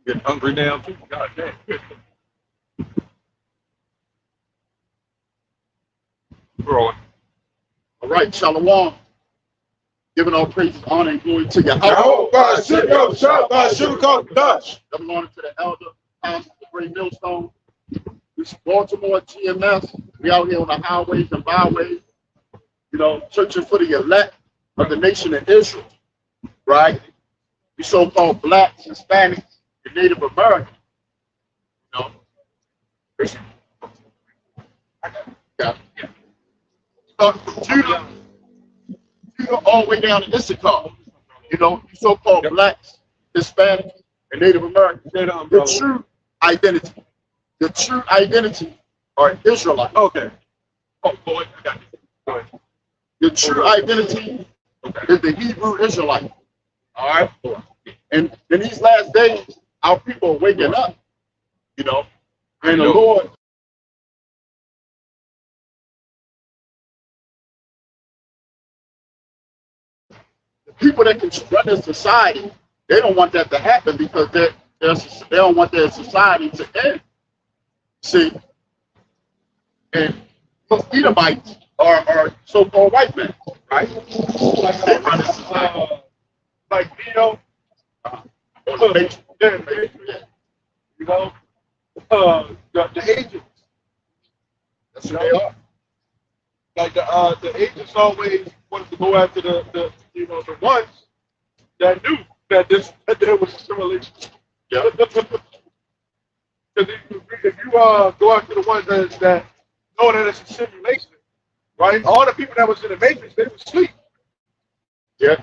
Getting hungry now too. God damn. Growing. All right, Shalom. Giving all praise, honor, and glory to your Oh, by Shimko, shout by Shimko, Dutch. Giving honor to the elder, pastor, the great millstone. This is Baltimore GMS. We out here on the highways and byways, you know, searching for the elect of the nation of Israel, right? The so-called blacks, Hispanics, and Native Americans, you know. Yeah. Start from Judah all the way down to Issachar. You know, you so-called blacks, Hispanics, and Native Americans. The true identity. The true identity are Israelites. Okay. Oh, boy, I got you. Go ahead. The true identity is the Hebrew Israelite. All right? And in these last days, our people are waking up, you know, and the Lord. The people that can run their society, they don't want that to happen because they don't want their society to end. See? And most Edomites are so-called white men, right? They run their society. Like Neo. Or the Matrix. Yeah. You know, the agents. That's who they are. Like the agents always wanted to go after the the ones that knew that there was a simulation. Yeah. Because if you go after the ones that know that it's a simulation, right? All the people that was in the Matrix, they were asleep. Yeah.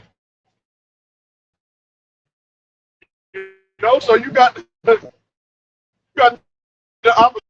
You know, so you got the opposite.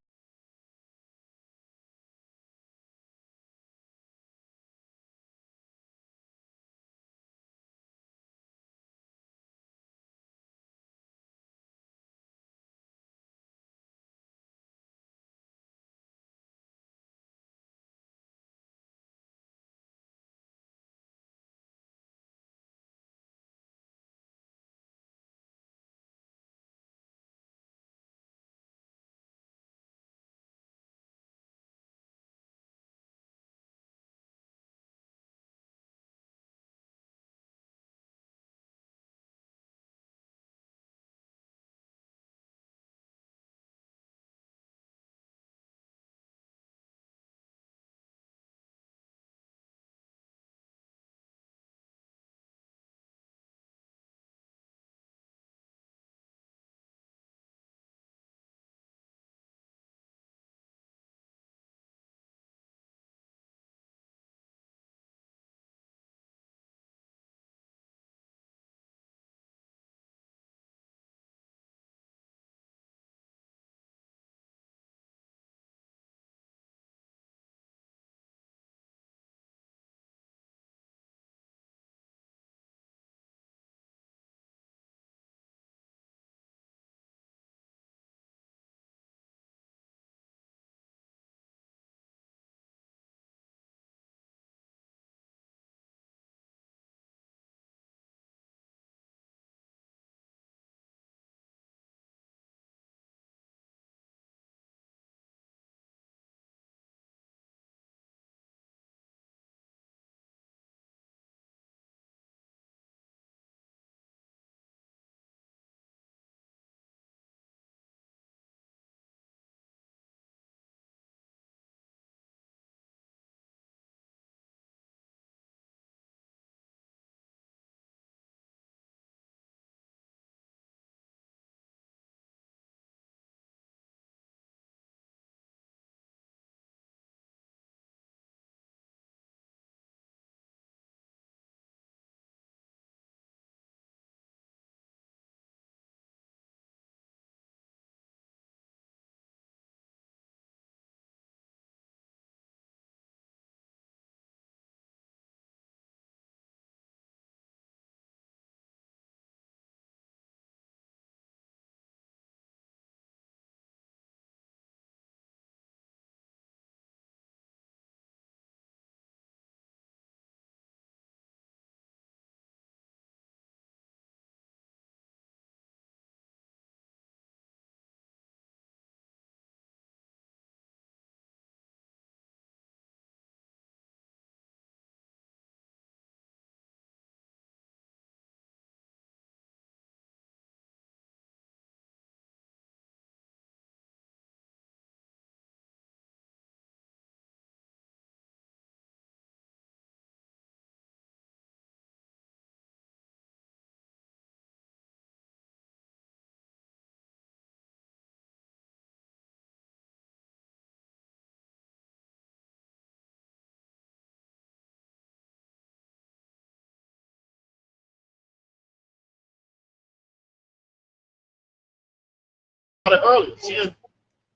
it earlier, seeing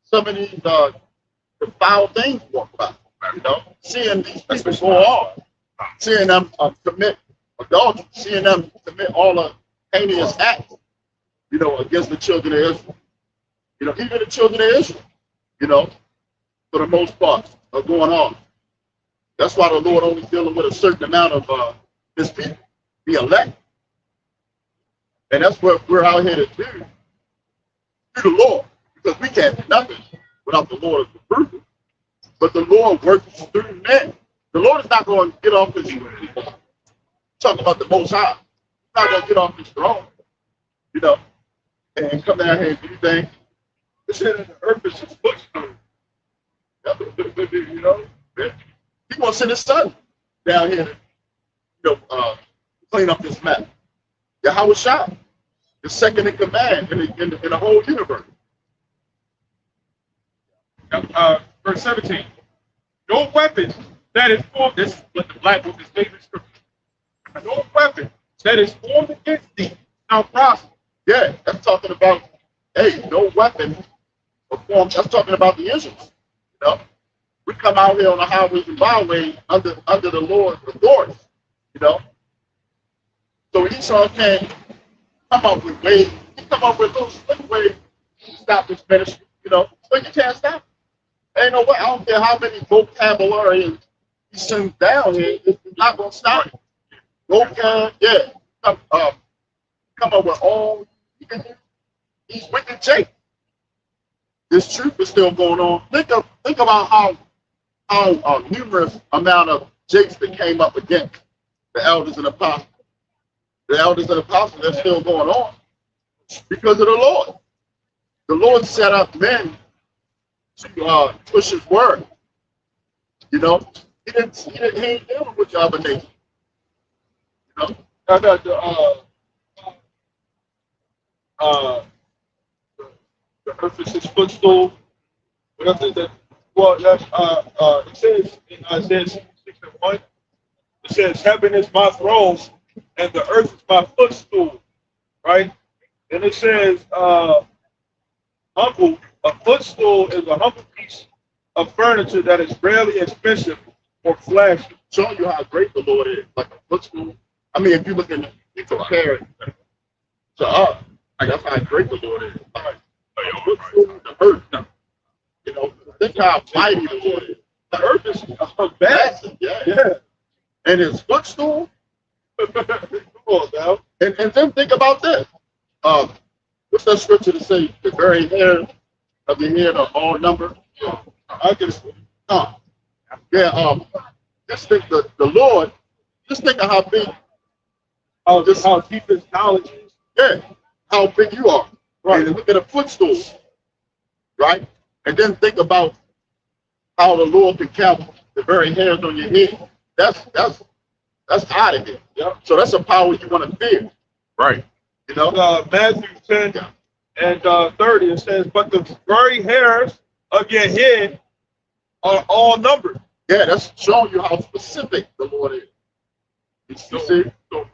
some of these the foul things walk by, seeing these people go on, seeing them commit adultery, seeing them commit all the heinous acts, against the children of Israel. Even the children of Israel, for the most part, are going on. That's why the Lord only dealing with a certain amount of his people, the elect. And that's what we're out here to do the Lord. Because we can't do nothing without the Lord of the truth. But the Lord works through men. The Lord is not going to get off his talking about the Most High. He's not going to get off his throne, and come down here and do things. It said that the earth is his footstool. He wants to send his son down here to, clean up this mess. Yahweh Shah, the second in command in the whole universe. Verse 17. No weapon that is formed, this is what the black book is favorite scripture. No weapon that is formed against thee shall prosper. Yeah, that's talking about, no weapon formed. That's talking about the Israelites. We come out here on the highways and byways under the Lord's authority. So Esau can't come up with ways. He come up with little slick ways to stop this ministry. But you can't stop it. Ain't no way. I don't care how many vocabulary he sends down here. It's not gonna stop it. Vocab, yeah. Come up with all these wicked Jake. This truth is still going on. Think about how numerous amount of Jakes that came up against the elders and apostles. The elders and apostles, they're still going on because of the Lord. The Lord set up men to push his word. He ain't dealing with y'all nation. I got the earth is his footstool. What else is that? Well, that's it says in Isaiah 6:1, it says, "Heaven is my throne, and the earth is my footstool." Right? And it says, "Humble. A footstool is a humble piece of furniture that is rarely expensive or flashy." Showing you how great the Lord is, like a footstool. I mean, if you look in, you compare it to us, that's how great the Lord is. Like, a footstool, the earth. Think how mighty the Lord is. The earth is massive, yeah. And his footstool. Come on now. And then think about this. What's that scripture to say? The very hairs of your head are all numbered. I can. Just think the Lord. Just think of how big. How deep his knowledge is. Yeah. How big you are. Right. And look at a footstool. Right. And then think about how the Lord can count the very hairs on your head. That's out of here. Yep. So that's a power you want to fear. Right. Matthew 10 and 30, it says, "But the very hairs of your head are all numbered." Yeah, that's showing you how specific the Lord is. You see? So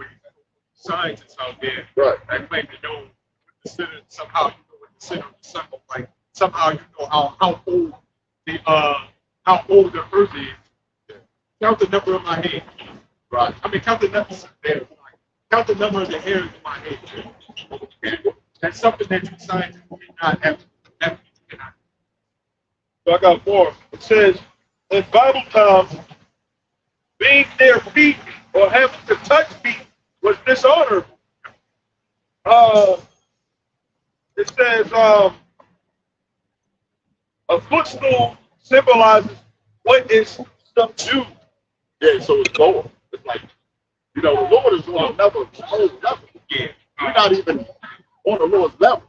scientists out there, right, that claim to know what the center, somehow you know what the center of the sun looks like. Somehow you know how old the earth is. Yeah. Count the number of my hair. Right. I mean, count the number of hairs. Count the number of the hairs in my head. Okay. That's something that you scientists cannot have. So I got more. It says, in Bible times, being near feet or having to touch feet was dishonorable. It says, a footstool symbolizes what is subdued. Yeah, so it's lower. It's like, the Lord is on another whole level. Yeah. We're not even on the Lord's level.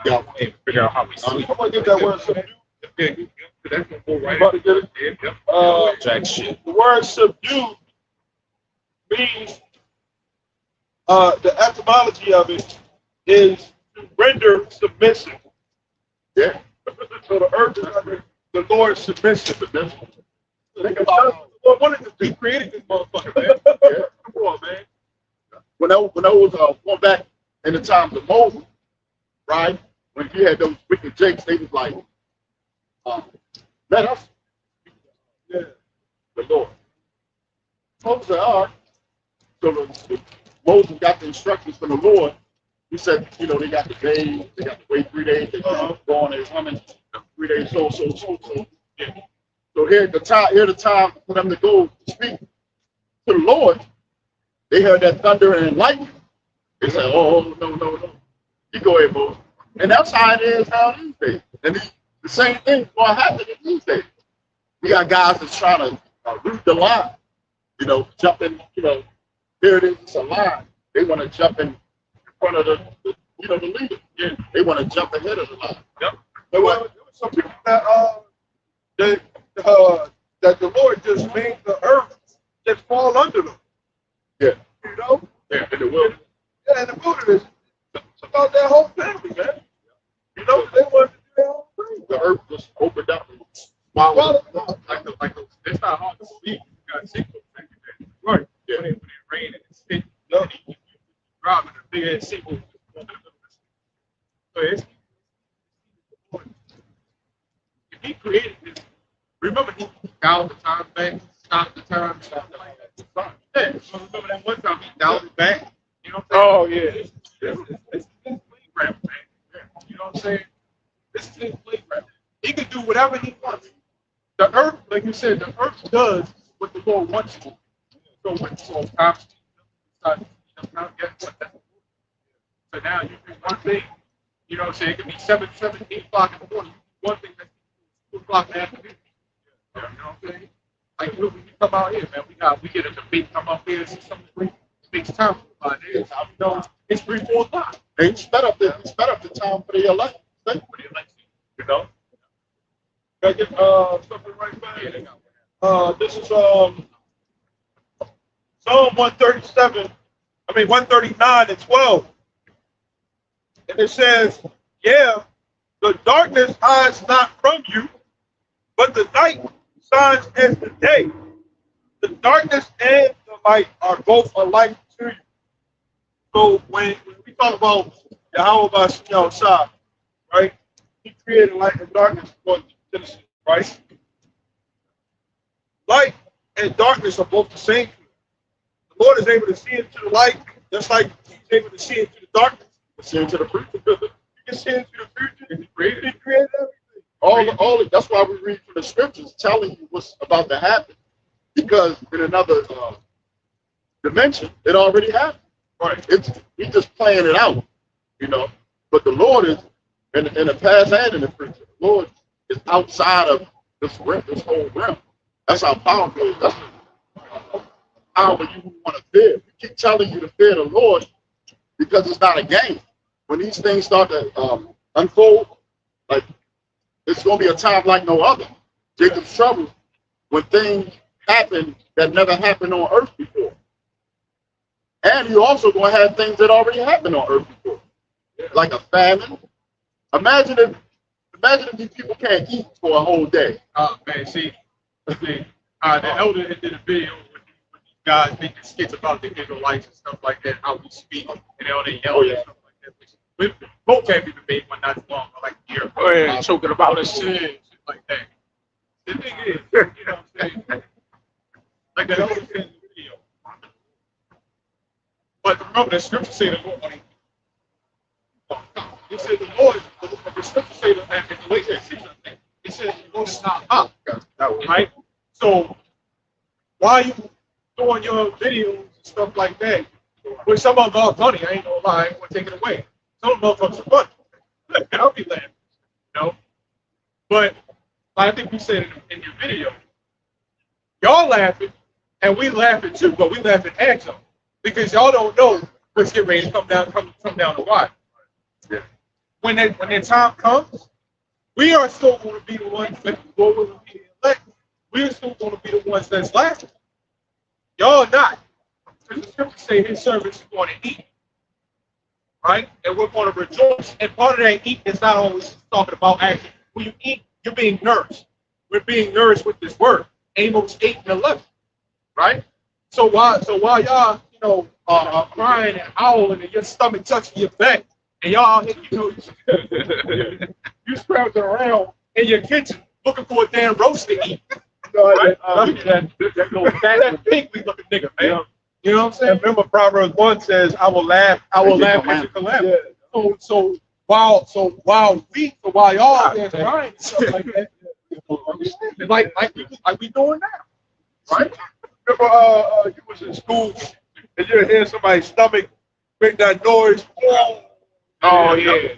Yeah, figure out how we I'm gonna get that word subdued. Yeah, that's gonna go right. About to get it. Yep. Jack shit. The word subdued means the etymology of it is to render submissive. Yeah. So the earth is under the Lord's submissive. Think about Lord wanted to be created this motherfucker, man. Yeah. Come on, man. when I was going back in the times of Moses, right? when you had those wicked jakes, they was like, let us, Yeah. the Lord. Moses said, all right. So Moses got the instructions from the Lord. He said, you know, they got the days, they got to wait 3 days, they go on their woman, 3 days, so. Yeah. So here the time for them to go speak to the Lord. They heard that thunder and lightning. They said, oh, no. You go ahead, Moses. And that's how it is now these days. And the same thing will happen in these days. We got guys that's trying to root the line, you know, jump in, you know, here it is, it's a line. They want to jump in front of the leader. Yeah. They want to jump ahead of the line. Yep. There was some people that the Lord just made the earth just fall under them. Yeah. You know? Yeah, in the wilderness. Yeah, in the wilderness. It's about their whole family, man. You know, they wanted to do their whole thing. The earth just opened up and Swallowed swallowed it up. Like those, it's not hard to see. You got to see those things. Right. Yeah. When it rain and it's thick, you driving a big ass sequel. So it's, if he created this, remember he dialed the time back, stopped the time, something like that. Yeah, so remember that one time he dialed it back. You know what I'm saying? Oh, yeah. It's playground, man. You know what I'm saying? This is his playground. He can do whatever he wants. The earth, like you said, the earth does what the Lord wants to. So when so time, guess what? So now you do one thing. You know what I'm saying? It could be 7, 8 o'clock in the morning. One thing that's 2 o'clock in the afternoon. You know what I'm saying? Like when you come out here, man, we get a debate come up here, see something great. It makes time for my days. I know it's 3, 4 o'clock. and he sped up the time for the election. For the election, you know? Can I get something right back? This is Psalm 139 and 12. And it says, yeah, the darkness hides not from you, but the night shines as the day. The darkness and the light are both alike to you. So when we talk about Yahweh Shah, right? He created light and darkness according to Genesis, right? Light and darkness are both the same. The Lord is able to see into the light, just like He's able to see into the darkness. See into the future. He can see into the future. He created everything. All that's why we read from the scriptures telling you what's about to happen. Because in another dimension, it already happened. Right. He's just playing it out, you know. But the Lord is in the past and in the future. The Lord is outside of this whole realm. That's how powerful it is. That's how you want to fear. We keep telling you to fear the Lord because it's not a game. When these things start to unfold, like it's going to be a time like no other. Jacob's trouble, when things happen that never happened on earth before. And you're also going to have things that already happened on earth before, like a famine. Imagine if these people can't eat for a whole day. Man, see, the elder that did a video with these guys making skits about the Israelites and stuff like that, how we speak, and they yell and stuff like that. We both have even made one not long, like a year ago, talking about us shit like that. The thing is, you know what I'm saying? Like the elder said in the video. But remember, the scripture say the Lord. It said the Lord. The scripture say that in the late 16th, it says the Lord is not up. Right? So why are you doing your videos and stuff like that? Which some of them are funny, I ain't gonna lie, I ain't gonna take it away. Some of them motherfuckers are funny. I'll be laughing, you know? But I think you said in your video, y'all laughing, and we laughing too, but we laughing at y'all. Because y'all don't know what's getting ready to come down the wire. Yeah. When that time comes, we are still going to be the ones that will be elected. We're still going to be the ones that's laughing. Y'all not. Because the scriptures say his servants are going to eat. Right? And we're going to rejoice. And part of that eat is not always talking about action. When you eat, you're being nourished. We're being nourished with this word. Amos 8 and 11. Right? So while y'all, are crying and howling and your stomach touching your back and y'all, you scrounging around in your kitchen looking for a damn roast to eat. Right? That pigly looking nigga, man. You know what I'm saying? And remember, Proverbs 1 says, I will laugh at your calamity. So while y'all there crying and stuff like that, like we doing now, right? Remember, you was in school and you hear somebody's stomach make that noise. Oh yeah.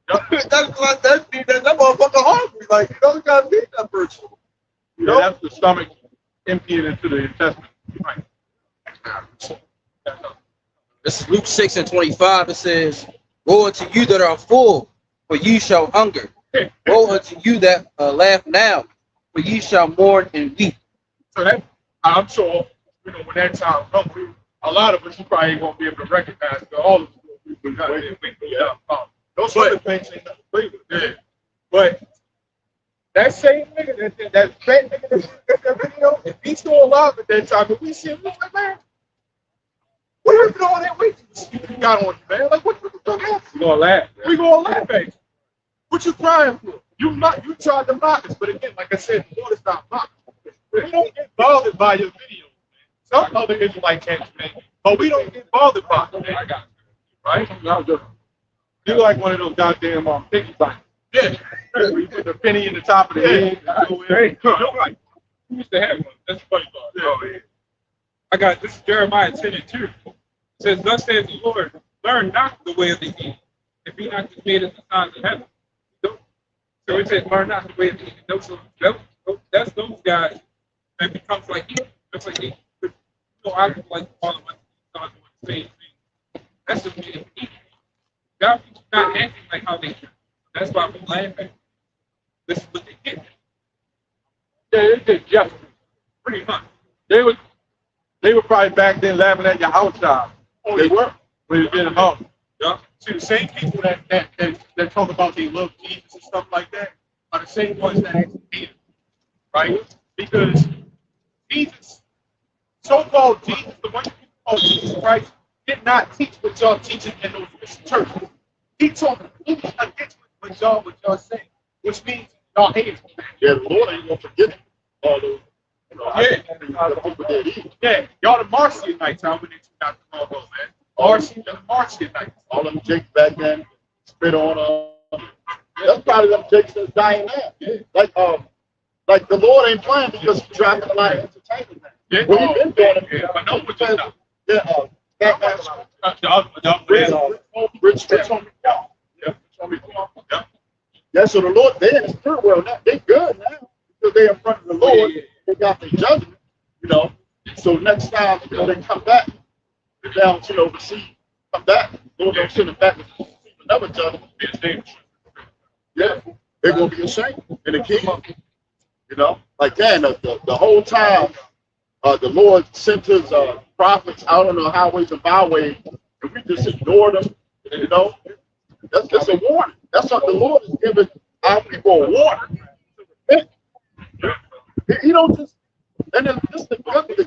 That's like that motherfucker hungry. Like, you don't gotta feed that person. You know, that's the stomach emptying into the intestine. Right. This is Luke 6:25. It says, woe unto you that are full, for you shall hunger. Woe unto you that laugh now, for you shall mourn and weep. So that I'm sure, when that time comes, a lot of us you probably ain't gonna be able to recognize, but all of us we got it. Those other things ain't nothing to play with. Yeah. But that same nigga, that fat nigga that video, if he's still alive at that time, if we see him, we're like, man, what are you doing that weight you got on you, man? Like, what the fuck happened? You're going to laugh. We gonna laugh at you. What you crying for? You tried to mock us, but again, like I said, the Lord is not mocked. We don't get bothered by your videos, man. Some other Israelite camps, man, but we don't get bothered by it, man. I got you. Right? You like one of those goddamn piggy banks. Yeah. Where you put the penny in the top of the head. Hey, we used to have one. That's the funny part. Oh, yeah. I got this is Jeremiah 10:2. It says, thus says the Lord, learn not the way of the heathen, and be not dismayed at the signs of heaven. So it says, learn not the way of the heathen. That's those guys that becomes like you. That's like I don't like all of us doing the same thing. That's the way of the heathen. God is not acting like how they do. That's why we laugh at. This is what they did. Yeah, they did justice. Pretty much. They were probably back then laughing at your house job. Oh, they were. When you did home. Yeah. See, the same people that talk about they love Jesus and stuff like that are the same ones that actually hate him, right? Because Jesus, so-called Jesus, the one you call Jesus Christ, did not teach what y'all teaching in those Christian churches. He taught completely against what y'all saying, which means y'all hate him. Yeah, the Lord ain't gonna forget all those. The people that eat. Yeah, y'all the Marcionites, how many two not the Marvel, man? Marcionites. All them jakes back then spit on that's probably them jakes that's dying now. Yeah. Like the Lord ain't playing because he's dropping a lot of entertainment now. Yeah. Well, he been doing it. Yeah, but no one just not. Rich homie. Yeah, so the Lord, they in the spirit world now. They good now because they in front of the Lord. They got their judgment, So next time, they come back, they're down, receive, come back. Lord don't send them back to receive another judgment. Yeah, they're gonna be ashamed in the kingdom. Like then the whole time, the Lord sent his prophets out on the highways and byways, and we just ignored them. That's a warning. That's what the Lord is giving our people a warning. He don't just, and then this the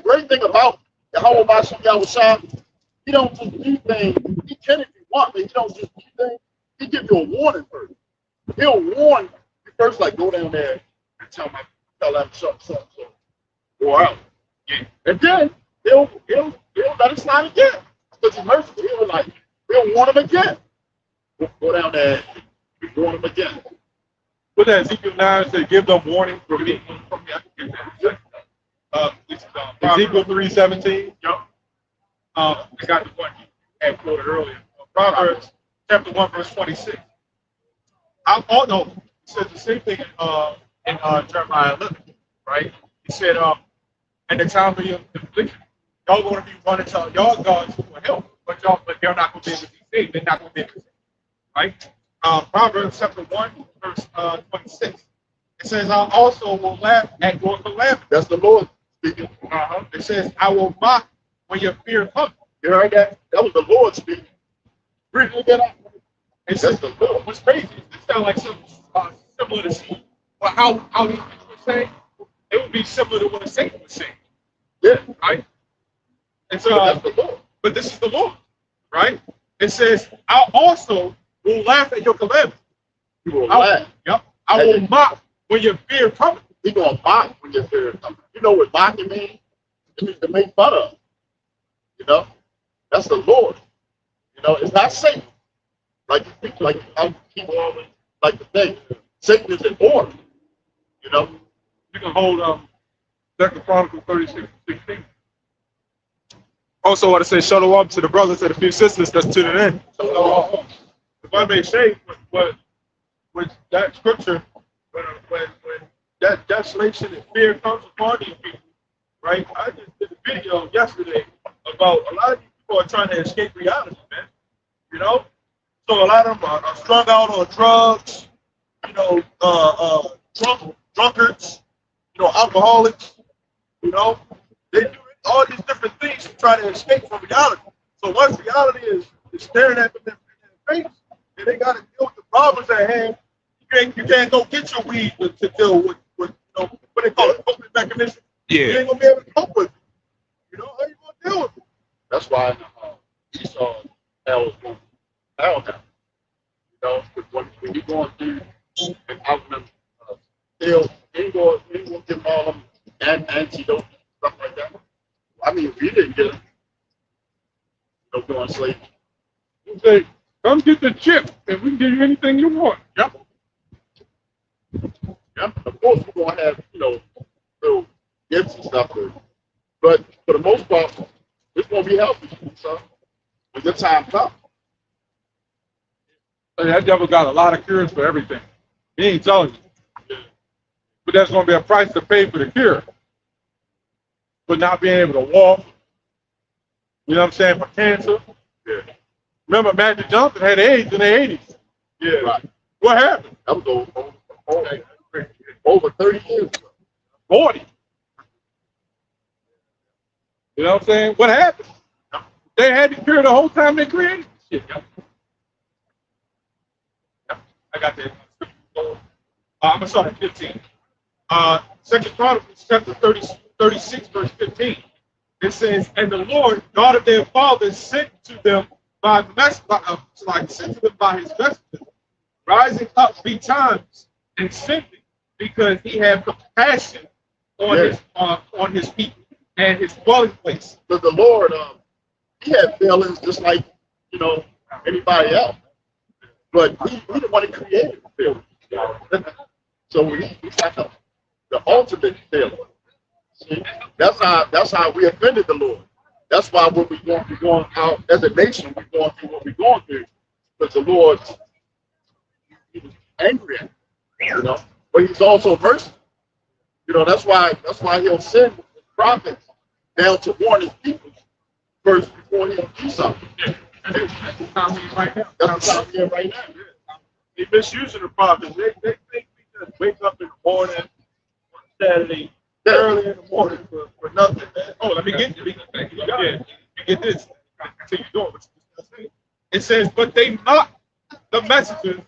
great thing about Yahweh Basham Yahushua, he don't just do things. He can if you want, but he don't just do things. He gives you a warning first. He'll warn you first, like go down there and tell them something. Go out. Yeah. And then he'll let it slide again. Because he's merciful. He'll warn them again. Go down there and warn them again. What that Ezekiel 9 said, give them warning from me. Ezekiel 3:17. Yup. I got the one you had quoted earlier. Proverbs chapter 1, verse 26. No, it says the same thing in Jeremiah 11, right? He said, in the time of your affliction, y'all going to be running to y'all gods for help, but they're not going to be able to be saved. They're not going to be able to save, right? Proverbs chapter 1, verse 26. It says, I also will laugh at your calamity. That's the Lord speaking. It says, I will mock when your fear comes. You heard that? That was the Lord speaking. Read that out. It says the Lord. What's crazy? It sounds like something similar to see. Well, how these people say it would be similar to what Satan was saying. Yeah. Right? And so, That's the Lord. but this is the Lord, right? It says, I also will laugh at your calamity. He will I will, laugh. yep. I will mock when your fear comes. He gonna mock when your fear comes. You know what mocking means? It means to make fun of. You know, that's the Lord. You know, it's not Satan. Like I keep always like to think, Satan is in order. You know, You can hold 2 Chronicles 36:16. Also, want to say shalom to the brothers and a few sisters that's tuning in. So, if I may say, with that scripture, when that desolation and fear comes upon these people, right? I just did a video yesterday about a lot of these people are trying to escape reality, man. You know? So a lot of them are strung out on drugs, you know, drunkards, you know, alcoholics, you know. They do all these different things to try to escape from reality. So once reality is staring at them in their face, and they got to deal with the problems at hand, you can't go get your weed to deal with you know, what they call it, coping mechanism. You Yeah. ain't gonna be able to cope with it. You know, how you gonna deal with it? that's why Esau hell is going hell now. You know, because when you're going through and out them still, you ain't gonna give them all them antidotes, stuff like that. I mean, we didn't get it. No going slavery. You say, come get the chip, and we can give you anything you want. Yep. Yeah, of course we're gonna have, you know, little gifts and stuff, but for the most part, it's gonna be healthy. So when the time comes, And that devil got a lot of cures for everything. He ain't telling you. But there's going to be a price to pay for the cure. For not being able to walk. You know what I'm saying? For cancer. yeah, Remember, Magic Johnson had AIDS in the 80s. Yeah. right. What happened? That was over 30 years ago. 40. You know what I'm saying? What happened? They had the cure the whole time they created the shit. I got that. I'm going to start at 15. 2 Chronicles chapter 36, verse 15. It says, and the Lord, God of their fathers, sent to them by sent to them by his messengers, rising up betimes and sending, because he had compassion on his people and his dwelling place. But the Lord, he had failings just like, you know, anybody else. But he the one that created the failings. So he's like the ultimate failure. See, that's how we offended the Lord. That's why when we're going out as a nation, we're going through what we're going through, because the Lord, he was angry at us, you know. But he's also merciful. You know, that's why he'll send his prophets down to warn his people first before he'll do something. And that's the time we right now. That's the time we're in right now. They misusing the prophets. They think we just wake up in the morning on Saturday, early in the morning for nothing, man. Oh, let me get you get this. Until you do it. It says, but they mock the messengers.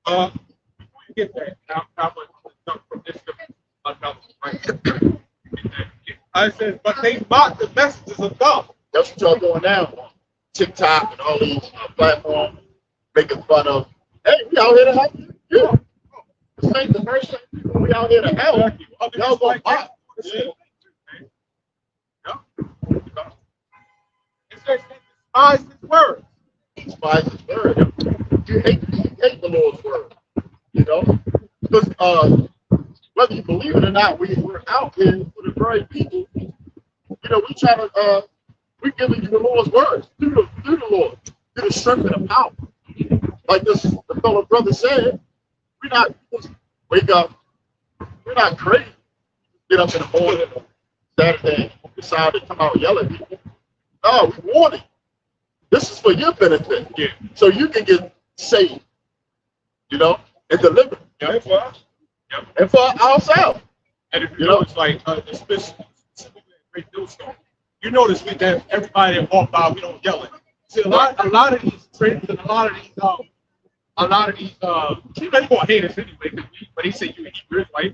Before you get that, I'm going to jump from this to another, right? I said, but they mock the messengers of God. That's what y'all doing now on TikTok and all these platforms, making fun of. Hey, we out here to help you. Yeah. This ain't the first thing. We out here to help. Y'all gonna pop. It says they despise his word. He despises his word. You hate the Lord's word. You know? Because whether you believe it or not, we're out here for the very people. You know, we try to we're giving you the Lord's words through the Lord, through the strength and the power. Like the fellow brother said, we're not just wake up, we're not crazy. Get up in the morning on Saturday and decide to come out and yell at people. No, we warning. This is for your benefit. Yeah. So you can get saved, you know, and delivered. Yep. For us. Yep. And for ourselves. And if you notice, like, specifically in Great Millstone, you notice that everybody that walk by, we don't yell at. See, a lot of these trends and a lot of these, you know, you gonna hate us anyway, but he said you Hebrew, right?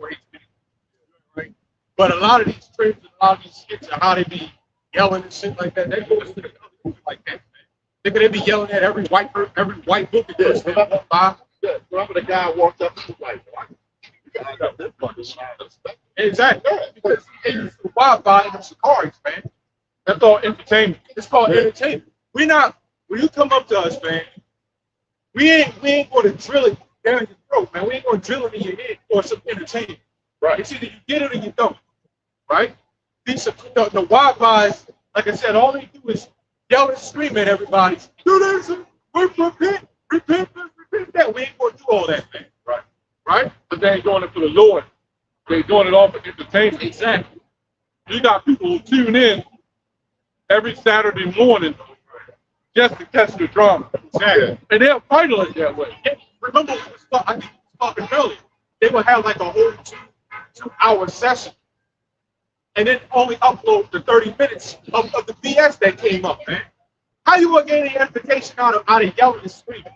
Right? But a lot of these trends and a lot of these skits and how they be yelling and shit like that, they go into the like that, man. They be yelling at every white book that goes by. Yeah, remember the guy walked up and was like, "What? You guys got this much?" Exactly. Because they use the Wi-Fi and the Safari's, man. That's all entertainment. It's called entertainment. We not when you come up to us, man, we ain't gonna drill it down your throat, man. We ain't gonna drill it in your head for some entertainment. Right. It's either you get it or you don't. Right? These the Wi-Fi's, like I said, all they do is yell and scream at everybody. Do this, repent that. We ain't gonna do all that, man. Right. Right? But they ain't doing it for the Lord. They're doing it all for entertainment. Exactly. You got people who tune in every Saturday morning just to catch the drama. Exactly. And they'll title it that way. Remember, I think we was talking earlier. They would have like a whole 2-hour session and then only upload the 30 minutes of the BS that came up, man. How you gonna get any edification out of yelling and screaming?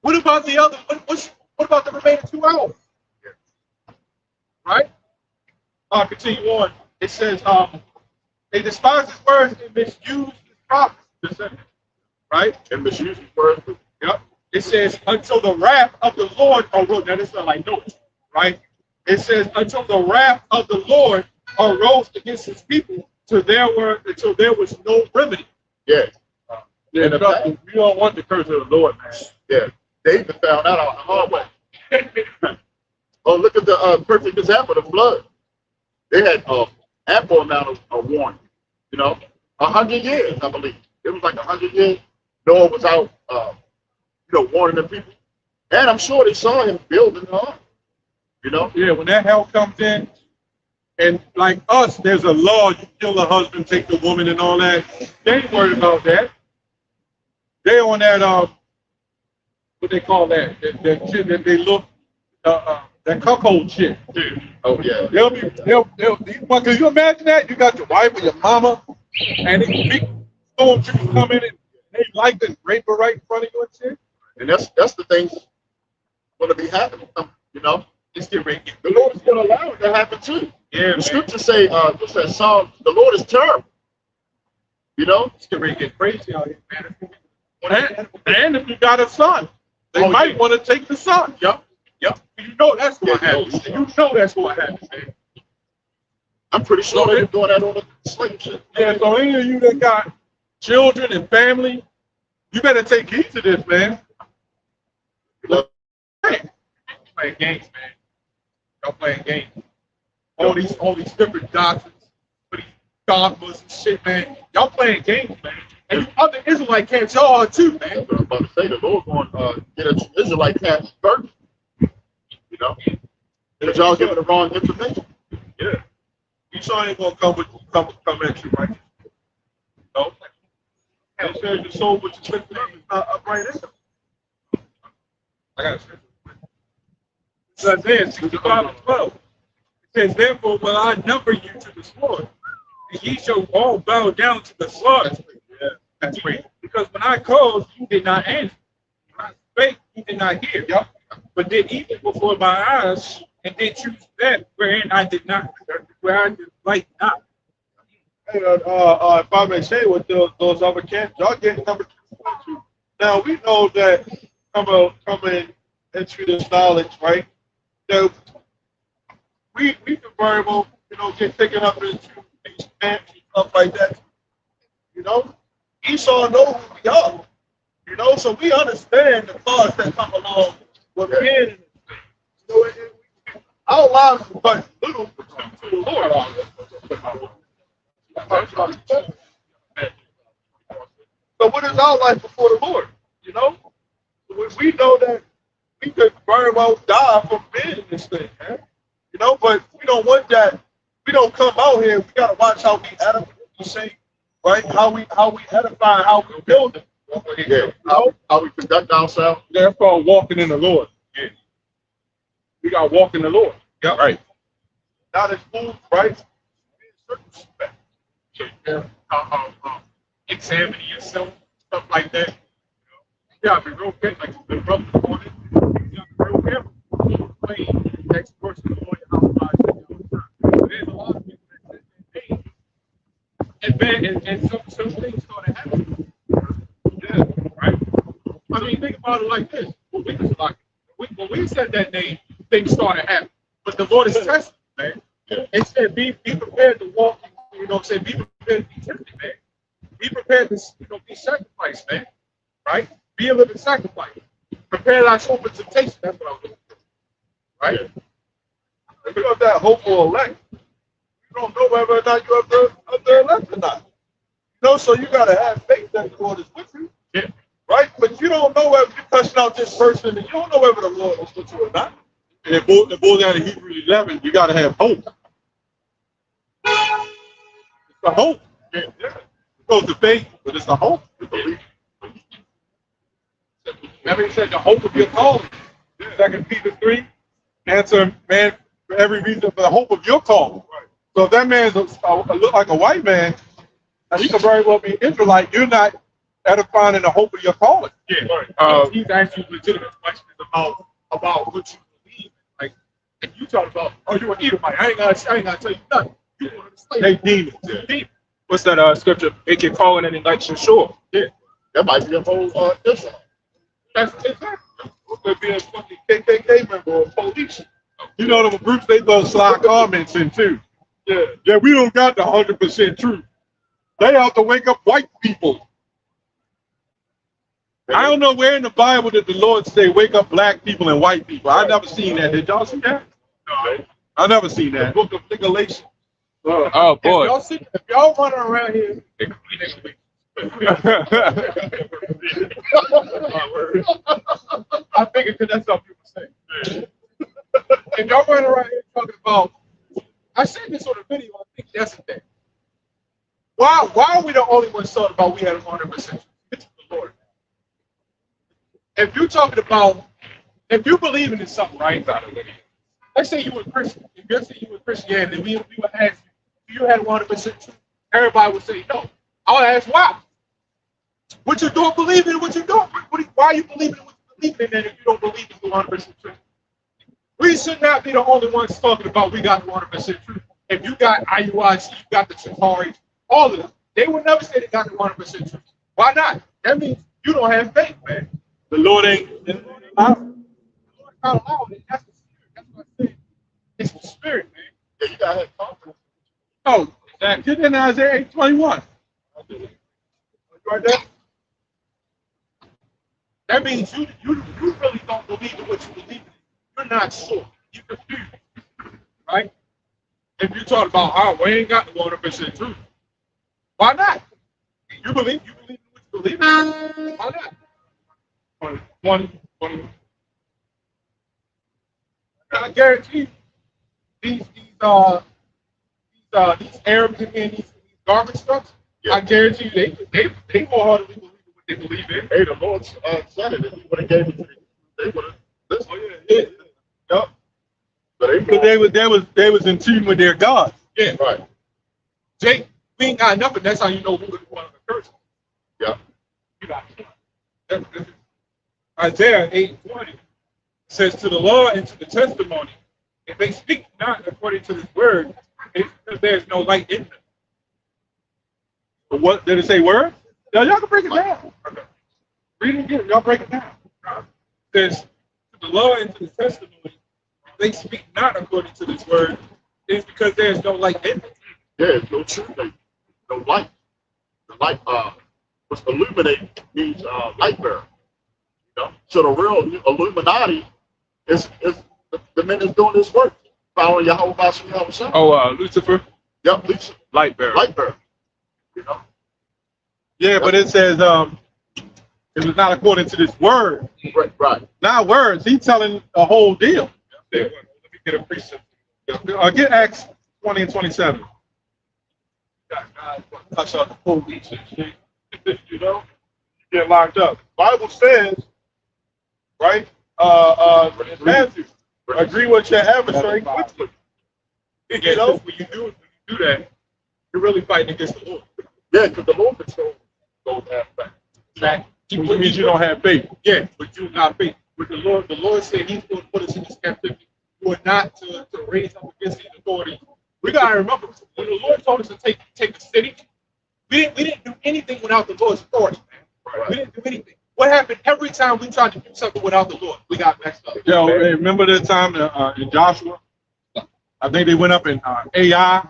What about the other? What about the remaining 2 hours? Right? I'll continue on. It says, they despise his words and misuse his prophets. Right? And misuse his words. Yep. It says, until the wrath of the Lord arose. Now, this is like notes, right? It says, until the wrath of the Lord arose against his people, until there was no remedy. Yeah. Yeah, you don't want the curse of the Lord, man. Yeah. David found out on the hard way. Oh, look at the perfect example, the flood. They had ample amount of warning. 100 years, I believe. It was like 100 years. Noah was out, warning the people. And I'm sure they saw him building the ark. Yeah, when that hell comes in, and like us, there's a law, you kill the husband, take the woman and all that. They ain't worried about that. They on that, what they call that shit that they look, that cuckold shit. Oh, yeah. Can you imagine that? You got your wife or your mama, and big stormtroopers come in and they like to rape her right in front of you and shit. And that's the things going to be happening, It's getting ready. The Lord is going to allow it to happen too. Yeah, the scriptures say, what's that song? The Lord is terrible. It's getting ready to get crazy out here, man. And if you got a son, they might want to take the son. Yep. You know that's what happens. You know that's what happens, man. I'm pretty sure they're doing that on the slave ship. Yeah, so any of you that got children and family, you better take heed to this, man. Playing games, man. Y'all playing games. All these different doctrines, these dogmas and shit, man. Y'all playing games, man. And you other Israelite camps, y'all are too, man. I'm about to say the Lord going to get an Israelite camp first. Because y'all giving the wrong information. Yeah. Esau ain't gonna come at you, right? No. It says your soul which is lifted up is not upright in them. I got it. So Isaiah 65:12. It says, therefore will I number you to the sword, and ye shall all bow down to the slaughter. Yeah. That's great. Because when I called, you did not answer. When I spake, you did not hear. Yep. But did evil before my eyes, and did choose that wherein I did not, where I did like not. Hey, if I may say, with those other camps, y'all getting number 2. Now we know that coming into this knowledge, right? That we convertible, get taken up into these camps and stuff like that. Esau knows who we are. So we understand the thoughts that come along with being in this thing. Our lives are but little to the Lord. So what is our life before the Lord? We know that we could very well die from being in this thing, man. But we don't want that. We don't come out here. We gotta watch how we edify, right? How we edify, how we build it. Yeah. How we conduct ourselves. That's called walking in the Lord. Yeah. We got to walk in the Lord. Yeah, right. Not as fools, right? Circumspect. Examining yourself, stuff like that. You gotta be real careful, like the brother before this. You gotta be real careful. Playing next person, the Lord, how there's a lot of people that say, hey, and some things start to happen. Yeah. we said that name, things started happening. But the Lord is testing, man. It said, be prepared to walk, you know what I'm saying? Be prepared to be tempted, man. Be prepared to, be sacrificed, man. Right? Be a living sacrifice. Prepare thy soul for temptation. That's what I was looking for. Right? If you have that hopeful elect, you don't know whether or not you're up there elect or not. So you gotta have faith that the Lord is with you. Yeah. Right? But you don't know whether you're cussing out this person, and you don't know whether the Lord is with you or not. And it boils down to Hebrews 11. You got to have hope. It's the hope. Yeah. It goes to faith, but it's the hope. It's belief. Remember, he said the hope of your calling. 2 Peter 3, answer man for every reason for the hope of your call. Right. So if that man's look like a white man, and he could very well be Israelite, you're not edifying in the hope of your calling. Yeah. Right. He's asking legitimate questions about what you believe. Like, and you talk about, oh, you're an Edomite. I ain't gonna tell you nothing. You want to slave. They demons. Demon. What's that scripture? It can call in an election sure. Yeah. That might be a whole Israel. That's exactly. Could be a fucking KKK member or police. You know them groups, they throw sly comments in too. Yeah. Yeah, we don't got the 100% truth. They have to wake up white people. I don't know where in the Bible did the Lord say wake up black people and white people. I never seen that. Did y'all see that? No. I never seen The that. book of Galatians. Oh boy. If y'all running around here, I figured because that's what people say. If y'all running around here talking about, I said this on a video, I think yesterday. Why are we the only ones talking about we had 100%? It's the Lord. If you're talking about, if you believe in something, right? Let's say you were Christian. If you say you were Christianity, we would ask you, do you have 100% truth? Everybody would say no. I would ask why. What you don't believe in, what you don't. Why are you believing in what you believe in, and if you don't believe in the 100% truth? We should not be the only ones talking about we got 100% truth. If you got IUIC, you got the Chitauri, all of them, they would never say they got the 100% truth. Why not? That means you don't have faith, man. The Lord ain't. Not allowed it. That's the spirit. That's what I said. It's the spirit, man. Yeah, you gotta have confidence. Oh, get in Isaiah 8:21. Right there? That means you really don't believe in what you believe in. You're not sure. You're confused. Right? If you talk about, oh, we ain't got the 100% truth. Why not? You believe in what you believe in. Why not? One. I guarantee you, these Arabs and these garbage trucks, Yeah. I guarantee you they more hardly believe in what they believe in. Hey, the Lord said it. If he would have gave it to them, they would have listened. Oh, yeah. Yep. But They was in tune with their God. Yeah. right. Jake, we ain't got nothing. That's how you know who is one of the curses. Yeah. You got that's Isaiah 8:20 says, to the law and to the testimony, if they speak not according to this word, it's because there's no light in them. But what did it say? Word? Y'all can break it down. Read it again. Y'all break it down. It says, to the law and to the testimony, if they speak not according to this word, it's because there's no light in them. Yeah, no truth. No light. The light, what's illuminate means light bearer. You know? So the real Illuminati is the men that's doing this work. Following Yahweh Bashem. Oh, Lucifer, Yep, Lisa. light bearer. Light bearer. You know? Yeah, but it says it was not according to this word. Right. Not words. He's telling the whole deal. Let me get a precept. Get Acts 20 and 27. God touch out the police and shit. You know, you get locked up. Bible says, right? Matthew, agree with your adversary quickly. You know, when you do that, you're really fighting against the Lord. Yeah, because the Lord controls those aspects. Exactly. Which means you don't have faith. Yeah, but you not faith. But the Lord said He's going to put us in this captivity. You are not to raise up against the authorities. We gotta remember when the Lord told us to take a city, we didn't do anything without the Lord's authority, man. Right. We didn't do anything. What happened every time we tried to do something without the Lord? We got messed up. Yo, hey, remember the time in Joshua? I think they went up in AI.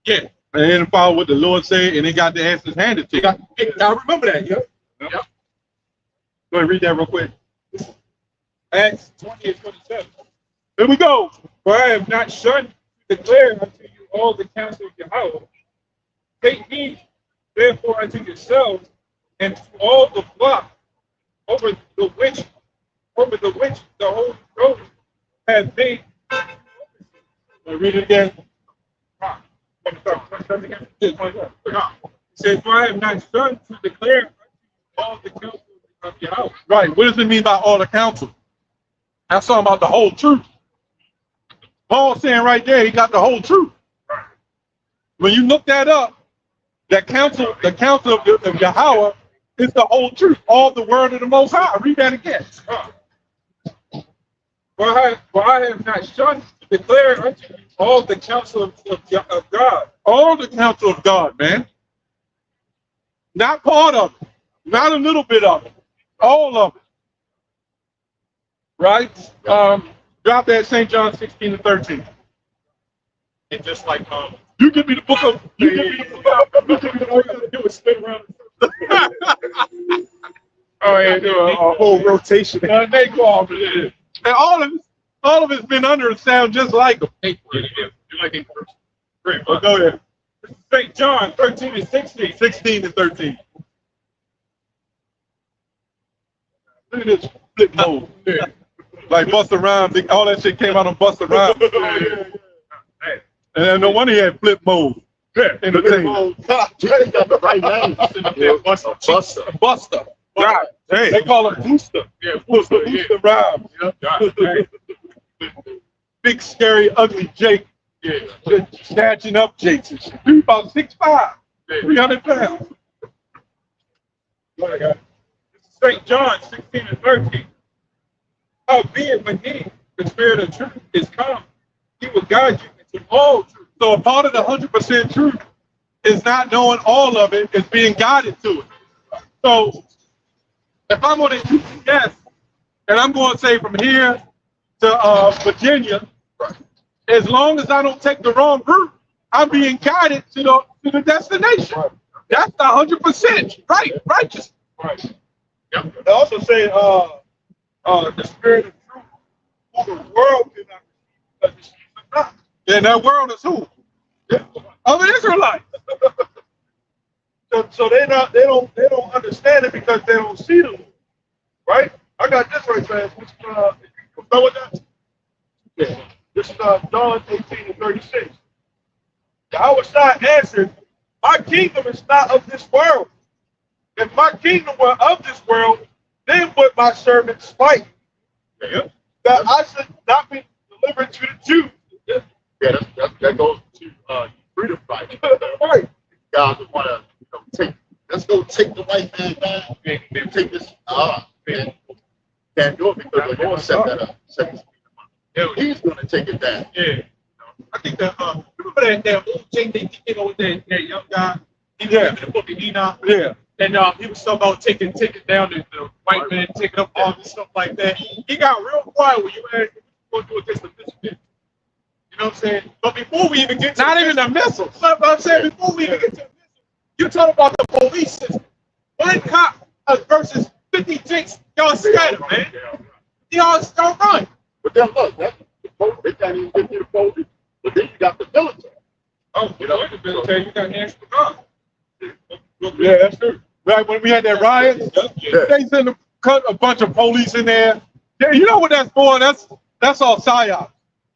Yeah. And they didn't follow what the Lord said, and they got the answers handed to them. I remember that, yeah. Yep. Go ahead, read that real quick. Acts 20 and 27. Here we go. For I have not shunned to declare unto you all the counsel of Yahweh. Take heed, therefore, unto yourselves and to all the flock over the which the Holy Ghost hath made. Read it again. It says, for I have not shunned to declare unto you all the counsel of Yahweh. Right. What does it mean by all the counsel? That's talking about the whole truth. Paul's saying right there, he got the whole truth. When you look that up, that counsel, the counsel of Yahweh is the whole truth, all the word of the Most High. Read that again. For I have not shunned to declare unto you all the counsel of God. All the counsel of God, man. Not part of it. Not a little bit of it. All of it. Right? Drop that St. John 16 and 13. And just like You give me the book of. You give me the book of. You gotta do is spin around. Oh, yeah, do a whole rotation. They go off of it. And all of it's been under and sound just like them. you like it first. Great. Well, go ahead. St. John 13 and 16. 16 and 13. Look at this flip mode. Like Busta Rhymes, all that shit came out on Busta Rhymes. And no wonder he had flip mode. In the thing. Jerry got the right name. Busta. Right. Hey. They call it Booster. Yeah, Booster. Booster Rhymes. Big, scary, ugly Jake. Yeah. Just snatching up Jakes and shit. Dude about 6'5", 300 pounds. What I got? St. John 16 and 13. Howbeit when he, the Spirit of truth, is come, he will guide you into all truth. So a part of the 100% truth is not knowing all of it, it's being guided to it. So if I'm on a UPS and I'm going to say from here to Virginia, as long as I don't take the wrong route, I'm being guided to the destination. That's the 100% righteous. Right. Yep. They also say the Spirit of truth, who the world cannot receive because it's not. And that world is who? Of an Israelite. So they don't understand it because they don't see them. Right? I got this right there. Which, you know what that? Yeah. This is John 18 and 36. Yahweh Shai answered, my kingdom is not of this world. If my kingdom were of this world, then would my servants fight. Yeah. That I should not be delivered to the Jews. Yeah, that goes to freedom fight. Right. God would want to let's go take the white man down and take this. Man, can't do it because the Lord set that up. Set this kingdom up. He's going to take it down. Yeah. I think that remember that old Jake they did with that young guy. He was in the book of Enoch. Yeah. And he was talking about taking down the white man, taking up arms and stuff like that. He got real quiet when you asked him what you going to do against the missile. You know what I'm saying? But before we even get to Not even the missiles. But I'm saying before we even get to the missile, you're talking about the police system. One cop versus 50 Jakes. Y'all scatter, man. Y'all don't run. But then look, that's the police. They can't even get to the police. But then you got the military. Oh, you know, the military, you got national guard. Yeah, that's true. Right, when we had that riot, they sent a bunch of police in there. Yeah, you know what that's for? That's all psyops.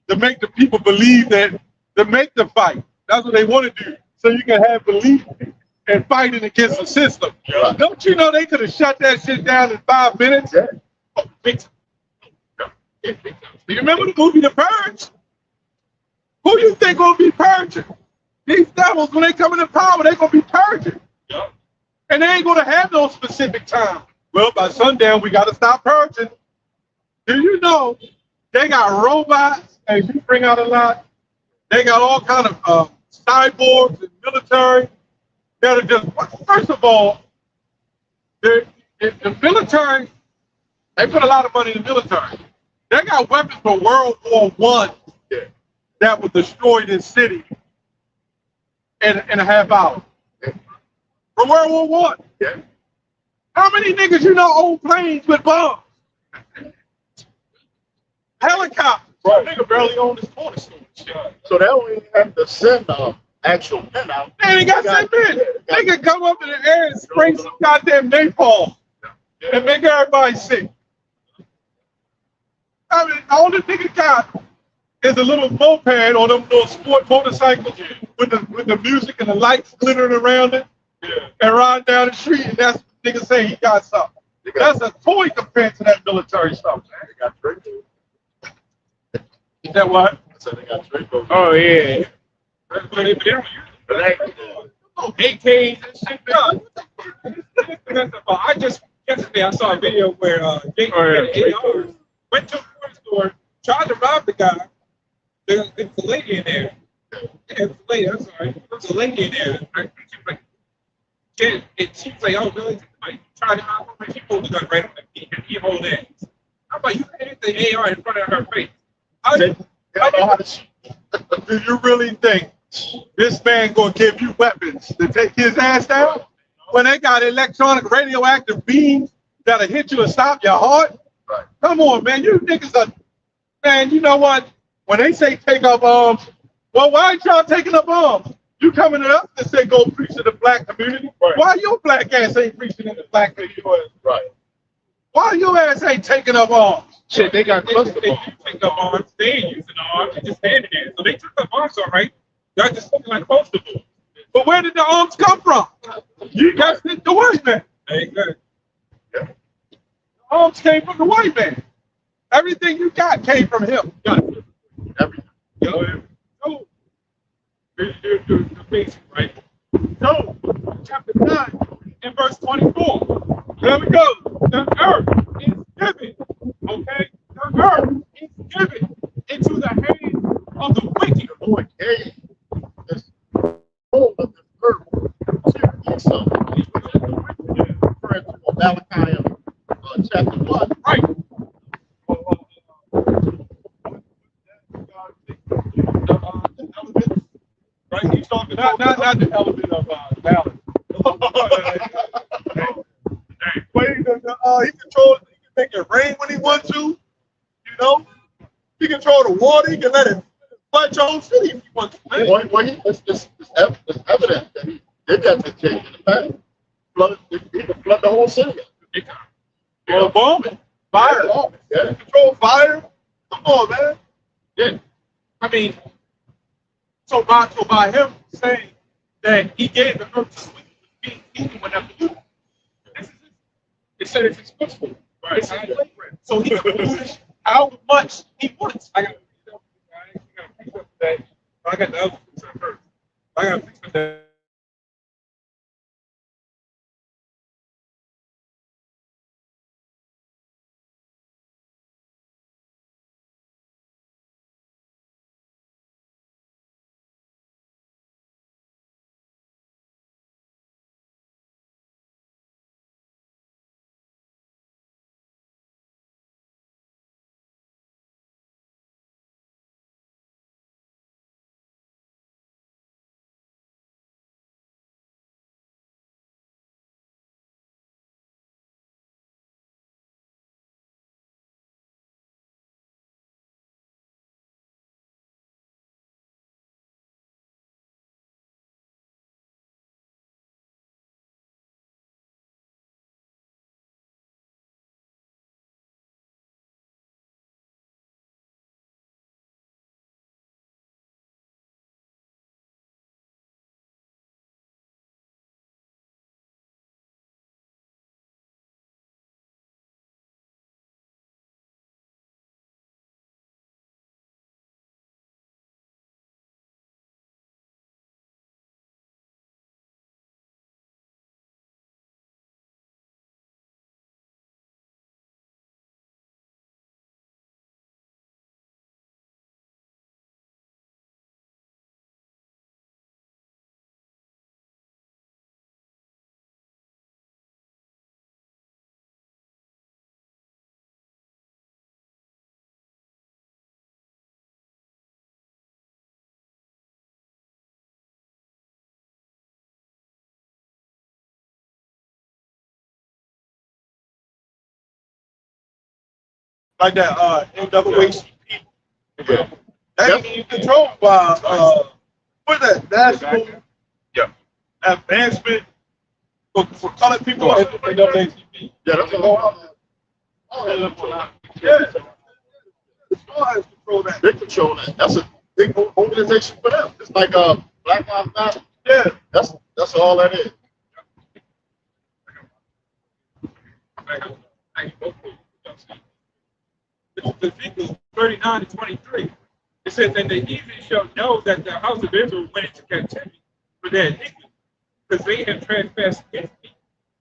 To make the people believe that, to make the fight. That's what they want to do. So you can have belief and fighting against the system. Yeah. Don't you know they could have shut that shit down in 5 minutes? Yeah. Oh, big time. You remember the movie The Purge? Who you think gonna be purging? These devils, when they come into power, they're gonna be purging. Yeah. And they ain't gonna have no specific time. Well, by sundown, we gotta stop purging. Do you know they got robots, and you bring out a lot, they got all kind of cyborgs and military that are just, first of all, If the military, they put a lot of money in the military. They got weapons for World War One that would destroy this city in a half hour. For World War One. Yeah. How many niggas you know own planes with bombs? Helicopters. Bro, nigga barely owned his corner store. So they don't even have to send actual men out. Man, they got sent in. They can come up in the air and spray some goddamn napalm and make everybody sick. I mean, all the nigga got is a little moped on them little sport motorcycles with the music and the lights glittering around it and riding down the street, and that's what nigga say he got something. That's a toy compared to that military stuff, man. They got Draco. Is that what? I said they got Draco. Oh, yeah. But they don't use it. But they, AKs and shit. I just, yesterday I saw a video where Jake had AR, went to a toy store, tried to rob the guy. There was a lady in there. Yeah, it was a lady, I'm sorry. There was a lady in there. She was like, oh, really? Like, tried to rob her. She pulled the gun right on the knee, and he hold that. I'm like, you hit the AR in front of her face. they don't know how to shoot. Do you really think this man gonna give you weapons to take his ass down? When they got electronic radioactive beams that'll hit you and stop your heart? Right. Come on, man. You niggas are, man, you know what? When they say take up arms, well, why ain't y'all taking up arms? You coming to us to say go preach to the black community? Right. Why your black ass ain't preaching in the black community? Right. Why your ass ain't taking up arms? Shit, they got cluster bombs. They take up arms. They ain't using the arms. They just standing there. So they took up arms, all right. Y'all just looking like poster boys. But where did the arms come from? You got the white man. Exactly. The arms came from the white man. Everything you got came from him. Everything. So, the basic, right? So, chapter 9 and verse 24. There we go. The earth is given, okay? The earth is given into the hands of the wicked. Lord gave this whole of this earth to Esau. Referring to Malachi chapter 1. Right. Right? He's talking not the element of balance. But he controls. He can make it rain when he wants to. You know, he control the water. He can let it flood your whole city if he wants to. It's evident that he did that to Jake in the past. He could flood the whole city. Well, bombing, fire, Yeah. control fire. Come on, man. Yeah. I mean, So by him saying that he gave the earth to the wicked, he can whatever you. it said it's exclusive. Right. It's his playground. So he can push how much he wants. I got that. I got the other first. I got to fix that. like that NAACP. Yeah. That is controlled by what is that? National Advancement for Colored People. Or something like that. Yeah, that's a whole Yeah. The law has control that. They control that. That's a big organization for them. It's like Black Lives Matter. Yeah. That's all that is. Ezekiel 39:23. It says, and the heathen shall know that the house of Israel went into captivity for their iniquity, because they have transgressed against me.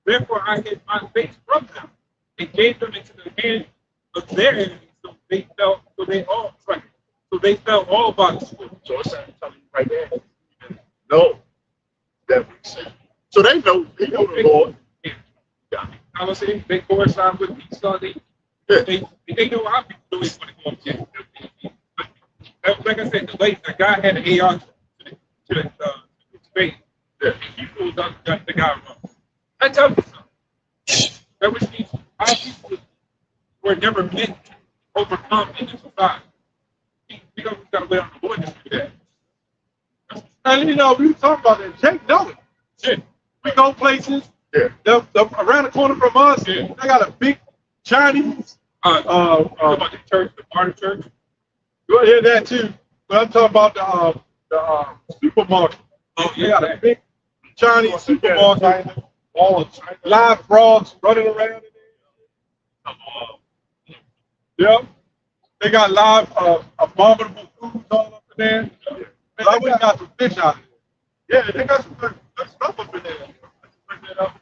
Therefore I hid my face from them and gave them into the hand of their enemies, so they fell all by the sword. So it's telling you right there. No. That makes sense. So they know the Lord. Yeah. I was saying they coincide with each other. They know how people do it when it comes to like I said, the guy had an AR to the face. Yeah. He pulled up, got the guy wrong. I tell you something. That was our people were never meant to overcome in the society. We got to wait on the Lord to do that. And you know, we were talking about that. Jake know it. Yeah. We go places. Yeah. Around the corner from us, Yeah. they got a big Chinese. About the church, the part of church. You'll hear that too. But I'm talking about the supermarket. Oh, They got a big Chinese supermarket. All live frogs running around in there. Yep. They got live abominable foods all up in there. And they went and got some fish out of there. Yeah, they got some good stuff up in there. Bring that up.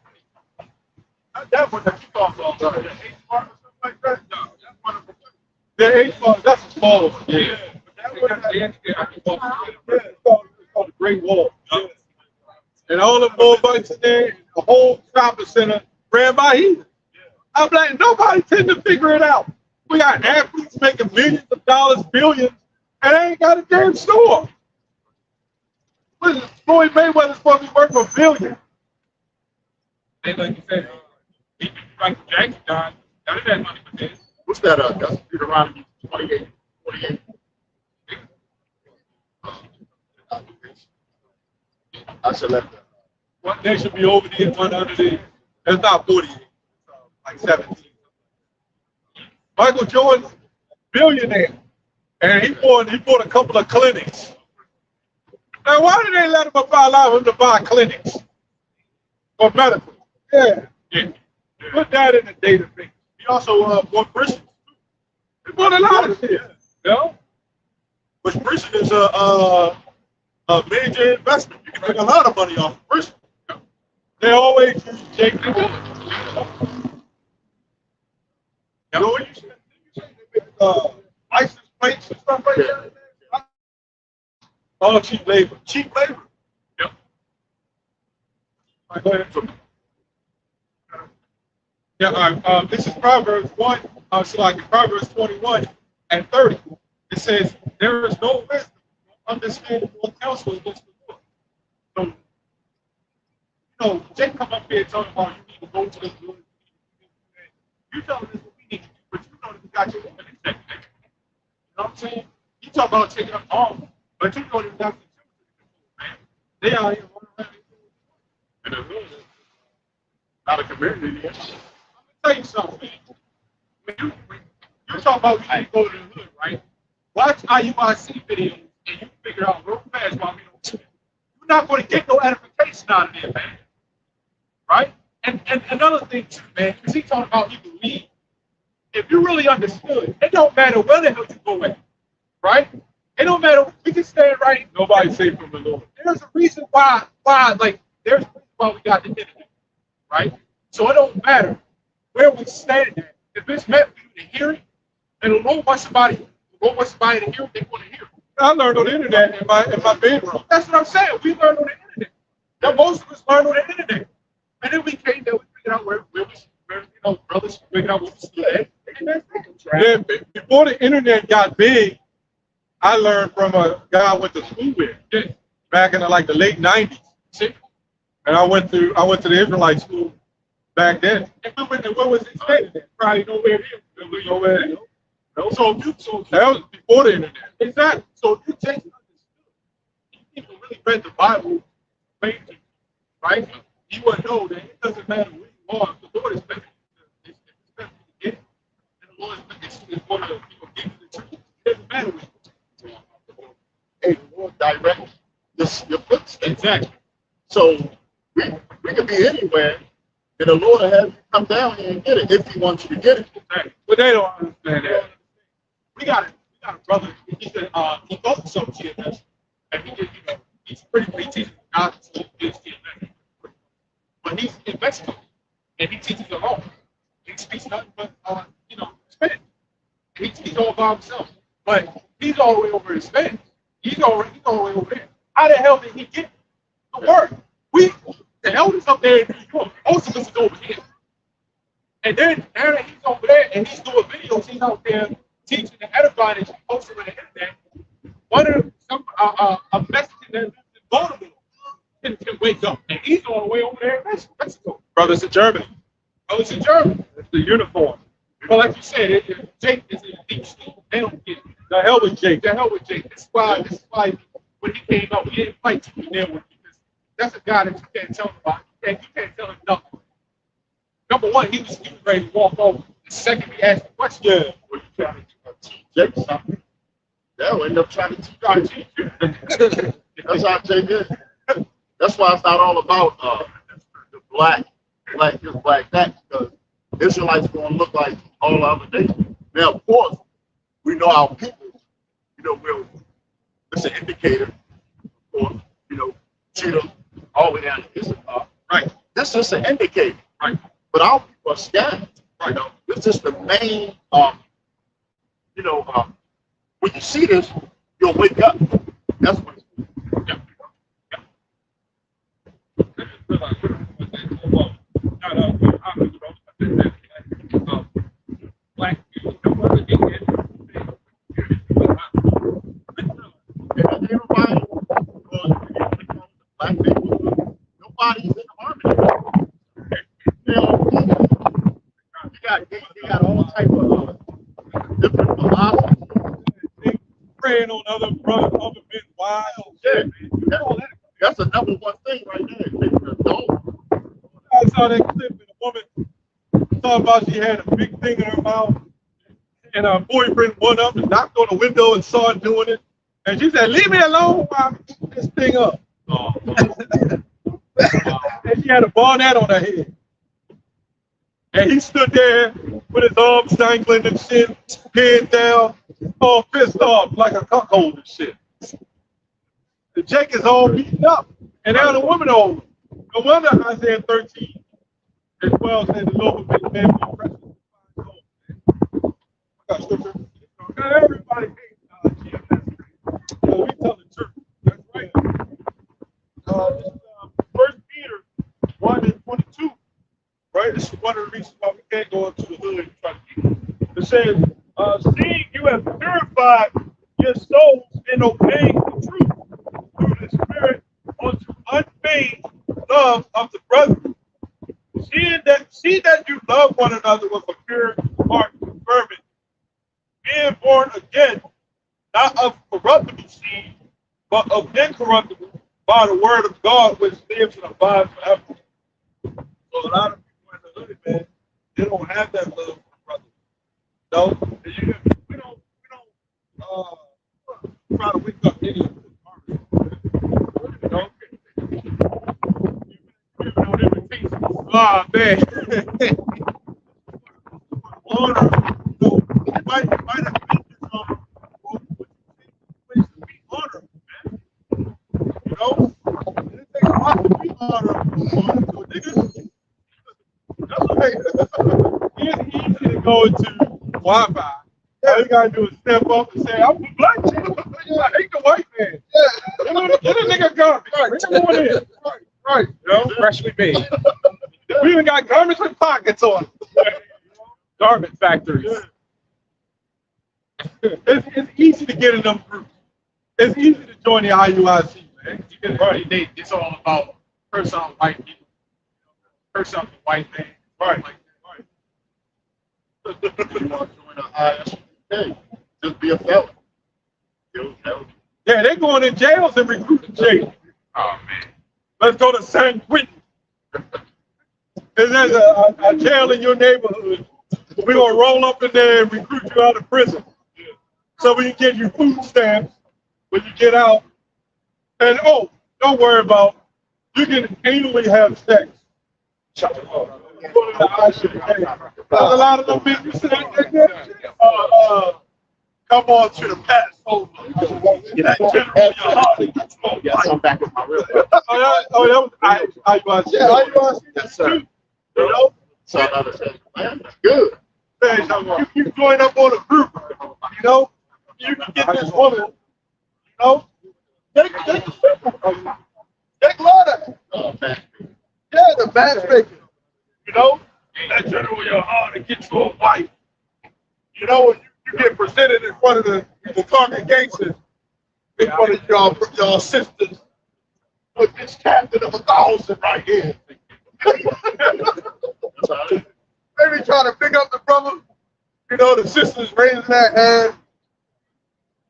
That one that you talked about, the H part or something like that. No, that's one of them. The H bar, that's a small one. Yeah. But that one, It's called the Great Wall. And all the Moabites in there, and the whole shopping center ran by heathens. I'm like, nobody tend to figure it out. We got athletes making millions of dollars, billions, and they ain't got a damn store. What is it? Floyd Mayweather's supposed to be worth $1 billion. And like you said, Michael Jackson died. None of that money for this. What's that? That's Deuteronomy 28. I should let that. One nation be over the one under the. It's not 48, it's like 17. Michael Jordan, billionaire, and he bought a couple of clinics. Now, why did they let him allow him to buy clinics for medical? Yeah. Put that in the database. he also bought prison. He bought a lot of shit. Yeah. Which prison is a major investment. You can make a lot of money off of prison. They always use Jake Paul. You know what you said? They make license plates and stuff like that. All cheap labor. Cheap labor. Yep. All right, go ahead. Yeah, this is Proverbs 1, Proverbs 21 and 30. It says, there is no wisdom, no understanding, or counsel against the Lord. So, you know, Jake come up here talking about you need to go to the Lord. You tell us what we need to do, but you know that we got your own executive. You know what I'm saying? You talk about taking up arms, but you don't even have to do it, man. They out here running around. And the hood is not a community yet. Tell you something. When you talk about we need to go to the hood, right? Watch IUIC videos and you figure out real fast why we don't do it. You're not going to get no edification out of there, man. Right? And another thing too, man, because he talking about he believe. If you really understood, it don't matter where the hell you go at, right? It don't matter. We can stand right. Nobody's safe from the Lord. There's a reason why there's a reason why we got the internet, right? So it don't matter where we stand at. If it's meant for you to hear it, and the Lord wants somebody to hear it, they want to hear it. I learned on the internet in my bedroom. That's what I'm saying. We learned on the internet. Now most of us learned on the internet. And then we came there, we figured out where brothers figured out what we stood at. Yeah, before the internet got big, I learned from a guy I went to school with back in the late 90s. See? And I went to the Israelite school back then. And where was it staying? Probably nowhere near. Nowhere. So if you so That was before the internet. exactly. So if you take people really read the Bible, faithfully, right? You would know that it doesn't matter where you are. The Lord is better. It's better to get it, and the Lord is going to give you the truth. It doesn't matter where you are. Hey, the Lord direct your footsteps. Exactly. So we can be anywhere, and the Lord will have you come down here and get it if He wants you to get it. Exactly. But they don't understand that. We got a brother. He said he goes to some GMS, and he did, he's pretty he teaches God to his GMS, but he's in Mexico, and he teaches alone. He speaks nothing but Spanish. He's all by himself, but he's all the way over in Spanish. He's all the way over there. How the hell did he get the word? The elders up there in New York, most of us is over here. And then now that he's over there and he's doing videos, he's out there teaching and edifying and posting on the internet. One of a Mexican that lives in Baltimore can wake up, and he's all the way over there in Mexico. Brothers in Germany. Brothers in Germany. It's the uniform. But like you said, Jake is in the deep state. They don't get it. The hell with Jake. The hell with Jake. This is why when he came out, we didn't fight to be there with him, because that's a guy that you can't tell him about. You can't tell him nothing. Number one, he was ready to walk over. The second he asked the question, Yeah. were you trying to teach Jake something. They'll end up trying to teach you. That's how Jake is. That's why it's not all about the black this, black that, because Israelites are going to look like all the other nations. Now, of course, we know our people, it's an indicator, of course, Cheetah, all the way down to Issachar. Right. This is just an indicator. Right. But our people are scattered. Right. This is the main, when you see this, you'll wake up. That's what it's Black people, everybody, black people, nobody's in harmony. You got all type of different philosophies. Praying on other brothers, other men's wives. Yeah, that's the number one thing right there. I saw that clip and a woman talking about she had a big thing in her mouth, and her boyfriend went up and knocked on the window and saw her doing it. And she said, "Leave me alone while I keep this thing up." And she had a bonnet on her head. And he stood there with his arms dangling and shit, head down, all pissed off like a cuckold and shit. The Jake is all beaten up, and now the woman over. No wonder Isaiah 13 as well said the Lord will make men more precious. I got scripture. Not everybody hates GMS. We tell the truth. That's right. This is 1 Peter 1:22. Right? This is one of the reasons why we can't go into the hood and try to keep it. It says, seeing you have purified your souls in obeying the truth through the Spirit unto unfeigned love of the brethren. See that you love one another with a pure heart and fervent, being born again, not of corruptible seed, but of incorruptible, by the word of God which lives and abides forever. So a lot of people in the hood, man, they don't have that love for brothers. No, we don't try to wake up any of oh man. Honor, you might have been this honor, be honor, man. It takes a lot to be honorable. That's okay. It's easy to go into Wi-Fi. All you gotta do is step up and say, "I'm a black chick. I hate the white man." Yeah. Get a nigga garbage. Bring him on in. Right. Freshly made. We even got garments with pockets on. Garment factories. It's easy to get in them groups. It's easy to join the IUIC, man. It's all about curse on white people, curse on the white man. Right. You want to join the IS? Hey, just be a felon. You know, Yeah, they're going in jails and recruiting jail. Oh man. Let's go to San Quentin. And there's a jail in your neighborhood. We're going to roll up in there and recruit you out of prison. So we can get you food stamps when you get out. And oh, don't worry about, you can anally have sex. There's a lot of them people saying come on to the Passover. yes, I'm back with my real. That was I Yes, sir. You know? So another thing, man, that's good. You join up on a group, you know? You can get this woman, you know? Take Lana. Oh, man. Yeah, the matchmaker. You know? That general your heart to get you a wife. You know, when you get presented in front of the congregation, in front of y'all sisters, with this captain of 1,000 right here. Maybe trying to pick up the brother. You know, the sisters raising their hand.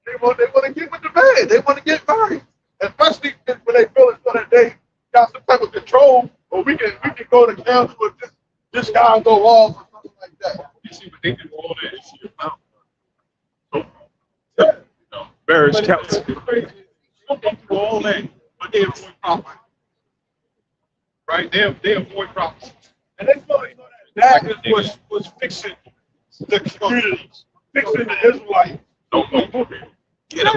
They want to get with the man. They want to get married. Especially when they feel as though that they got some type of control, or we can go to council with this guy go off or something like that. You see what they do all that shit about. Marriage council. Some people do all that, but they avoid prophecy. Right? They avoid prophecy. And they feel like that was fixing the communities, fixing the Israelites. You know,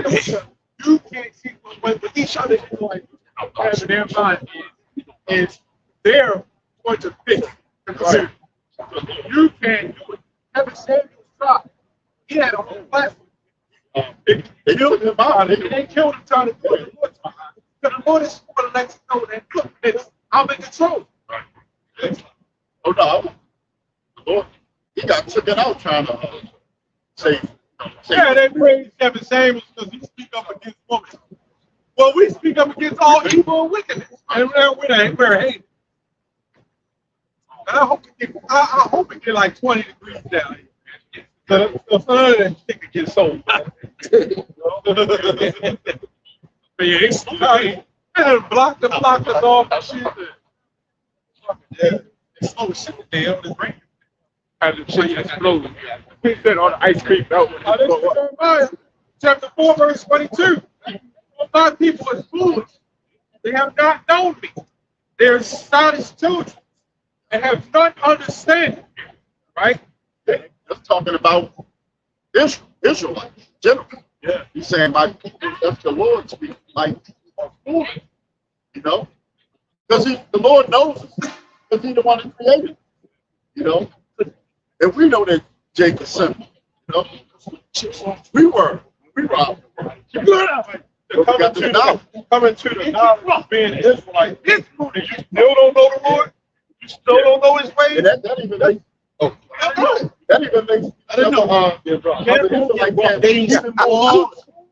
you can't see when each other Israelites have in their mind is they're going to fix the community. You can't do it. Ever Samuel tried. He had a whole platform. They killed him behind it. They killed him trying to do it. Because the Lord is going to let you know that, look, I'm in control. Oh, no. The Lord, he got taken out trying to save. Yeah, they praise Kevin Samuels because he speak up against women. Well, we speak up against all evil and wickedness. And we're hated. And I hope it get like 20 degrees down here. So none of that shit can get sold. But yeah, it's block us off and shit. Yeah, it's so shit there on the drink. Had the shit explode. He said on the ice cream melt. This is Jeremiah chapter 4, verse 22. My people is foolish. They have not known me. They are astonished children and have not understanding. Right? That's talking about Israelites, general. Yeah. He's saying my people, that's the Lord speaking, like are foolish, you know? Because the Lord knows us, because he's the one that created, you know? And we know that Jacob simple, you know? We were out. Coming to the knowledge of being Israelite. You still don't know the Lord? You still don't know his ways? And that even makes, that even makes, I didn't know,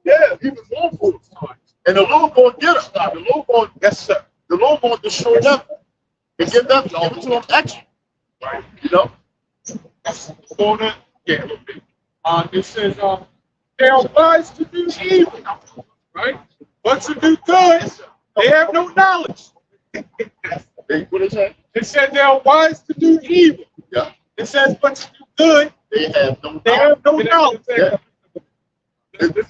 yeah, even more foolish. And the Lord going to get us now. The Lord going, yes, sir. The Lord going to destroy them and give it to them extra. Right. You know? Yeah. It says, they are wise to do evil, right? But to do good, they have no knowledge. What is that? It says they are wise to do evil. Yeah. It says, but to do good, They have no they have no knowledge. Yeah. This is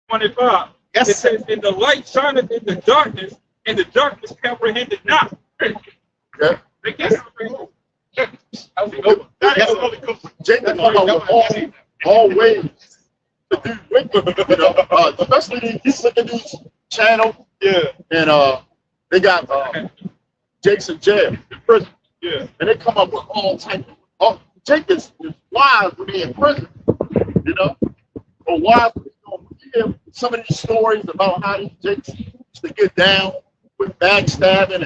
25. Yes, it says, in the light shineth in the darkness, and the darkness comprehended not. Yeah. They can't comprehend. Jacob always to do wicked, you know, especially these look at these channels. Yeah. And they got Jake's in jail in prison. Yeah. And they come up with all types of Jake is wise when they're in prison, you know. Or wise when you hear some of these stories about how these Jakes used to get down with backstabbing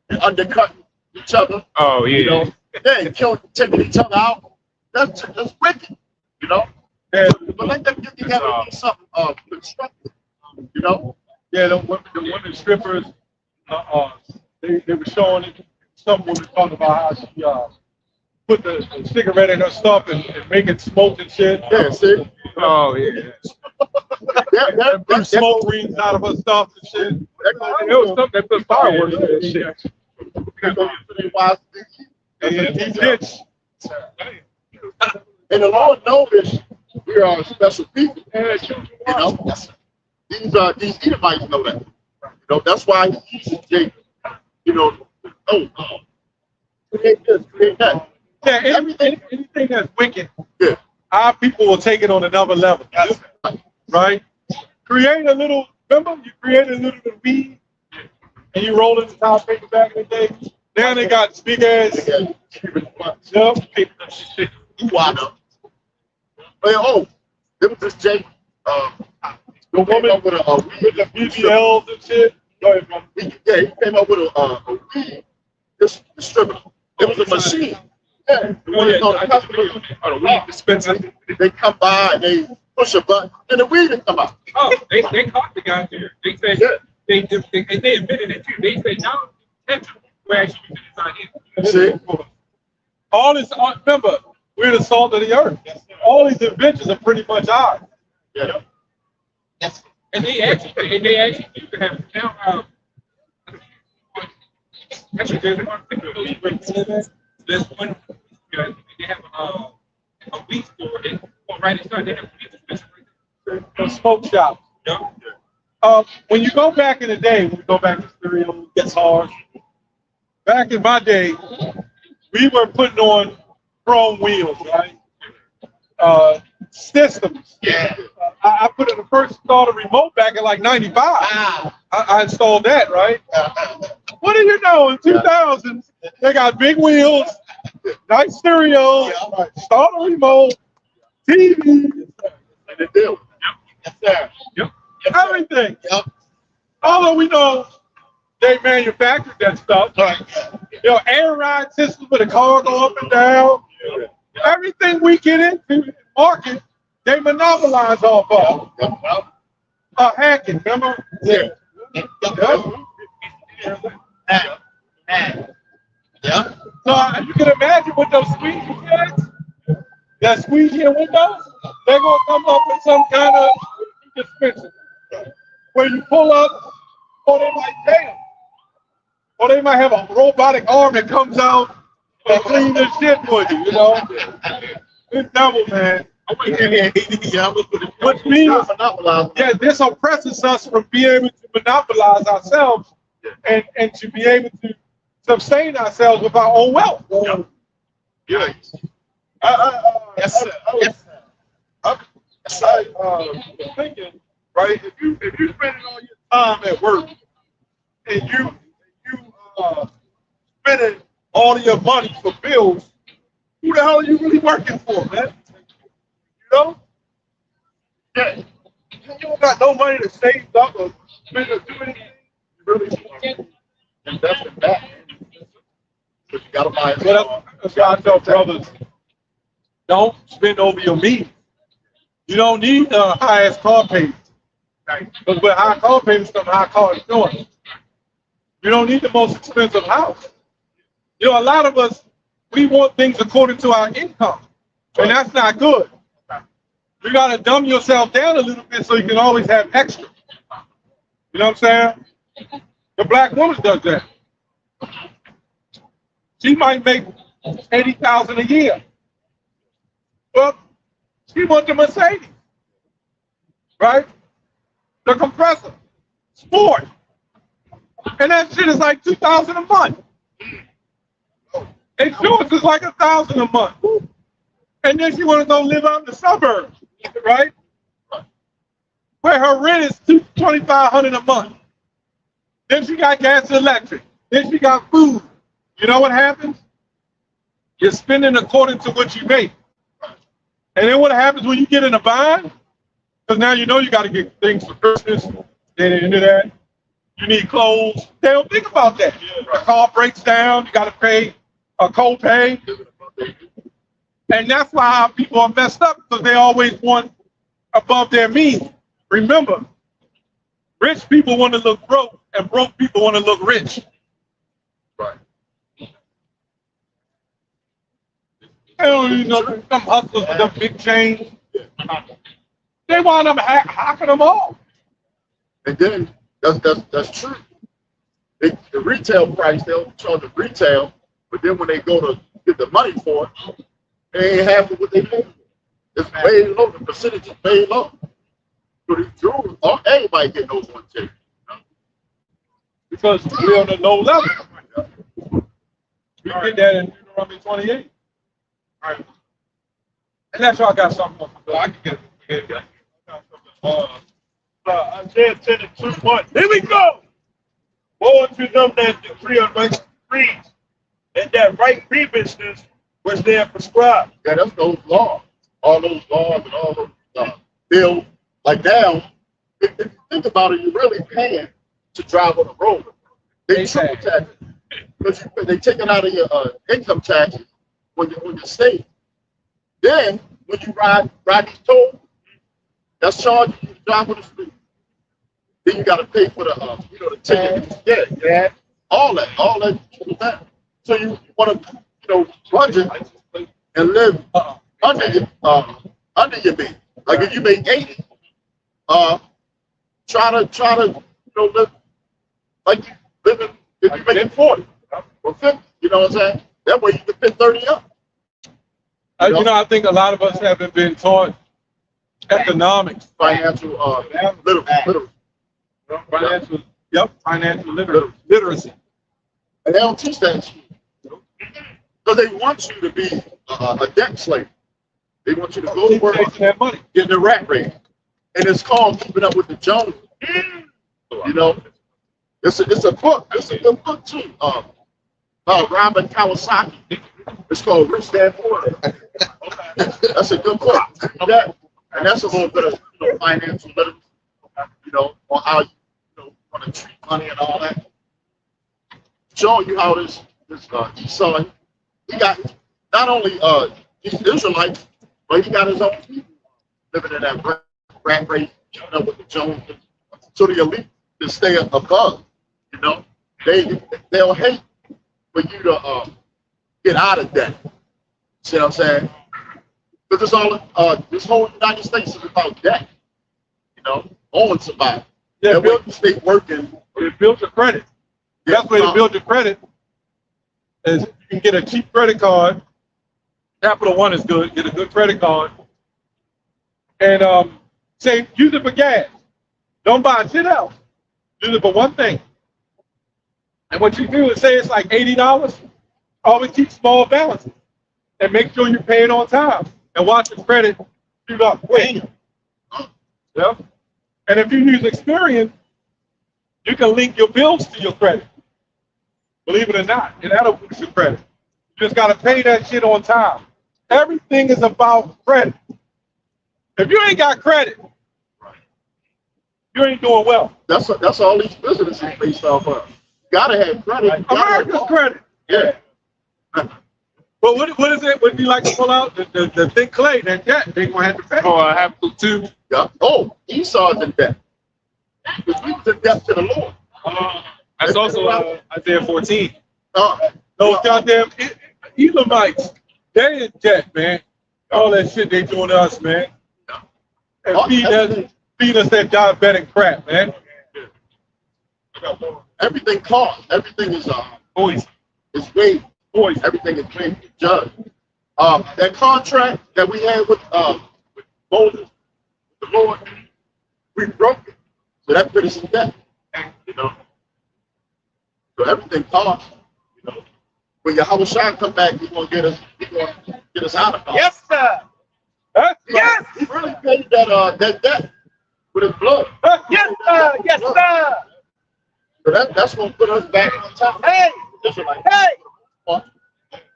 and undercutting each other. Oh, yeah. You know, yeah, taking each other out. That's wicked, you know. Yeah. But let them get together and do something constructive, you know. Yeah, the women strippers, they were showing it. Some women talking about how put the cigarette in her stuff and make it smoke and shit. Yeah, see? Oh yeah. That Blew smoke rings out of her stuff and shit. It was something that put fireworks in that shit. And he ditched. And the Lord knows we are special people. You know, these Edomites know that. You know, that's why he uses Jacob. You know, create this, create that. Yeah, anything that's wicked, Yeah. our people will take it on another level. Right? Create a little, remember you created a little bit of weed and you roll it in the top paper back in the day? Now they got big ass. Yep. You wind up. Oh, there was this Jake. The woman up with with the BBLs and shit. Go ahead, bro. Yeah, he came up with a weed distributor. It was a machine. Yeah, when it's on the customer, Oh, the weed dispenser. they come by and they push a button and the weed will come out. Oh, they caught the guy there. They said they admitted it too. They said now we're actually using it on him. See? All this, remember, we're the salt of the earth. All these inventions are pretty much ours. Yeah. And they actually used to have now. Actually, there's one particular there's one. They have a weed store. They go right inside. They have a weed dispensary. The smoke shop. Yeah. When you go back in the day, when we go back to stereo, guitars, back in my day, we were putting on chrome wheels, right? Systems. Yeah. I put in the first installed a remote back in like 95. I installed that, right? What do you know? In 2000s, they got big wheels, nice stereo, start a remote, TV, And they do. Yes, sir. Yep. everything. Yep. Although we know they manufactured that stuff. You know, air ride systems where the car go up and down. Everything we get into the market, they monopolize off of. Hacking, remember? Yeah. Yeah. So you can imagine with those squeegee kids, that squeegee in windows, they're gonna come up with some kind of dispenser where you pull up, or they might damn, or they might have a robotic arm that comes out and clean this shit for you. You know, it's double, man. Which means, yeah, this oppresses us from being able to monopolize ourselves and to be able to sustain ourselves with our own wealth. Yeah. Yes, sir. I was thinking, right? If you spending all your time at work and you spending all of your money for bills, who the hell are you really working for, man? You know? Yeah. You don't got no money to save up or spend or do anything. You really Invest in that. But you gotta buy it. But that's why I tell brothers, don't spend over your means. You don't need the highest car payment. Because with high car payments come high car insurance. You don't need the most expensive house. You know, a lot of us, we want things according to our income. And that's not good. You got to dumb yourself down a little bit so you can always have extra. You know what I'm saying? The black woman does that. She might make $80,000 a year. Well, she wants the Mercedes, right? The compressor, sport, and that shit is like $2,000 a month. Insurance is like $1,000 a month, and then she want to go live out in the suburbs, right? Where her rent is $2,500 a month. Then she got gas and electric. Then she got food. You know what happens? You're spending according to what you make. And then what happens when you get in a bind? Because now you know you got to get things for Christmas. Then into that, you need clothes. They don't think about that. The car breaks down. You got to pay a co-pay. And that's why our people are messed up, because they always want above their means. Remember, rich people want to look broke, and broke people want to look rich. Right. They don't even know some hustlers with them big chains. They wound up hacking them off. And then that's true. The retail price, they'll charge the retail, but then when they go to get the money for it, they ain't half of what they pay for. It's way low. The percentage is way low. So these jewelers, everybody getting those 110. Because we're on a low level. We get that in Deuteronomy 28. All right. Unless y'all got something else. I can get it. Isaiah 10 and 2, 1. Here we go. Woe unto them that decree unrighteous decrees, and that right grievances which they have prescribed. Yeah, that's those laws. All those laws and all those bills. Like now, if you think about it, you're really paying to drive on the road. They triple tax it. Because they take it out of your income taxes when you're on your state. Then, when you ride these tolls, that's charging you to drive on the street. Then you got to pay for the ticket. Yeah, all that. So you want to, budget and live under your means. Like if you make 80, try to live like you living if you make 40 or 50. You know what I'm saying? That way you can fit 30 up. I think a lot of us haven't been taught economics, Financial literacy. financial literacy. And they don't teach that in school. Because they want you to be a debt slave. They want you to go to work, Keep chasing that money. get the rat race. And it's called Keeping Up with the Joneses. It's a book. It's a good book too. Robert Kawasaki. It's called Rich Dad Poor Dad. That's a good book. And that's a little bit of financial literacy, on how you want to treat money and all that. Showing you how this Esau, he got not only these Israelites, but he got his own people living in that rat race, with the Joneses. So the elite can stay above. They'll hate for you to get out of debt. See what I'm saying? Because this whole United States is about debt. Owing somebody. Yeah, That way you stay working. It builds your credit. The best way to build your credit is you can get a cheap credit card. Capital One is good. Get a good credit card. And say, use it for gas. Don't buy shit else. Use it for one thing. And what you do is say it's like $80. Always keep small balances. And make sure you pay it on time. And watch your credit shoot up quick. Yeah. And if you use Experian, you can link your bills to your credit. Believe it or not, and that'll boost your credit. You just got to pay that shit on time. Everything is about credit. If you ain't got credit, you ain't doing well. That's all these businesses are based off of. You gotta have credit. America's credit. Yeah. But what is it? What do you like to pull out? The thick clay, that debt, they're going to have to pay. Oh, I have to too. Yeah. Oh, Esau's in debt. Because we was in debt to the Lord. That's also Isaiah 14. Those goddamn Edomites, they in debt, man. All that shit they doing to us, man. And feed us that diabetic crap, man. Everything costs. Everything is Poison. It's weighed. Everything is weighed. Judged. That contract that we had with Moses, the Lord, we broke it. So that put us in debt. So everything costs. When Yahushua come back, he's gonna get us out of it. Yes, sir. Yes. He really paid that debt with his blood. Yes, sir. Yes, sir. So that's gonna put us back on top. Hey. Hey.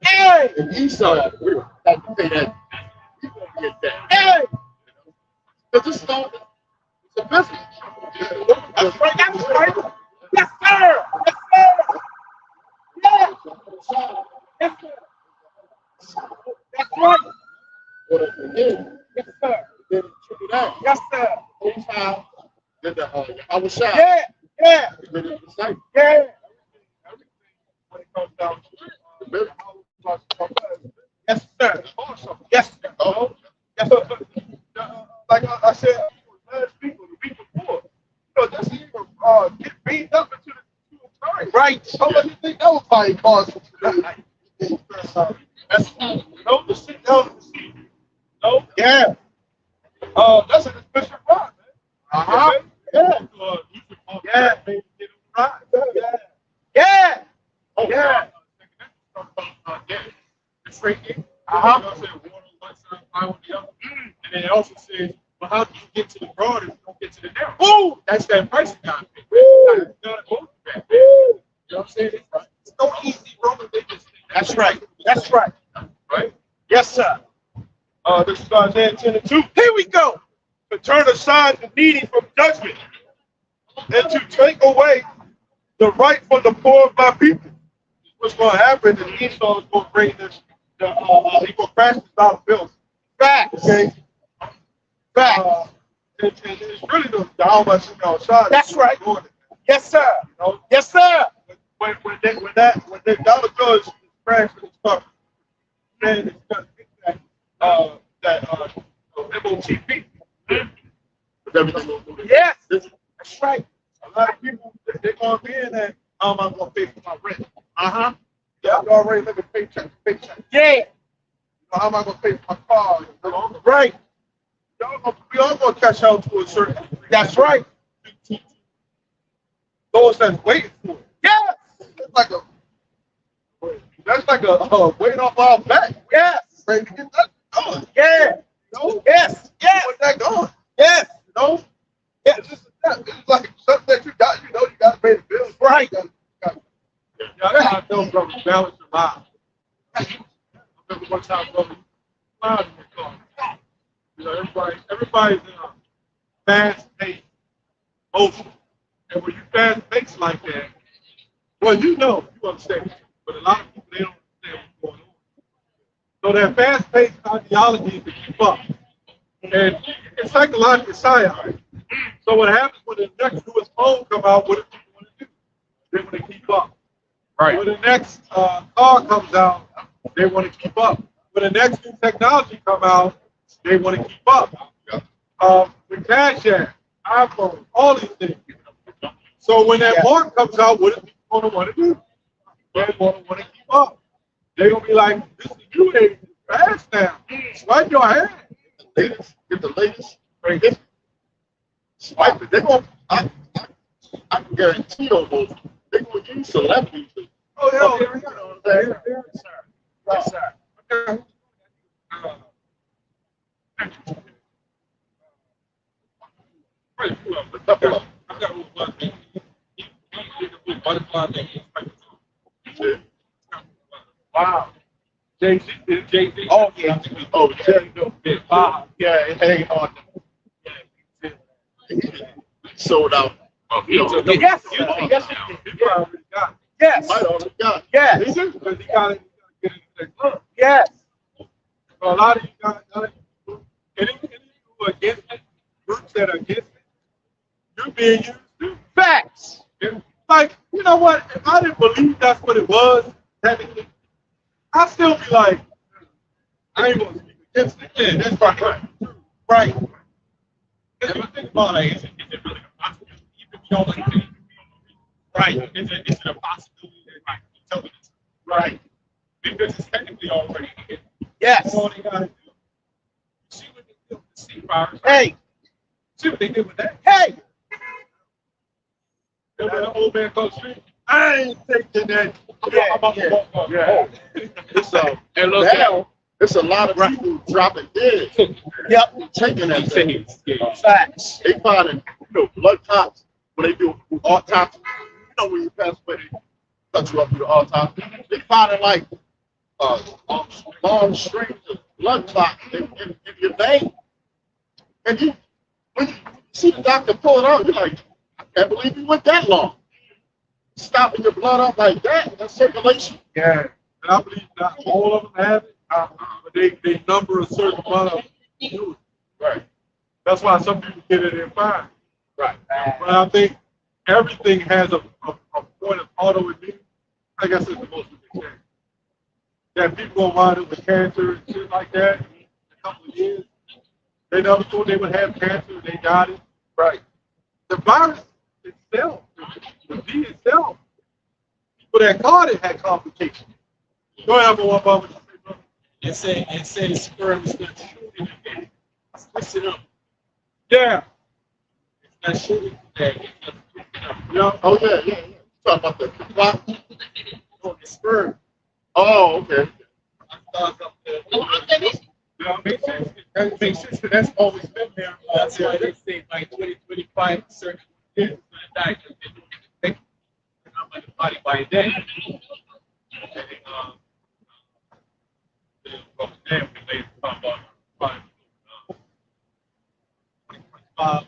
Hey. And Esau, we were have to pay that. He's gonna get that. Hey. Because it's a business. That's right. That's right. Yes, sir. Yes, sir. Yes. Yes, sir. That's right. What it did, Yes, sir. then it took it out. Yes, sir. Whole time, then the Yahushua, Yeah. Yeah. then it was like Yeah. When it comes down to the business. Yes, sir. Awesome. Yes, sir. Oh, yes, sir. Like I said last week or the week before, just even get beamed up into the time. Right. How much you think that would probably cost you? That's the sit down in the seat. No? Yeah. That's an expensive ride, man. Uh-huh. Yeah. Yeah. Yeah. Yeah. Oh, yeah. It's right there. Uh-huh. I said water on one side, fire on the other. And then it also says, well, how do you get to the broad if you don't get to the narrow? Woo! That's that price you got to pay. Woo! You gotta go through that, man. You know what I'm saying? It's no easy road. They just think That's right. That's right. right? Yes, sir. This is Isaiah 10 and 2. Here we go. To turn aside the needy from judgment and to take away the right from the poor of my people. What's going to happen is Esau is going to bring this, he's going to crash this dollar bill. Facts. Okay? Facts. And it's really the how much outside. That's right. Yes, sir. You know? Yes, sir. When the dollar bill is crashing and stuff, then it's going to get that MOTP. Yes, that's right. A lot of people they're going to be in that. How am I going to pay for my rent? Uh-huh. Yeah, you already living paycheck to paycheck. Yeah. You know, how am I going to pay for my car? You know? Right. We all going to catch out to a certain degree. That's right. Those that's waiting for it. Yes. That's like a weight off our back. Yes. Ready to get that going. Yeah. You know? Yes. Yes. Get that going. Yes. You know? Yeah. It's like something that you got. You know, you got to pay the bills. Right. Yeah, that's how I know, brother. Balance your life. I remember one time, brother, loud in the car. You know, everybody's in a fast-paced motion. And when you fast-paced like that, well, you understand. But a lot of people, they don't understand what's going on. So that fast-paced ideology is to keep up. And it's psychological science. So what happens when the next newest phone come out, what do people want to do? They want to keep up. Right. When the next car comes out, they want to keep up. When the next new technology come out, they want to keep up. With Cash App, iPhone, all these things. So when that mark comes out, what are people going to want to do? They're going to want to keep up. They're going to be like, this is new age, fast now. Swipe your hand. Get the latest. Right. Swipe it. They're going to, I can guarantee almost, they're going to use celebrities. Oh, yeah. You know what I'm saying? Yes, sir. Yes, sir. Okay. I got one thing. Butterfly thing. Wow. Jay-Z. Oh, yeah. Oh, yeah. Yeah, it hang on. Sold out. Yes, sir. Yes, he He already got it. Yes. Might already got it. Yes. He do, because he got to get into that club. Yes. So a lot of you guys, any who are against it, groups that are against it, you're being used too. Facts. Like, you know what? If I didn't believe that's what it was, technically, I'd still be like, I ain't going to speak against it. Yeah, that's right. Right. If you think about it, is it really a possibility? Even if you don't like it, right? Is it a possibility that might be telling us? Right. Because it's technically already here. Yes. All they got to do. See what they did with the sea virus. Hey. See what they did with that. Hey. Remember that old man called Street? I ain't taking that. Yeah. It's now, it's a lot of people dropping dead. Yep. Taking that thing. Facts. They finding, blood clots when they do autopsy. When you pass away, they cut you up through the autopsy. They finding like long strings of blood clots in your vein. And when you see the doctor pull it out, you're like, I can't believe you went that long. Stopping your blood up like that circulation. Yeah. And I believe not all of them have it, but they number a certain amount of do it. Right. That's why some people get it in fine. Right. But I think everything has a point of autoimmune. I guess it's the most we can say. that people will wind up with cancer and shit like that in a couple of years. They never thought they would have cancer and they got it. Right. The virus itself, the V itself, people that caught it had complications. Go ahead, Bob. What you say, brother? It said the sperm is not shooting again. Switch it up. Yeah. It's not shooting today. It's just switching up. Yeah. Oh, yeah. You talking about the clock? Oh, the sperm. Oh, okay. I thought up there. It makes sense. That makes sense. That's always been there. That's why they say by 2025, certain kids are going to die because they're doing it. They're not by the body by then. And, from there, we later talk about 25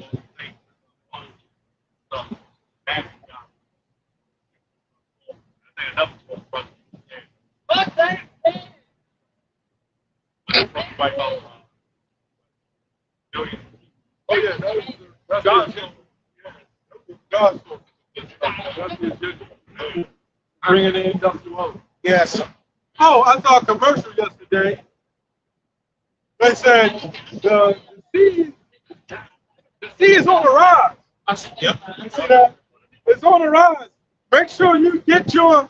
so, and, another one, right now. Oh yeah, that's God's fault. Yeah, God's fault. That's his business. Bringing in industrial. Yes. Oh, I saw a commercial yesterday. They said the sea is on the rise. I said, yep. You see that? It's on the rise. Make sure you get your ...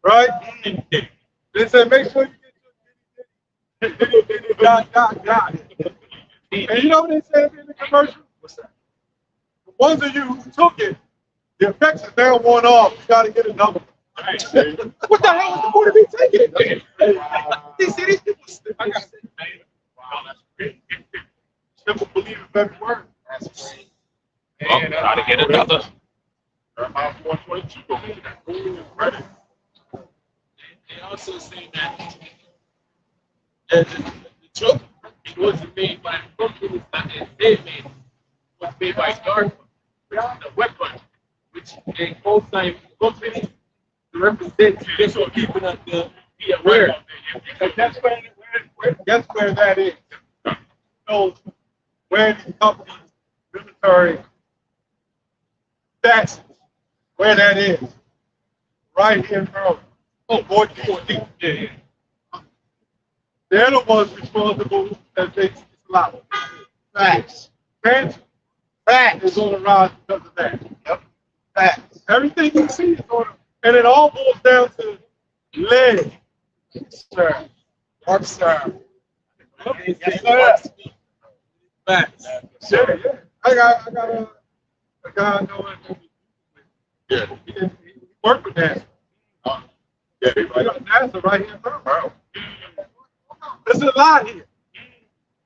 Right? They said make sure you get your ... And you know what they said in the commercial? What's that? The ones of you who took it, the effects is now worn off. You got to get another one. What the hell is the point of me taking it? These people, I got wow, that's great. Simple believe in every word. That's great. And try to get another. Jeremiah 4:22. Ready. They also say that the truck wasn't made by Brooklyn, it's not made. It was made by DARPA, which is the weapon, which they both time Brooklyn to represent just for keeping us to be aware. And that's where that is. So where these companies, military, that's where that is. Right here in Maryland. Oh, 14. Yeah. They're the ones responsible that they allow. Facts. Cancer. Facts is on the rise because of that. Yep. Facts. Everything you see is on the, and it all boils down to lead. Sir. Work, sir. Yes, sir. Facts. Yeah, yeah. I got a guy I know in Yeah. he worked with NASA. Yeah, We got NASA right here in Maryland. There's a lot here.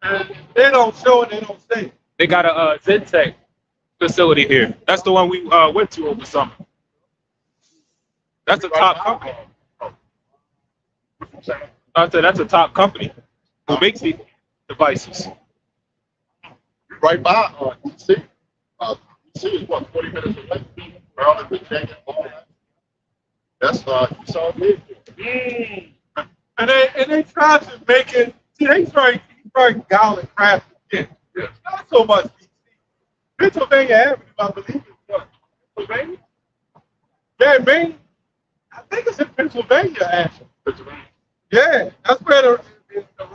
And they don't show it, they don't say it. They got a Zentech facility here. That's the one we went to over summer. That's a top company. I said that's a top company who makes these devices. Right by DC. DC is what, 40 minutes away? Maryland, Virginia, all that. That's you saw me. And they try to make it, see, they try garlic craft again. It's not so much DC. Pennsylvania Avenue, I believe is what? Pennsylvania? Yeah, Maine. I think it's in Pennsylvania, actually. Pennsylvania. Yeah, that's where the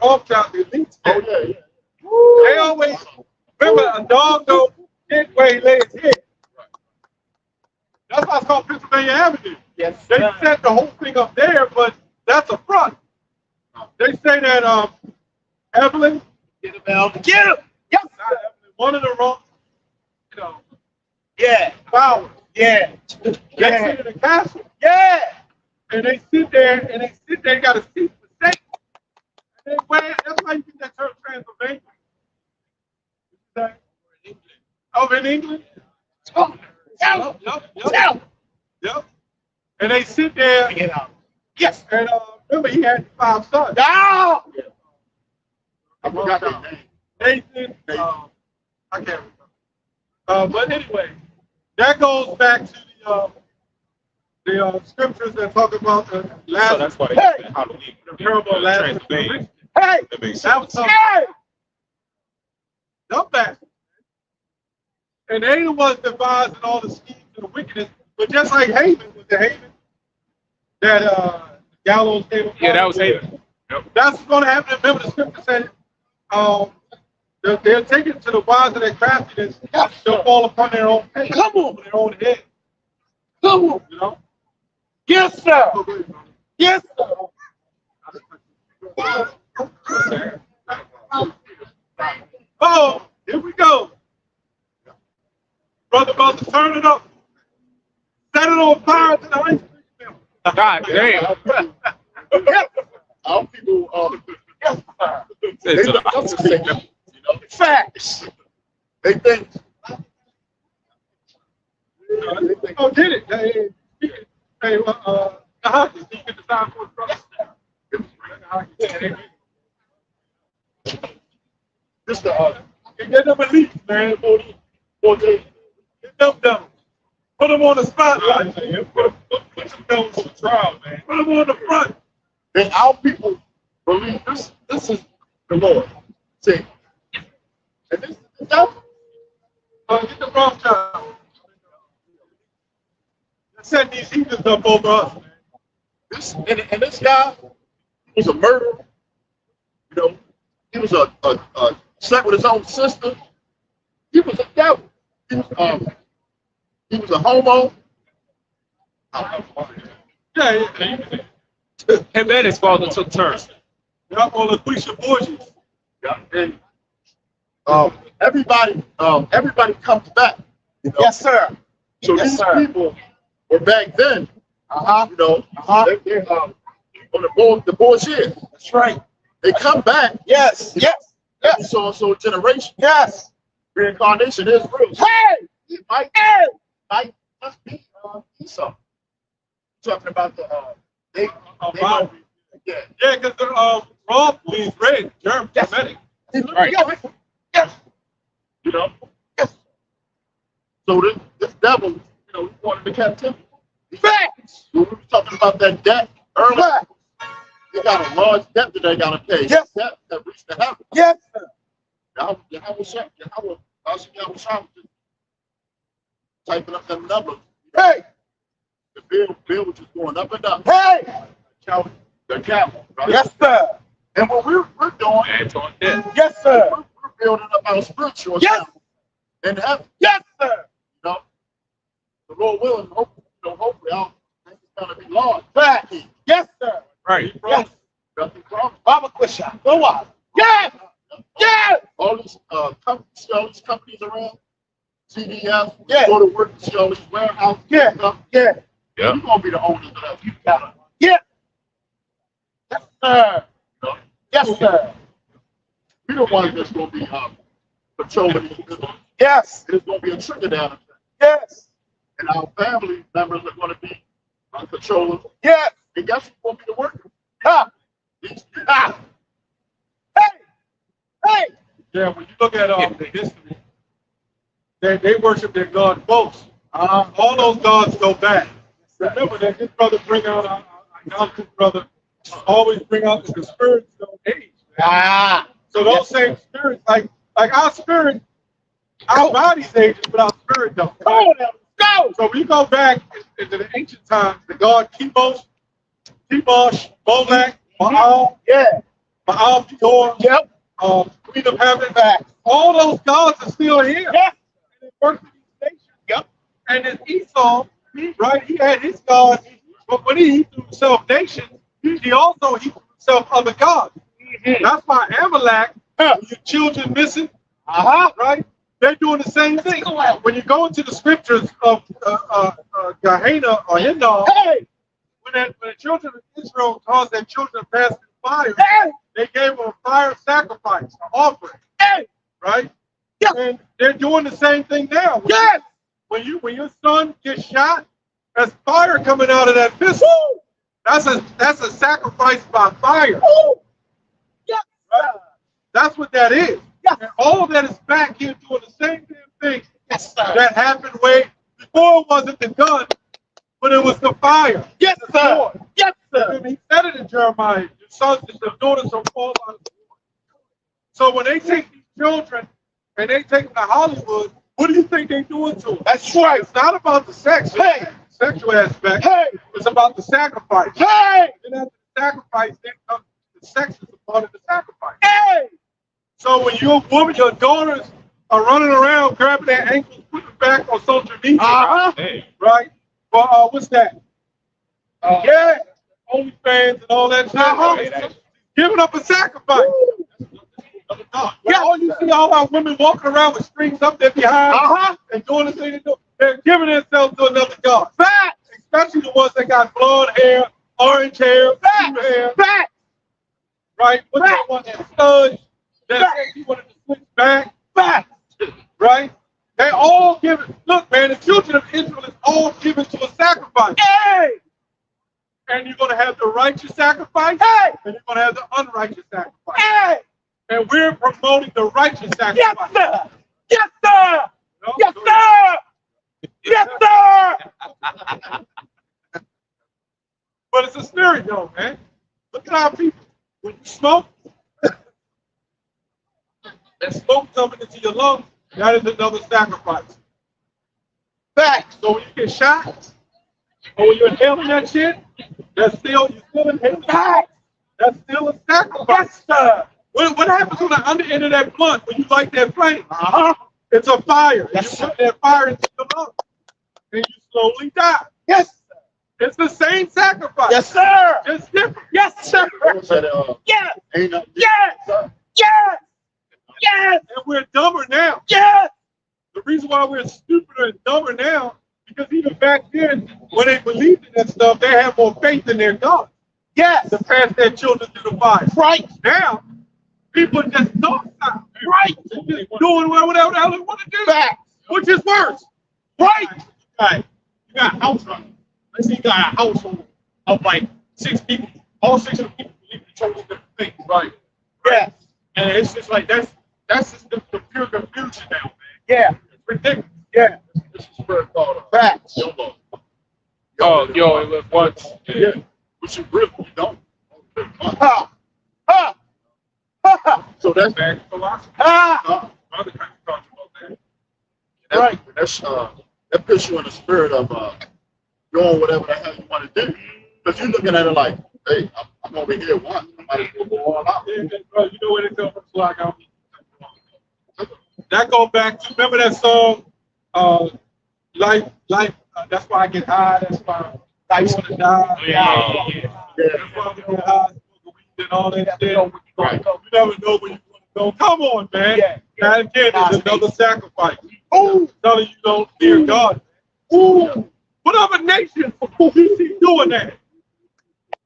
Rothschild elites. Oh, yeah, yeah. They always, remember, a dog don't get where he lays his head. That's why it's called Pennsylvania Avenue. Yes, They set the whole thing up there, but that's a front. They say that Evelyn, Get him out. Get him! Yep. not Evelyn, one of the wrong, you know, Yeah. Bowers. Yeah. They sit in the castle, Yeah. and they sit there, they got a seat for state. And they wear, that's why you get that term Transylvania. Over in England? Oh, tell him. Tell him. Yep. And they sit there. Get out. Yes. And remember, he had 5 sons. No! I forgot that name. Nathan. I can't remember. But anyway, that goes back to the scriptures that talk about the last. So that's why they Hey! how to leave The parable of Lazarus. Transylvania. Hey! That makes That was sense. hey! Dump that. And they the ones devising all the schemes and the wickedness. But just like Haman was the Haman, that gallows came. Yeah, that was Haman. Yep. That's what's going to happen. Remember, the scripture said, they'll take it to the wise of their craftiness. They'll fall upon their own head. Come on. Their own head. Come on. You know? Yes, sir. Yes, sir. Oh, here we go. Brother about to turn it up. Set it on fire to the ice cream. God damn. Our people, they It's look up to Satan, you know. Facts. They think. They think. Oh, did it? Hey, you get the time for it, brother. This the Get them elites, man. Get them devils. Put them on the spotlight, man. Put them devils on the trial, man. Put them on the front. and our people believe this. This is the Lord. See, and this is the devil. Get the wrong child. Set these heathens up over us, man. This and this guy was a murderer. You know, he was a slept with his own sister. He was a devil. He was a homo. Yeah. Him and his father took turns. Y'all call it Quisha Borges. Yeah. And everybody comes back. You know? Yes, sir. So Yes, these sir. people were back then. You know, they on the bullshit. That's right. They come back. Yes. Yes. Every so generation. Yes. Reincarnation is real. Hey! It might must be Esau. Talking about the they Bible. yeah. Yeah, because the Rob believes red, germ, Semitic. Right. Yes. You know? Yes. So this devil, you know, he wanted to captivity. Facts. When we were talking about that debt earlier, they got a large debt that they gotta pay. Yes. Debt that reached the heaven. Yes, sir. Yahweh was just typing up them numbers. Hey! The bill was just going up and up. Hey! The camel, right? Yes, sir. And what we're doing, Antoine dead. Yes, sir. we're building up our spiritual Yes. account in heaven. Yes, sir. You know, the Lord willing, hopefully, I think it's gonna be large. Fact. Yes, sir. Right. Yes. Nothing wrong. Baba Quisha. Go on. Yes. Yes. All these companies, all these companies around, CDF, Yeah. go to work, see all these warehouses. Yeah. Stuff. Yeah. Yep. You're gonna be the owners of that. You got it. Yeah. Yes, sir. You know? Yes, sir. We the ones that's gonna be controlling these businesses. Yes. It's gonna be a trickle down effect. Yes. And our family members are gonna be controlling. Yes. And guess who's gonna be the worker? Ah. These people. Ah. Hey. Hey. Yeah, when you look at the history, they worship their God close. All those gods go back. Remember that this brother bring out our Yom brother always bring out the spirits of age. Ah. So those same spirits, like our spirit, our body's ages, but our spirit don't. Come on now. Go. So we go back into the ancient times, the god Chemosh, Molech, Baal, Yeah. Baal Peor, Yep. Queen of Heaven. Fact. All those gods are still here. Yes. And they work with these nations. Yep. And then Esau, right? He had his gods, but when he threw himself nations, he also threw himself other gods. That's why Amalek, your children missing, right? They're doing the same thing. When you go into the scriptures of Gehenna or Hinnom, Hey. when the children of Israel caused their children to pass through fire, Hey. they gave them a fire sacrifice, an offering, Hey. right? Yes. And they're doing the same thing now. Yes. When your son gets shot, there's fire coming out of that pistol. Woo. That's a sacrifice by fire. Woo. Yes. Right? That's what that is. Yes. And all of that is back here doing the same damn thing Yes, sir. that happened way before. It wasn't the gun, but it was the fire. Yes, The sir. sword. Yes, sir. And he said it in Jeremiah, your sons and your daughters shall fall by the sword. So when they take these children and they take them to Hollywood, what do you think they're doing to them? That's right. It's not about the sex. Hey. It's sexual aspect. Hey, It's about the sacrifice. hey, And after the sacrifice, then comes the sex is a part of the sacrifice. hey. So when your woman, your daughters are running around grabbing their ankles, putting them back on social media, right? Well, what's that? Yeah, OnlyFans and all that shit. Giving up a sacrifice. Yeah, all you see all our women walking around with strings up there behind and doing the thing they do. They're giving themselves to another god. Facts. Especially the ones that got blonde hair, orange hair, blue hair. Facts. Right? What's that one? That stud that said he wanted to switch back. Facts. Right? They all given. Look, man, the children of Israel is all given to a sacrifice. Hey. And you're going to have the righteous sacrifice. Hey. And you're going to have the unrighteous sacrifice. Hey. And we're promoting the righteous sacrifice. Yes, sir. Yes, sir. No? Yes, sir. Yes, sir. But it's a spirit, though, man. Look at our people. When you smoke, and smoke coming into your lungs, that is another sacrifice. Facts. So when you get shot, or when you're inhaling that shit, you're still inhaling. Facts. That's still a sacrifice. Yes, sir. What happens on the under end of that blunt when you light that flame? It's a fire. Yes, You put that fire into the lungs, and you slowly die. Yes, sir. It's the same sacrifice. Yes, sir. Just different. Yes, sir. Yes. Yes. Yes. Yes. Yes. And we're dumber now. Yes. The reason why we're stupider and dumber now, because even back then, when they believed in that stuff, they had more faith in their God. Yes. To pass their children through the fire. Right. Now, people are just docile. Right. They're just doing whatever the hell they want to do. Facts. Which is worse. Right. Right. You got a household. Let's say you got a household of like 6 people. All 6 of the people believe in totally different things. Right. Yes. And it's just like that's just the pure confusion now, man. Yeah. It's ridiculous. Yeah. This is spirit called facts. YOLO. Yo, it was once. Yeah. Which you really don't. Ha. Ha. Ha. Ha. So that's Back to philosophy. Ha. Other countries talk about that. Right. That puts you in the spirit of doing whatever the hell you want to do. Because you're looking at it like, hey, I'm over here once. I might as well go all out. You know where they come from? Like, that goes back to, remember that song, Life, that's why I get high, that's why I want to die. Yeah. That's why I get high, smoke weed and all that shit. Right. You never know where you want to go. Come on, man. Yeah. That again is another sacrifice. Ooh. Telling you don't fear God. Ooh. What other nation you see doing that?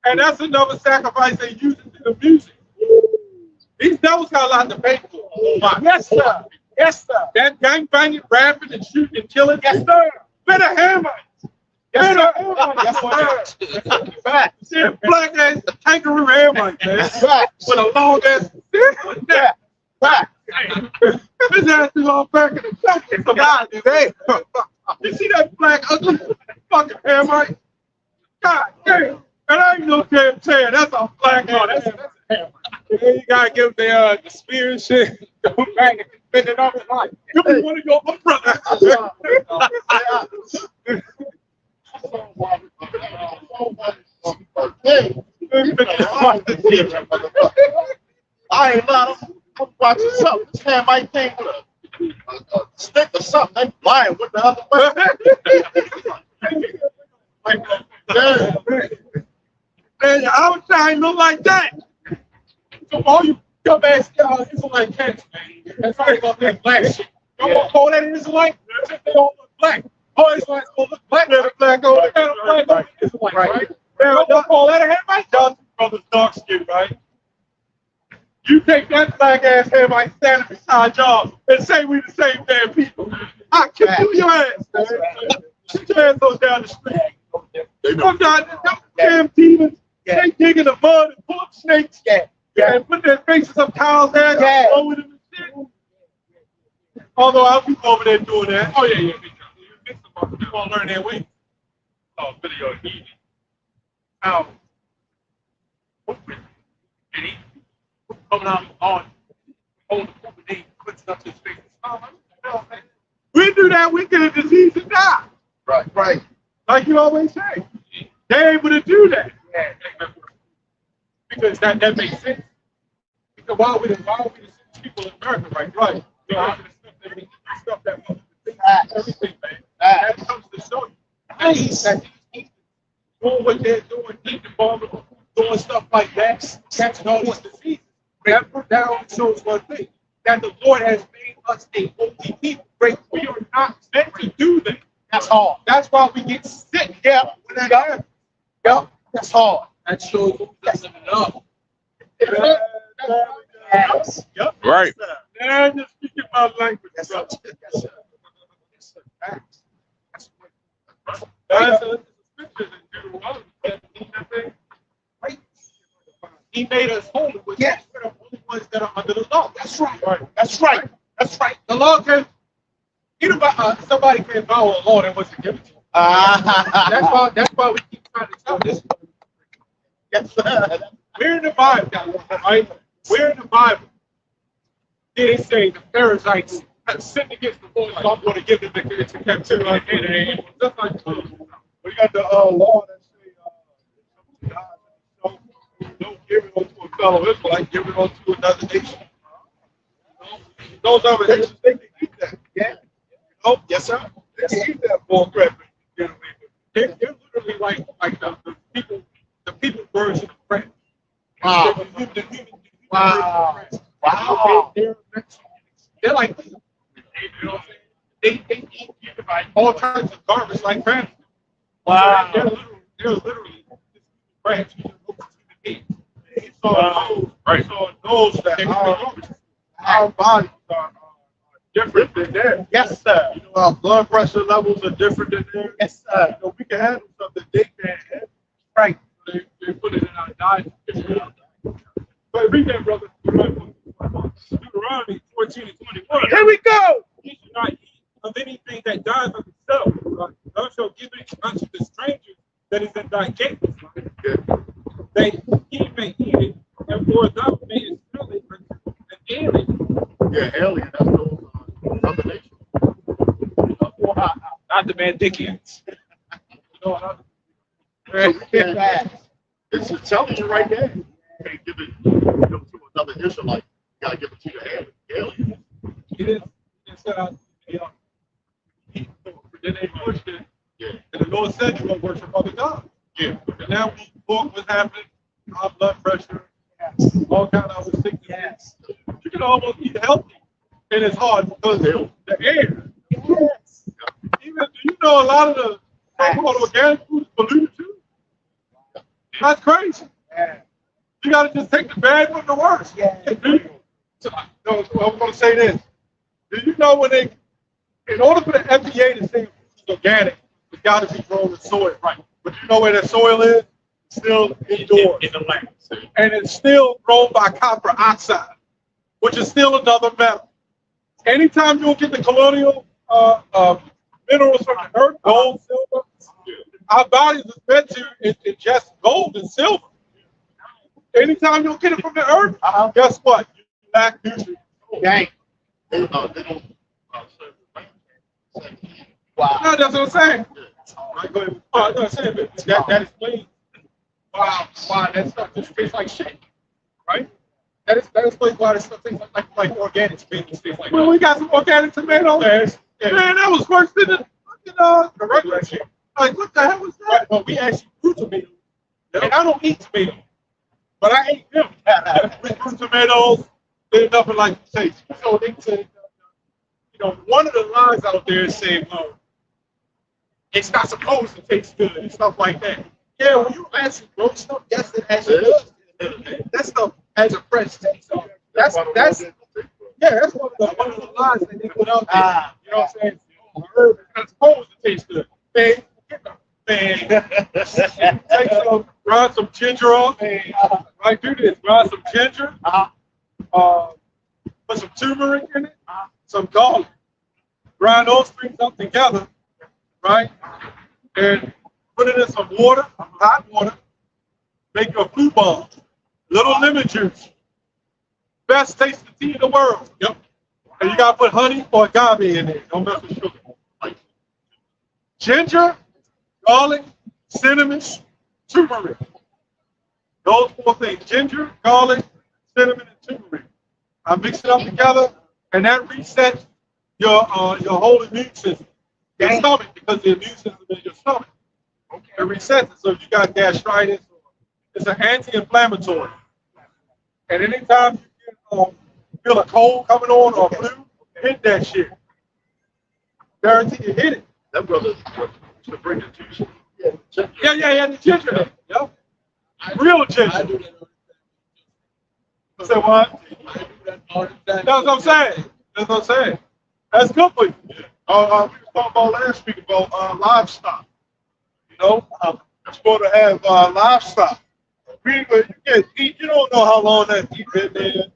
And that's another sacrifice they use in the music. These devils got a lot to pay for. Yes, sir. Yes, sir. That gang banging, rapping, and shooting and killing. Yes, sir. Better hammer. Yes, sir. Yes, sir. Facts. See a black ass kangaroo hammer, man. Facts. With a long ass. Yeah. Facts. His ass is all back in the back. It's about today. You see that black ugly fucking hammer? God damn. And I ain't no damn chair. That's a black one. That's a hammer. You gotta give the spear and shit. Go back and spend it off his life. You be one of your brother. I ain't lying. I'm watching something. This man might think with a stick or something. They blind with the other way. Man, your outshine look like that. So all you dumbass guys, it's like cats, man. That's why they got that black shit. You don't call that Israelite? They don't look black. Oh, Israelites don't look black. They're the black over. They're the black over. Israelite, right? Man, y'all call that a Hamite? Y'all two brothers dark skin, right? You take that black ass Hamite standing beside y'all and say we the same damn people. I'll kick you in your ass, man. Sit your ass on down the street. Come down, them damn demons. They dig in the mud and pull up snakes. And put their faces up cows' ass and throw it in the shit. Although I'll be over there doing that. Oh, yeah. You want to learn that way. Oh, video easy. How? Coming out on holding the poop and puts it up to his face. Oh, we do that, we get a disease and die. Right. Like like you always say. They're able to do that. Because that makes sense. Because why would the people in America, right? You know, stuff that everything, man. That comes to show you. That he's doing what they're doing, eating bombing, doing stuff like that, catching all these diseases. That put down shows one thing, that the Lord has made us a holy people. Great. We are not meant to do that. That's hard. That's why we get sick. Yeah. When that happens. Yep. That's hard. That shows that's enough. Yes. Yep. Right. Now you're speaking my language. Yes, sir. Yes, sir. Yes, sir. Facts. That's the scriptures in Deuteronomy 17, I think. Right? He made us holy, which Yes. we're the only ones that are under the law. That's right. That's right. That's right. The law can, somebody can vow a law that wasn't given to them. That's why we keep trying to tell this. Yes, sir. We're in the Bible, right? We're in the Bible. They say the Pharisees have sinned against the Lord, so I'm going to give them into captivity. Just like we got the law that say, don't give it unto a fellow Israelite, give it unto another nation. Those other nations, they can eat that. Yeah. Oh, yes, sir. They can eat that bull crap. They're literally like the people version of French. Wow. The human Wow. version of Wow. they're like, you know what I'm saying? They eat all kinds of garbage like crap. Wow. They're literally branch. So knows that our bodies are different than theirs. Yes, sir. You know, our blood pressure levels are different than theirs. Yes, sir. You know, we can handle something they can't handle. Right. They put it in our diet. But read that, brother. Deuteronomy 14 and 21. Here we go. Ye shall not eat of anything that dieth of itself. Thou shalt give it unto the stranger that is in thy gates, that he may eat it, and for thou mayest sell it unto an alien. Yeah, alien. That's those other nations. Not the Mandikians. So we can't. It's telling you right there. You can't give it to another Israelite. You gotta give it to the alien. It set out, then they pushed it, Yeah. and the Lord said you're going to worship other gods. Yeah. And now we look what's happening, high blood pressure, all kind of other sickness. Yes. You can almost eat healthy, and it's hard because the air. Yes. Even, do you know a lot of the so-called organic food is polluted too? That's crazy. Yeah. You got to just take the bad with the worst. Yeah. So, no, I'm going to say this. Do you know when they, in order for the FDA to say it's organic, it's got to be grown in soil, right? But you know where that soil is? It's still indoors. In the land. And it's still grown by copper oxide, which is still another metal. Anytime you'll get the colonial minerals from the earth, gold, silver, our bodies are meant to ingest gold and silver. Anytime you'll get it from the earth, guess what? You lack nutrients. Dang. They don't. Wow. No, that's what I'm saying. Right, go ahead. Oh, no, I'm saying that explains why that stuff just tastes like shit, right? That explains why that stuff tastes like organic tomatoes taste like. Well, we got some organic tomatoes. Man, that was worse than the regular shit. Like, what the hell was that? Right, but we actually grew tomatoes, and I don't eat tomatoes, but I ate them. We grew tomatoes. They're nothing like the taste. So they said, one of the lines out there is saying, it's not supposed to taste good and stuff like that. Yeah, when you actually grow stuff, yes, it actually does. That stuff has a fresh taste. So that's one of the lines that they put out there. You know what I'm saying? Herb is not supposed to taste good. Man, take some, grind some ginger up. Right, do this. Grind some ginger. Put some turmeric in it. Some garlic. Grind those things up together. Right? And put it in some water, hot water. Make your fruit bomb. Little lemon juice. Best tasting tea in the world. Yep. And you gotta put honey or agave in there. Don't mess with sugar. Ginger, garlic, cinnamon, turmeric. Those 4 things: ginger, garlic, cinnamon, and turmeric. I mix it up together, and that resets your whole immune system. Your stomach, because the immune system is your stomach. Okay. It resets it. So if you got gastritis, it's an anti-inflammatory. And anytime you feel a cold coming on or flu, hit that shit. Guarantee you hit it. That brother to bring it to you. Yeah, the ginger. Yep. Real ginger. So what? That's what I'm saying. That's what I'm saying. That's good for you. We were talking about last week about livestock. You know, you're supposed to have livestock. You don't know how long that meat been there.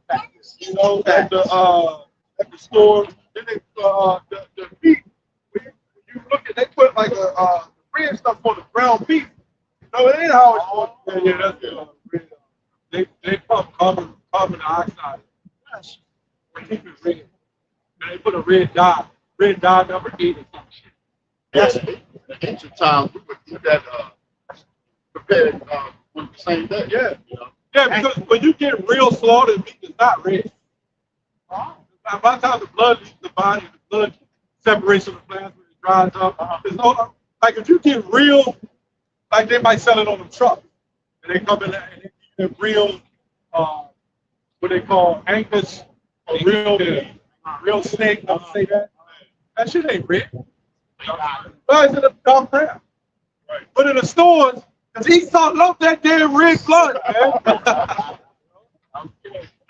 You know, at the store. Then they, the meat. When you look at, they put like a red stuff on the ground beef. You know, it ain't how it's supposed to be. Yeah, that's good. They pump carbon dioxide. They keep it red. And they put a red dye number 8 or some shit. Yes, in ancient times, we would do that, prepared on the same day. Yeah. You know? Yeah, because when you get real slaughtered meat, it's not red. By the time the blood leaves the body, the blood separates from the plasma, it dries up. There's no, like if you get real, like they might sell it on the truck, and they come in and they give you real, what they call Angus, or real steak. Don't say that. That shit ain't red. Why is it a dark brown? Right. But in the stores, because Esau loved that damn red blood, man.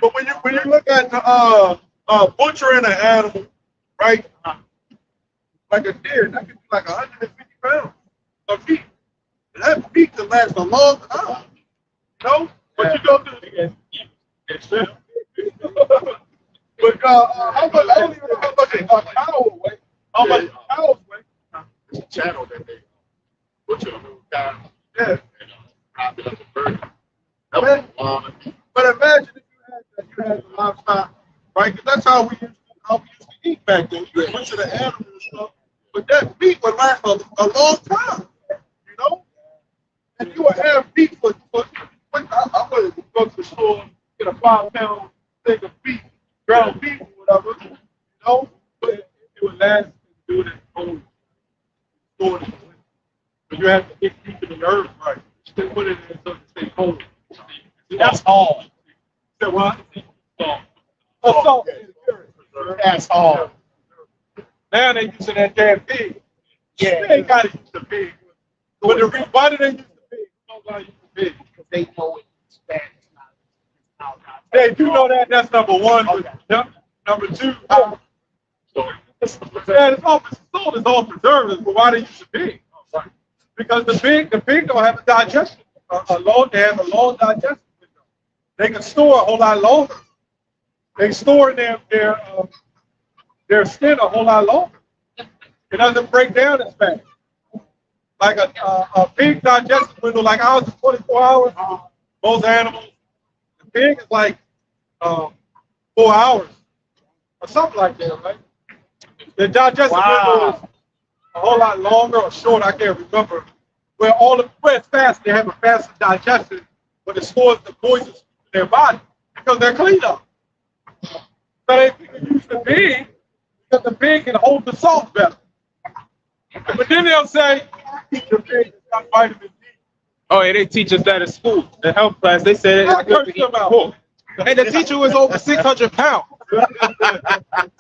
But when you look at butchering an animal, right? Like a deer, that could be like 150 pounds of meat. And that meat can last a long time. You know? But you go to but how much, I don't even know how much a cow will weigh. How much cows weigh. It's a channel that they butcher them cows. Yeah. And wrap it up in burger. That was a lot of meat. But imagine if you had the livestock, right? Because that's how we used to eat back then. You butcher the animal and stuff, but that meat would last a long time, you know. And you would have meat for I would go to the store, get a 5-pound thing of beef, ground beef or whatever, you know. But it would last and do it at home. Store it. But you have to keep the herb right. They put it in so it stay cold. That's all. So what? Salt. That's all. Now they using that damn pig. Yeah. They ain't got to use the pig. But why do they use the pig? Nobody use the pig. Because they know it's bad. It's not. They do know that. That's number one. Okay. Number two, man, it's all salt is all preservatives, but why they use the pig? Because the pig don't have a digestion. They have a long digestion window. They can store a whole lot longer. They store their skin a whole lot longer. It doesn't break down as fast. Like a pig digestion window, like ours is 24 hours. Most animals, the pig is like 4 hours or something like that, right? The digestion window is a whole lot longer or short, I can't remember. Where it's fast, they have a faster digestion, but it stores the poisons in their body because they're clean up. So they can use the pig because the pig can hold the salt better. But then they'll say, the pig has got vitamin D. Oh, yeah, they teach us that in school, the health class. They said it's good to eat pork. And the teacher was over 600 pounds.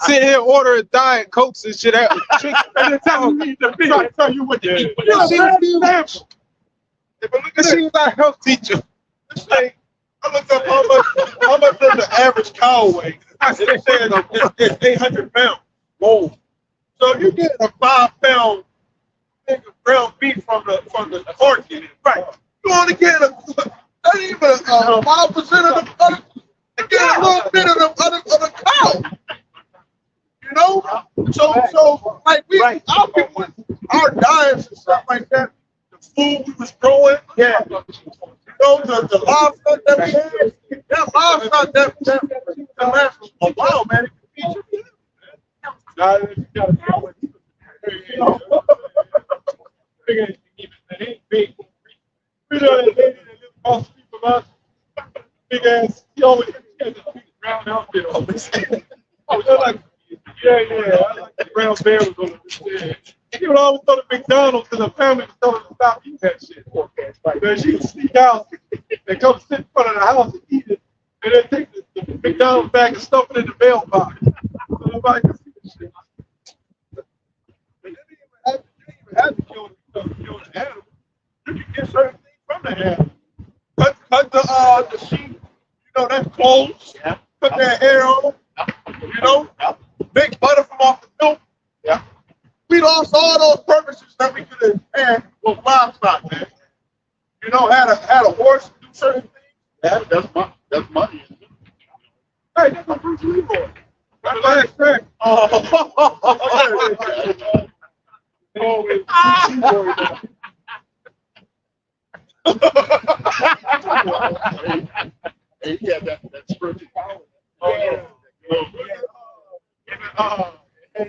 Sitting here ordering diet cokes and shit out. And then tell you the pig. Trying to tell you what to eat. But Yeah, she was our health teacher. I looked up how much does the average cow weigh? I said it's 800 pounds. Whoa. So you get a 5-pound thing of ground beef from the pork, right? You only get not even a 5% of the and get a little bit of the cow. You know? So like our diets and stuff like that, the food we was growing, yeah. You know, the livestock that we had, that livestock that lasts a while, man. It can feed you. You know? Oh, they're like, yeah. I like the brown bear was on the He would always go to McDonald's because the family was telling him to stop eating that shit. Then she would sneak out and come sit in front of the house and eat it, and then take the McDonald's bag and stuff it in the mailbox. So nobody could see the shit. But they didn't even have to kill the animal. You can get certain things from the animal. Cut the sheep, that's clothes. Yeah. Put their hair on, make butter from off the milk. Yeah. We lost all those purposes that we could have had with livestock, man. Had a horse do certain things. Yeah, that's money. Hey, that's a Bruce Lee boy. That's the last track. And he had that spiritual power.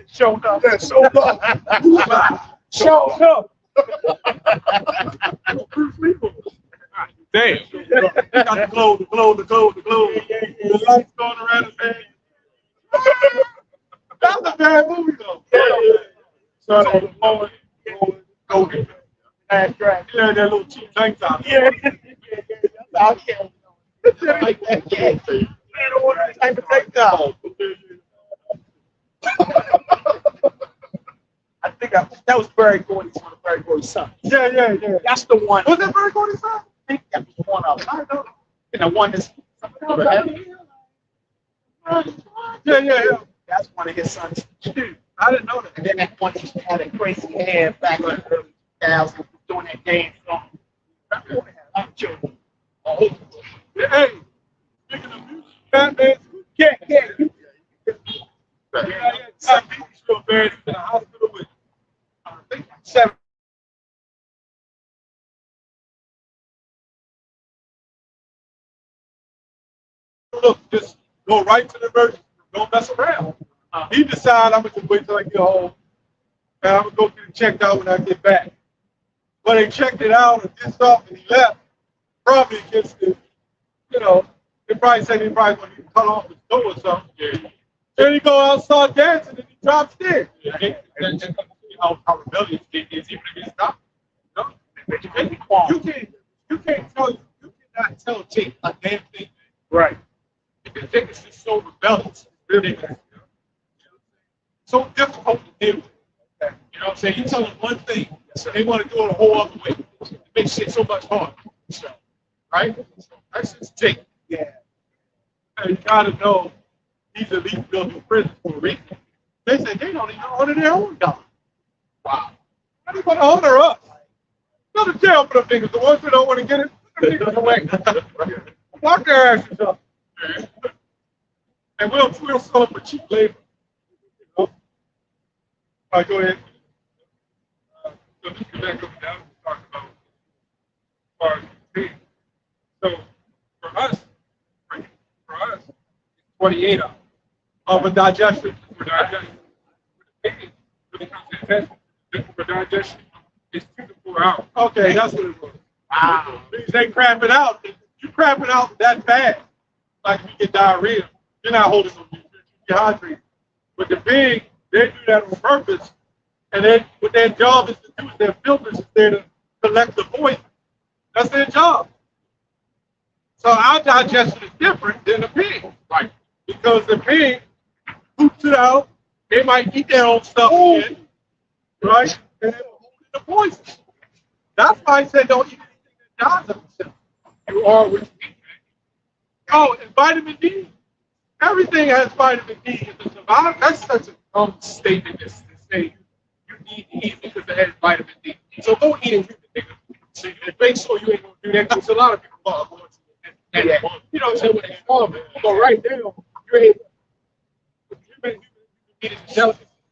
Showed up. Yeah, so Showed up. Bruce Lee boy. Damn. Got the glow. The lights going around his head. That's a bad movie, though. So the blowing. Last track. Yeah, that little cheap tank top. Yeah. I can't. Like that cat thing. Type of take down. I think that was Barry Gordy's one of Barry Gordy's sons. Yeah. That's the one. Was that Barry Gordy's son? I think that was one of them. I know. And the one that's Yeah. that's one of his sons too. I didn't know that. And then that one used to have a crazy hair back in the early 2000s doing that dance song. I'm joking. Hey, speaking of music, Batman, Yeah. I think he's real bad in the hospital with, I think, 7. Look, just go right to the emergency room. Don't mess around. He decided I'm going to wait till I get home, and I'm going to go get it checked out when I get back. But they checked it out and did stuff, and he left. Probably against the, they probably said he probably going to cut off his toe or something. Yeah. Then he go outside dancing and he drops dead. Yeah. And how rebellious it is even if it's not. You cannot tell Jake a damn thing. Right. Because Jake is just so rebellious. Really. So difficult to deal with. You know what I'm saying? You tell them one thing, they want to do it a whole other way. It makes shit so much harder. Right? That's just Jake. Yeah. And you gotta know these elite built in prison for a reason. They say they don't even honor their own God. Wow. How they gonna honor us? Go to jail for the niggas, the ones who don't want to get it. Them niggas away. Lock their asses up. And we'll sell them for cheap labor. All right, go ahead. So just get back up down and talk about as far as the team. So for us, it's 28 hours of a digestion. For digestion. When it comes to intestine, for digestion, it's 2 to 4 hours. Okay, that's what it was. Wow. They crap it out. You crap it out that fast, like you get diarrhea. You're not holding no nutrition. You're hydrated. But the pig, they do that on purpose. And then what their job is to do is their filters is there to collect the poison. That's their job. So our digestion is different than the pig. Right. Because the pig poops it out. They might eat their own stuff again. Right? And they're holding the poison. That's why I said don't eat anything that dies of itself. You are what you eat. Oh, and vitamin D. Everything has vitamin D in the survival. That's such a dumb statement to say you need to eat because it has vitamin D. So go eat it, nigga. So you make sure you ain't gonna do that because a lot of people are going to. And you know what I'm saying? When they farm it, so right now, you're able.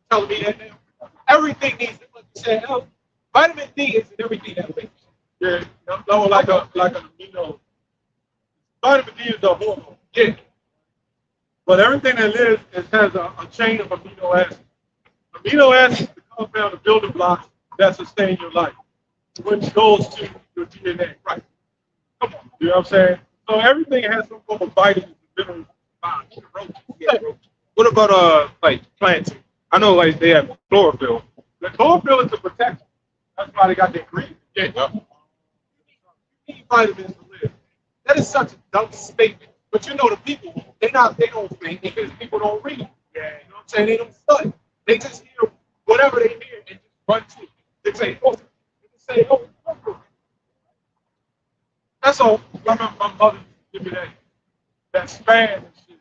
Telling me that now. Everything needs to, like you said, vitamin D is in everything that makes. Yeah, no, like an amino. Vitamin D is a hormone. Yeah. But everything that lives has a chain of amino acids. Amino acids is the compound of building blocks that sustain your life, which goes to your DNA. Right. Come on. You know what I'm saying? So everything has some form of vitamins and minerals What about like planting? I know like they have chlorophyll. The chlorophyll is the protection. That's why they got their green. Yeah. You need vitamins to live. That is such a dumb statement. But you know the people, they don't think because people don't read. Yeah. You know what I'm saying? They don't study. They just hear whatever they hear and just run to it. They say, oh, oh. That's all. I remember my mother used to give me that spam and shit.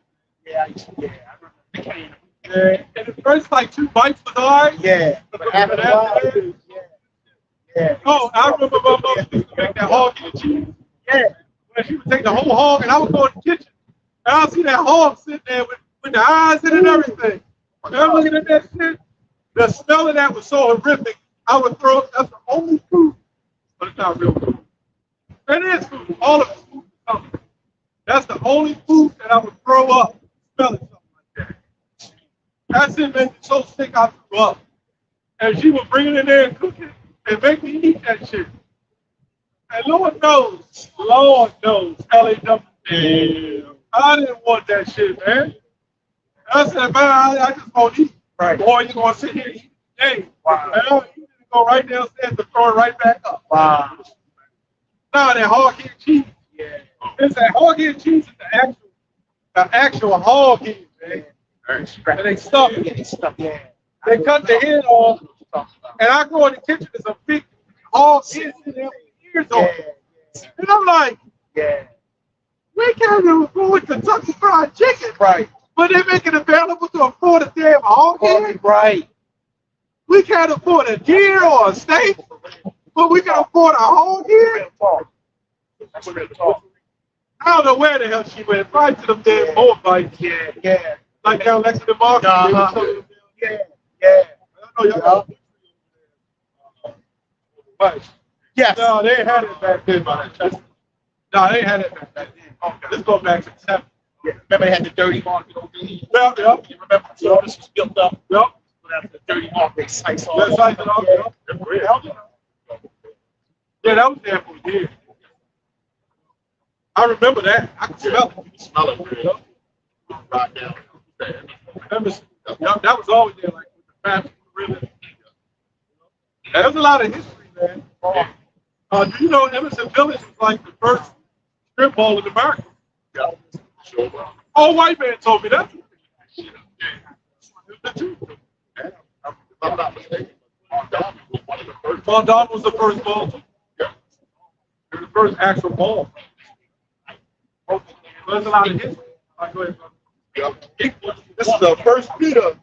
Yeah, I remember the can. Yeah. And the first like 2 bites was alright. Yeah. But after that, Yeah. oh, I remember my mother used to make that hog and cheese. Yeah. When she would take the whole hog and I would go in the kitchen and I'll see that hog sitting there with the eyes in it and everything. And I'm looking at that shit. The smell of that was so horrific. I would throw it. That's the only food, but it's not real food. It is food. All of it's food. That's the only food that I would throw up smelling something like that. That shit made me so sick I threw up. And she would bring it in there and cook it and make me eat that shit. And Lord knows, LAW, I didn't want that shit, man. I said, man, I just won't eat. Right. Boy, you're going to sit here and eat today. Wow. And you need to go right downstairs and throw it right back up. Wow. Now that hog-head cheese. Yeah. It's that hog-head cheese is the actual hog-head, man. And they stuff it. Yeah, they stuff. Yeah. They cut the head off, and I go in the kitchen, there's a big hog head in there with ears on it. And I'm like, Yeah. we can't even afford Kentucky Fried Chicken. Right. But they make it available to afford a damn hog head. Right. We can't afford a deer or a steak, but we can afford a hog head. That's real talk. I don't know where the hell she went. Probably to them damn Moabites. Yeah. Yeah. Like down next to the market. Uh-huh. Yeah. Yeah. I know y'all got Yes. no, they had it back then, man. No, they had it back then. Okay. Let's go back to the 70s. Yeah. Remember they had the dirty market over here? Yep. You remember? So this was built up. Yep. So that's the dirty market. Sites all That's over. like it all. Yeah, that was there for years. I remember that. I could smell it. You can smell it, man. Right down. That was always there, like with the family, really. There's a lot of history, man. Do you know Emerson Village was like the first strip mall in America? Yeah. Sure. All white man told me that. I'm not mistaken. Mondawmin was one of the first. Mondawmin was the first mall. Yeah. It was the first actual mall. There's a lot of history. All right, go ahead, brother. Yeah. This is the first Peter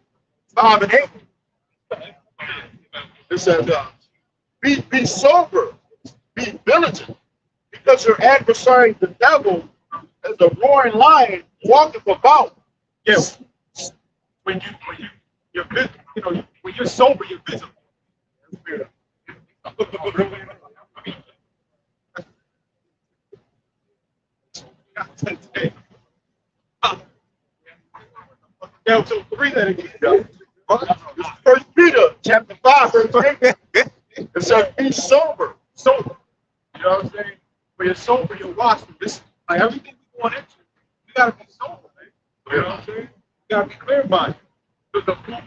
5 and 8. It says, be sober, be vigilant, because your adversary, the devil, as a roaring lion, walketh about. Yes. When you're when you're sober, you're visible. Yeah, so read that again. This is First Peter chapter 5, verse 8. It says, be sober. Sober. You know what I'm saying? When you're sober, you're watchful. This like everything we going into, you gotta be sober, man. You know what I'm saying? You gotta be clear about it. The food,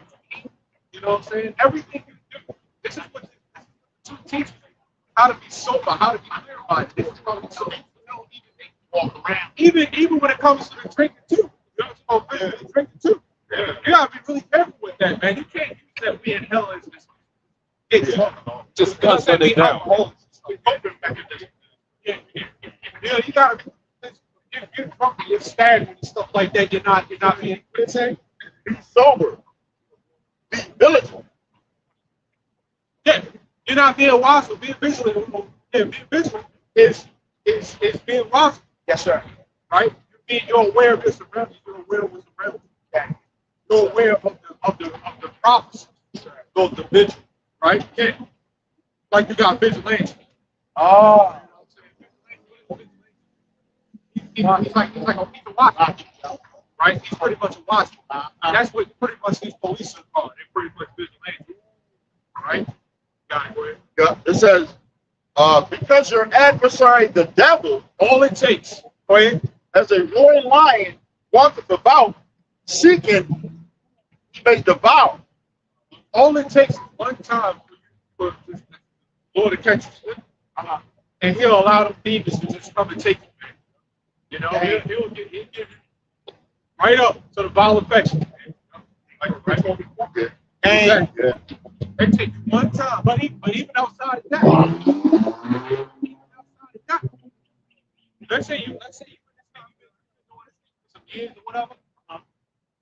you know what I'm saying? Everything you do. This is what the two teach me. How to be sober, how to be clear about it. This is how to be sober. Walk around. Even when it comes to the drinking too. You know, the drinking too. Yeah. You gotta be really careful with that, man. You can't use that we in hell as this. Just because they down. Yeah, you gotta be. You're drunk, you're staggering and stuff like that. You're not being. What say? Be sober. Be vigilant. Yeah, you're not being watchful. Being vigilant. Yeah, being vigilant is being watchful. Yes, sir. Right? You're aware of your surroundings. You're aware of what's around you. Okay. You're aware of the prophecy. Those the vigil, right? Yeah. Like you got vigilante. Oh. He's like a watchman, right? He's pretty much a watchman. That's what pretty much these police are. They're pretty much vigilantes, right? Got it, go ahead. Yeah. It says, because your adversary, the devil, All it takes, go ahead. as a roaring lion, wanteth about, seeking, he may devour. All it takes is one time for the Lord to catch you slipping, and He'll allow them demons to just come and take you, man. You know, he'll give you right up to the bowel affection, man. Like right over the And It takes one time, but even outside of that, outside of that, let's say you some years or whatever.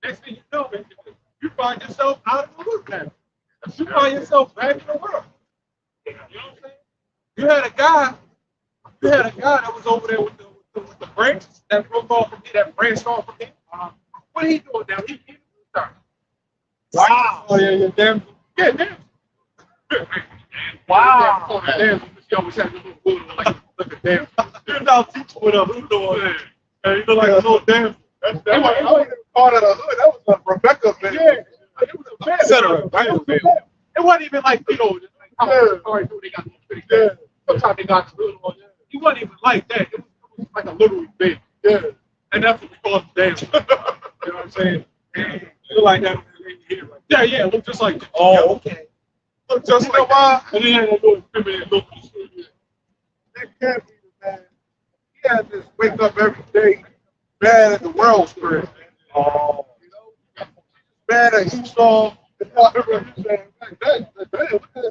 Next thing you know, man, you find yourself out of the loop now. You find yourself back in the world. You know what I'm saying? You had a guy that was over there with the branches that broke off from me, that branched off from me. What he doing now? He started. wow. Oh yeah, yeah, damn. Yeah, damn. Wow. Damn, she always had a little wood like a damn. You're now teaching with a hood on. And you look like a little damn. I wasn't even part of the hood. That was a Rebecca man. Yeah, it was a bad Cetera. It wasn't even like, you know, like how sorry, dude, they got these pretty good. Sometimes they got the hood on. He wasn't even like that. It was like a little bit. Yeah. And that's what we call him damn. You know what I'm saying? You like that. Yeah, yeah, look just like that. Oh, okay. Look just like that. And then he had that little feminine look. That can't be the man. He had this wake up every day mad at the world spirit, man. Oh. You know? Mad at Esau. And I remember saying, "Damn, what the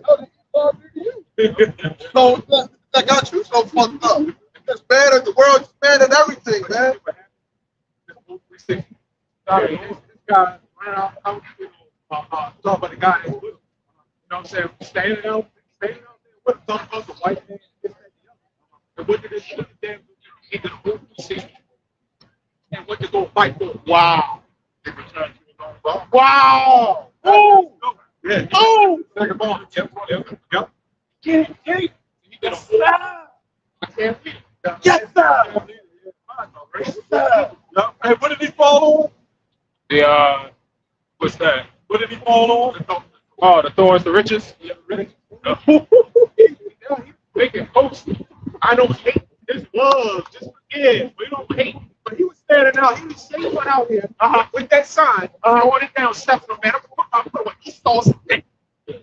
hell did Esau do to you?" So that got you so fucked up. Just mad at the world, just mad at everything, man. This guy ran out, talking about the guy that's with him. You know what I'm saying? Standing out there with some other white man. This, that, the other. And what did this damn he did a movie scene and went to go fight for him. Wow. Wow! Oh! Yeah. Oh! Second ball. Yep. Get it. He did a whole I can't beat it. Yes, sir! Hey, what did he fall The what's that? What did he fall on? Oh, the Thorns, the riches. Yeah, riches. Making posts. I don't hate this love. Just forgive. We don't hate. But he was standing out. He was shaking out here with that sign. Throwing it down, stepping on, man. I'm putting what he saw some thing.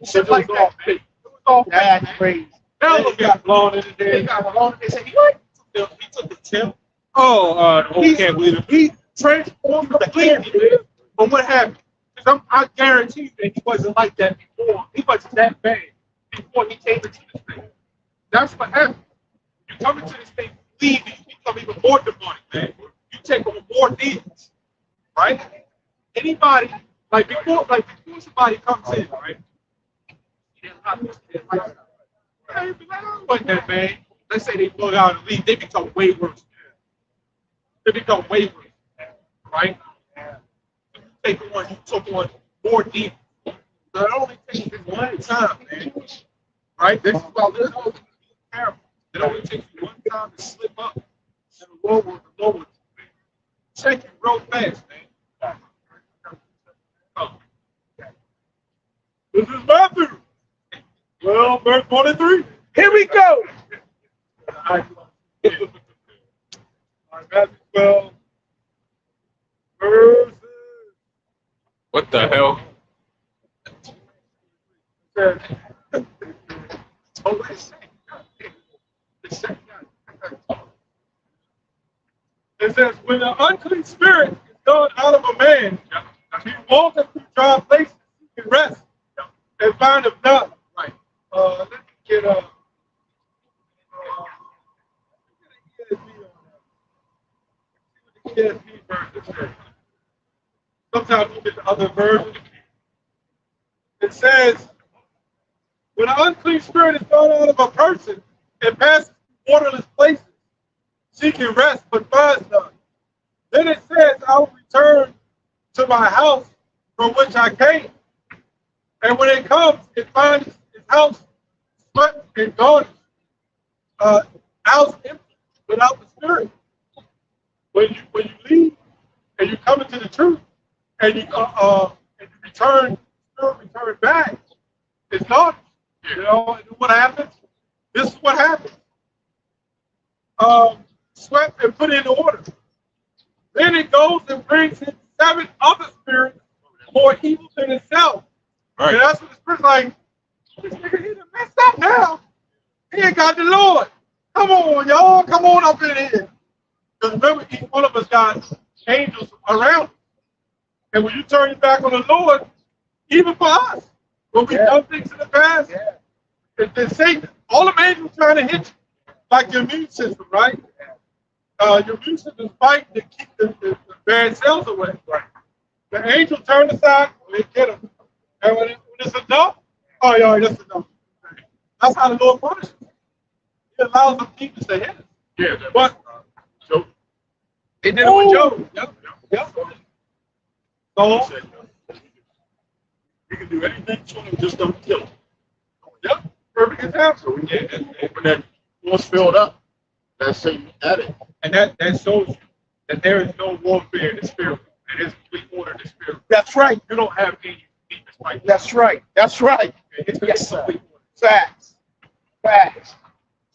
Shit like that, man. It was all That's crazy. Now look at it. Blown in the They day. got blown. They said, what? He took the tip. Oh, the whole can't believe it. He transformed completely, man. But what happened? Because I guarantee you that he wasn't like that before. He wasn't that bad before he came into this thing. That's what happened. You come into this thing believing, you become even more demonic, man. You take on more demons, right? Anybody, before somebody comes in, right? Hey, like that, man. Let's say they go out and leave, they become way worse. They become way worse, right? You took on more demons. So it only takes this one time, man. Right? This is about this whole careful. It only takes you one time to slip up and the lower. Check it real fast, man. Oh. This is Matthew. Well, verse 23. Here we go. All right, Matthew 12. Verses. What the hell? It says, when the unclean spirit is gone out of a man, he walketh through dry places, he can rest, and findeth not. Right. Let me get ESV version. Sometimes we get the other version. It says, when an unclean spirit is gone out of a person, it passes through waterless places, seeking rest, but finds none. Then it says, I will return to my house from which I came. And when it comes, it finds its house swept and garnished, house empty, without the spirit. When you leave and you come into the truth, and you return, spirit return back, it's gone. You know, and what happens? This is what happens. Swept and put in order. Then it goes and brings in 7 other spirits more evil than itself. Right. And that's what the spirit's like, this nigga, he done messed up now. He ain't got the Lord. Come on, y'all. Come on up in here. Because remember, each one of us got angels around us. And when you turn your back on the Lord, even for us, when we done things in the past, it's Satan. All the angels trying to hit you, like your immune system, right? Your immune system is fighting to keep the bad cells away. Right. The angel turned aside, they get them. And when it's enough, oh, yeah, that's enough. That's how the Lord punishes. He allows them demons to hit us. Yeah, But Job. he did it with Job. Yep. So, He said, we can do anything to him, just don't kill him. yep, perfect example. So we get open that force filled up. That's Satan at it. And that shows you that there is no warfare in the spirit. It is complete order in the spirit. That's right. You don't have any demons fighting. That's right. That's right. It's Yes, sir. complete order. Facts. Facts.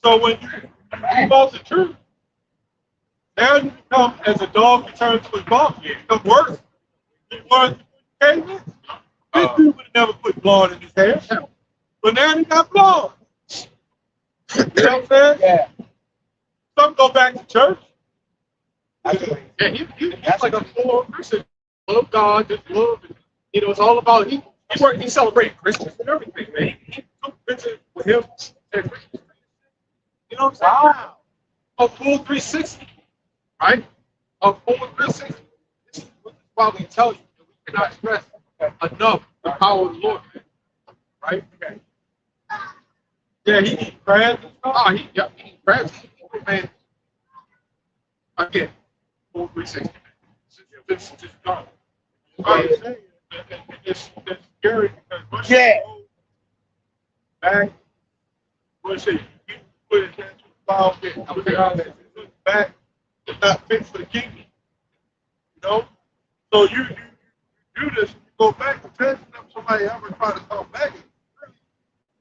So when you leave out the truth, now you become as a dog returns to his vomit. You become worse. You were came in. This dude would have never put blood in his hair. But now he got blood. You know what I'm saying? Yeah. Some go back to church. Yeah, he's like a full Christian. Love God, just love. You know, it's all about he celebrated Christmas and everything, man. He took pictures with him and Christmas. You know what I'm saying? Wow. A full 360, right? A full 360. This is why we tell you that we cannot stress enough the power of the Lord, man. Right? Okay. Yeah, he eats crabs and stuff. He eats crabs. Man. Again, full 360. This is just gone. It's scary because once Yeah. you go back, once you put it into the file, look back, it's not fit for the kingdom. You know? So you do this, you go back to test somebody ever try to come back. It's really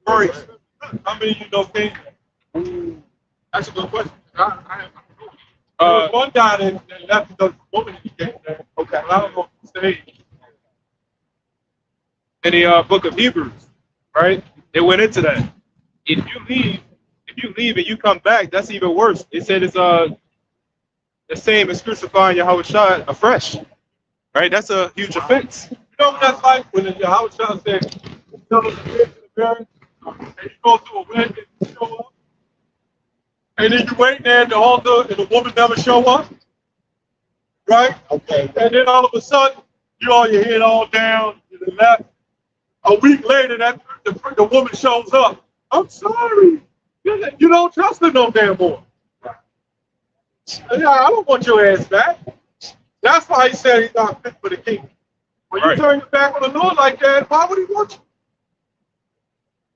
very expensive. How many of you know kingdom? That's a good question. There was one guy that left the woman he came there. Okay. But I don't know if he stayed. In the book of Hebrews, right? It went into that. If you leave and you come back, that's even worse. It said it's the same as crucifying Yahweh Shai afresh. Right? That's a huge offense. You know what that's like when Yahweh Shai said, "Tell us to get to the marriage," and you go to a wedding and you show up. And then you wait there at the altar and the woman never show up. Right? Okay. And then all of a sudden, you all your head all down to the left. A week later, the woman shows up. I'm sorry. You don't trust her no damn more. Yeah, I don't want your ass back. That's why he said he's not fit for the kingdom. When you turn your back on the Lord like that, why would he want you?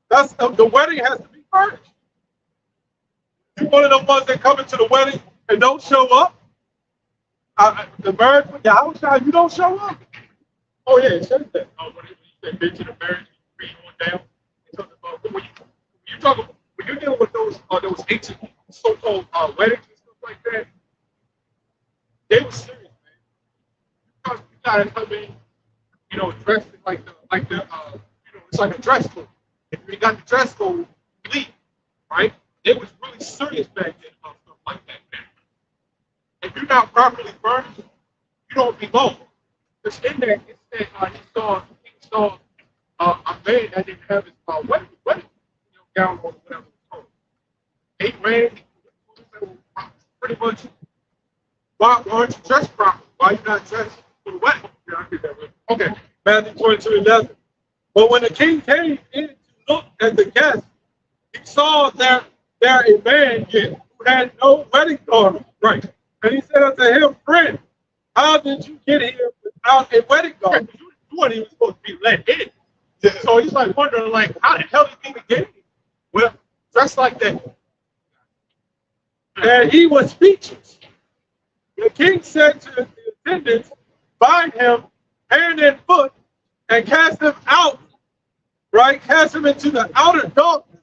That's the wedding has to be furnished. You one of them ones that come into the wedding and don't show up. The marriage with Yahweh Shai, you don't show up. Oh yeah, it says that. When you say been to the marriage, you read on down. When you talk about, when you're dealing with those ancient so-called weddings and stuff like that, they were serious, man. Because you gotta come in, you know, dressed like the you know, it's like a dress code. If you got the dress code, leave, right? It was really serious back then about stuff like that, man. If you're not properly furnished, you don't belong. It's in there. It said he saw a man that didn't have his wedding gown or whatever it's called. They ran pretty much. Why aren't you dressed properly? Why are you not dressed for the wedding? Yeah, I get that right. Okay, Matthew 22:11. But when the king came in to look at the guests, he saw there a man who had no wedding garment. right. And he said unto him, "Friend, how did you get here without a wedding garment?" You weren't even supposed to be let in. So he's like wondering, like, how the hell did he even get in? Well, dressed like that. And he was speechless. The king said to the attendants, "Bind him hand and foot and cast him out," right? Cast him into the outer darkness.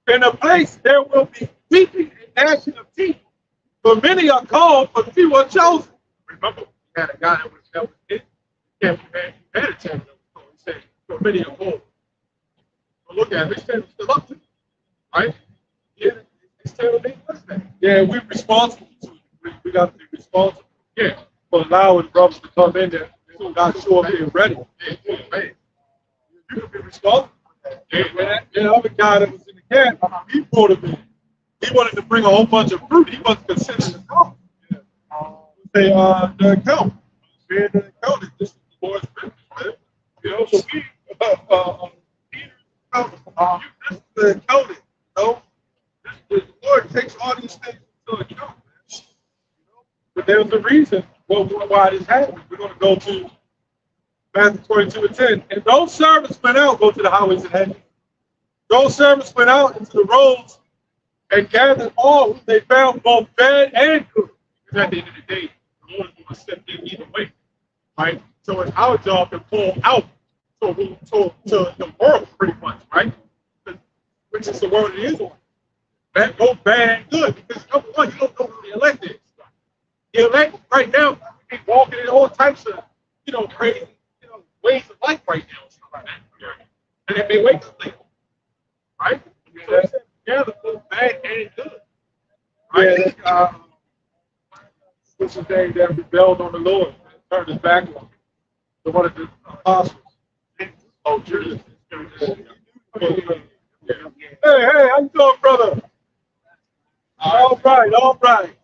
In a place there will be weeping and gnashing of teeth. For many are called, but few are chosen. remember, we had a guy that was it. Yeah, we had a channel that was called. He said, "Your video home." But look at it, his channel's still up to it, right? Yeah, his channel ain't listening. Yeah, we're responsible to it. We got to be responsible Yeah, for allowing brothers to come in there and not show up being ready. yeah, man. You can be responsible for that. Yeah. The other guy that was in the camp, he brought him in. He wanted to bring a whole bunch of fruit. He wasn't considering the account. Say, the account. Being the accountant, this is the Lord's business, man. You know, so we, Peter's accountant, this is the accountant, you know. The Lord takes all these things into account, man. You know? But there's a reason why this happened. We're going to go to Matthew 22:10. And those servants went out, go to the highways and hedges. Those servants went out into the roads and gathered all who they found, both bad and good. Because at the end of the day, the Lord is going to step in either way, right? So it's our job to pull out to the world, pretty much, right? Which is the world it is on. Both bad and good. Because number one, you don't know who the elect is. The elect right now, they walking in all types of, crazy, ways of life right now, and stuff like that. And they may wait till later, right? So it's together, both bad and good. Right? Yeah, what's his name that rebelled on the Lord and turned his back on him? The one of the apostles. Oh, Judas. Hey, how you doing, brother? All right, all right.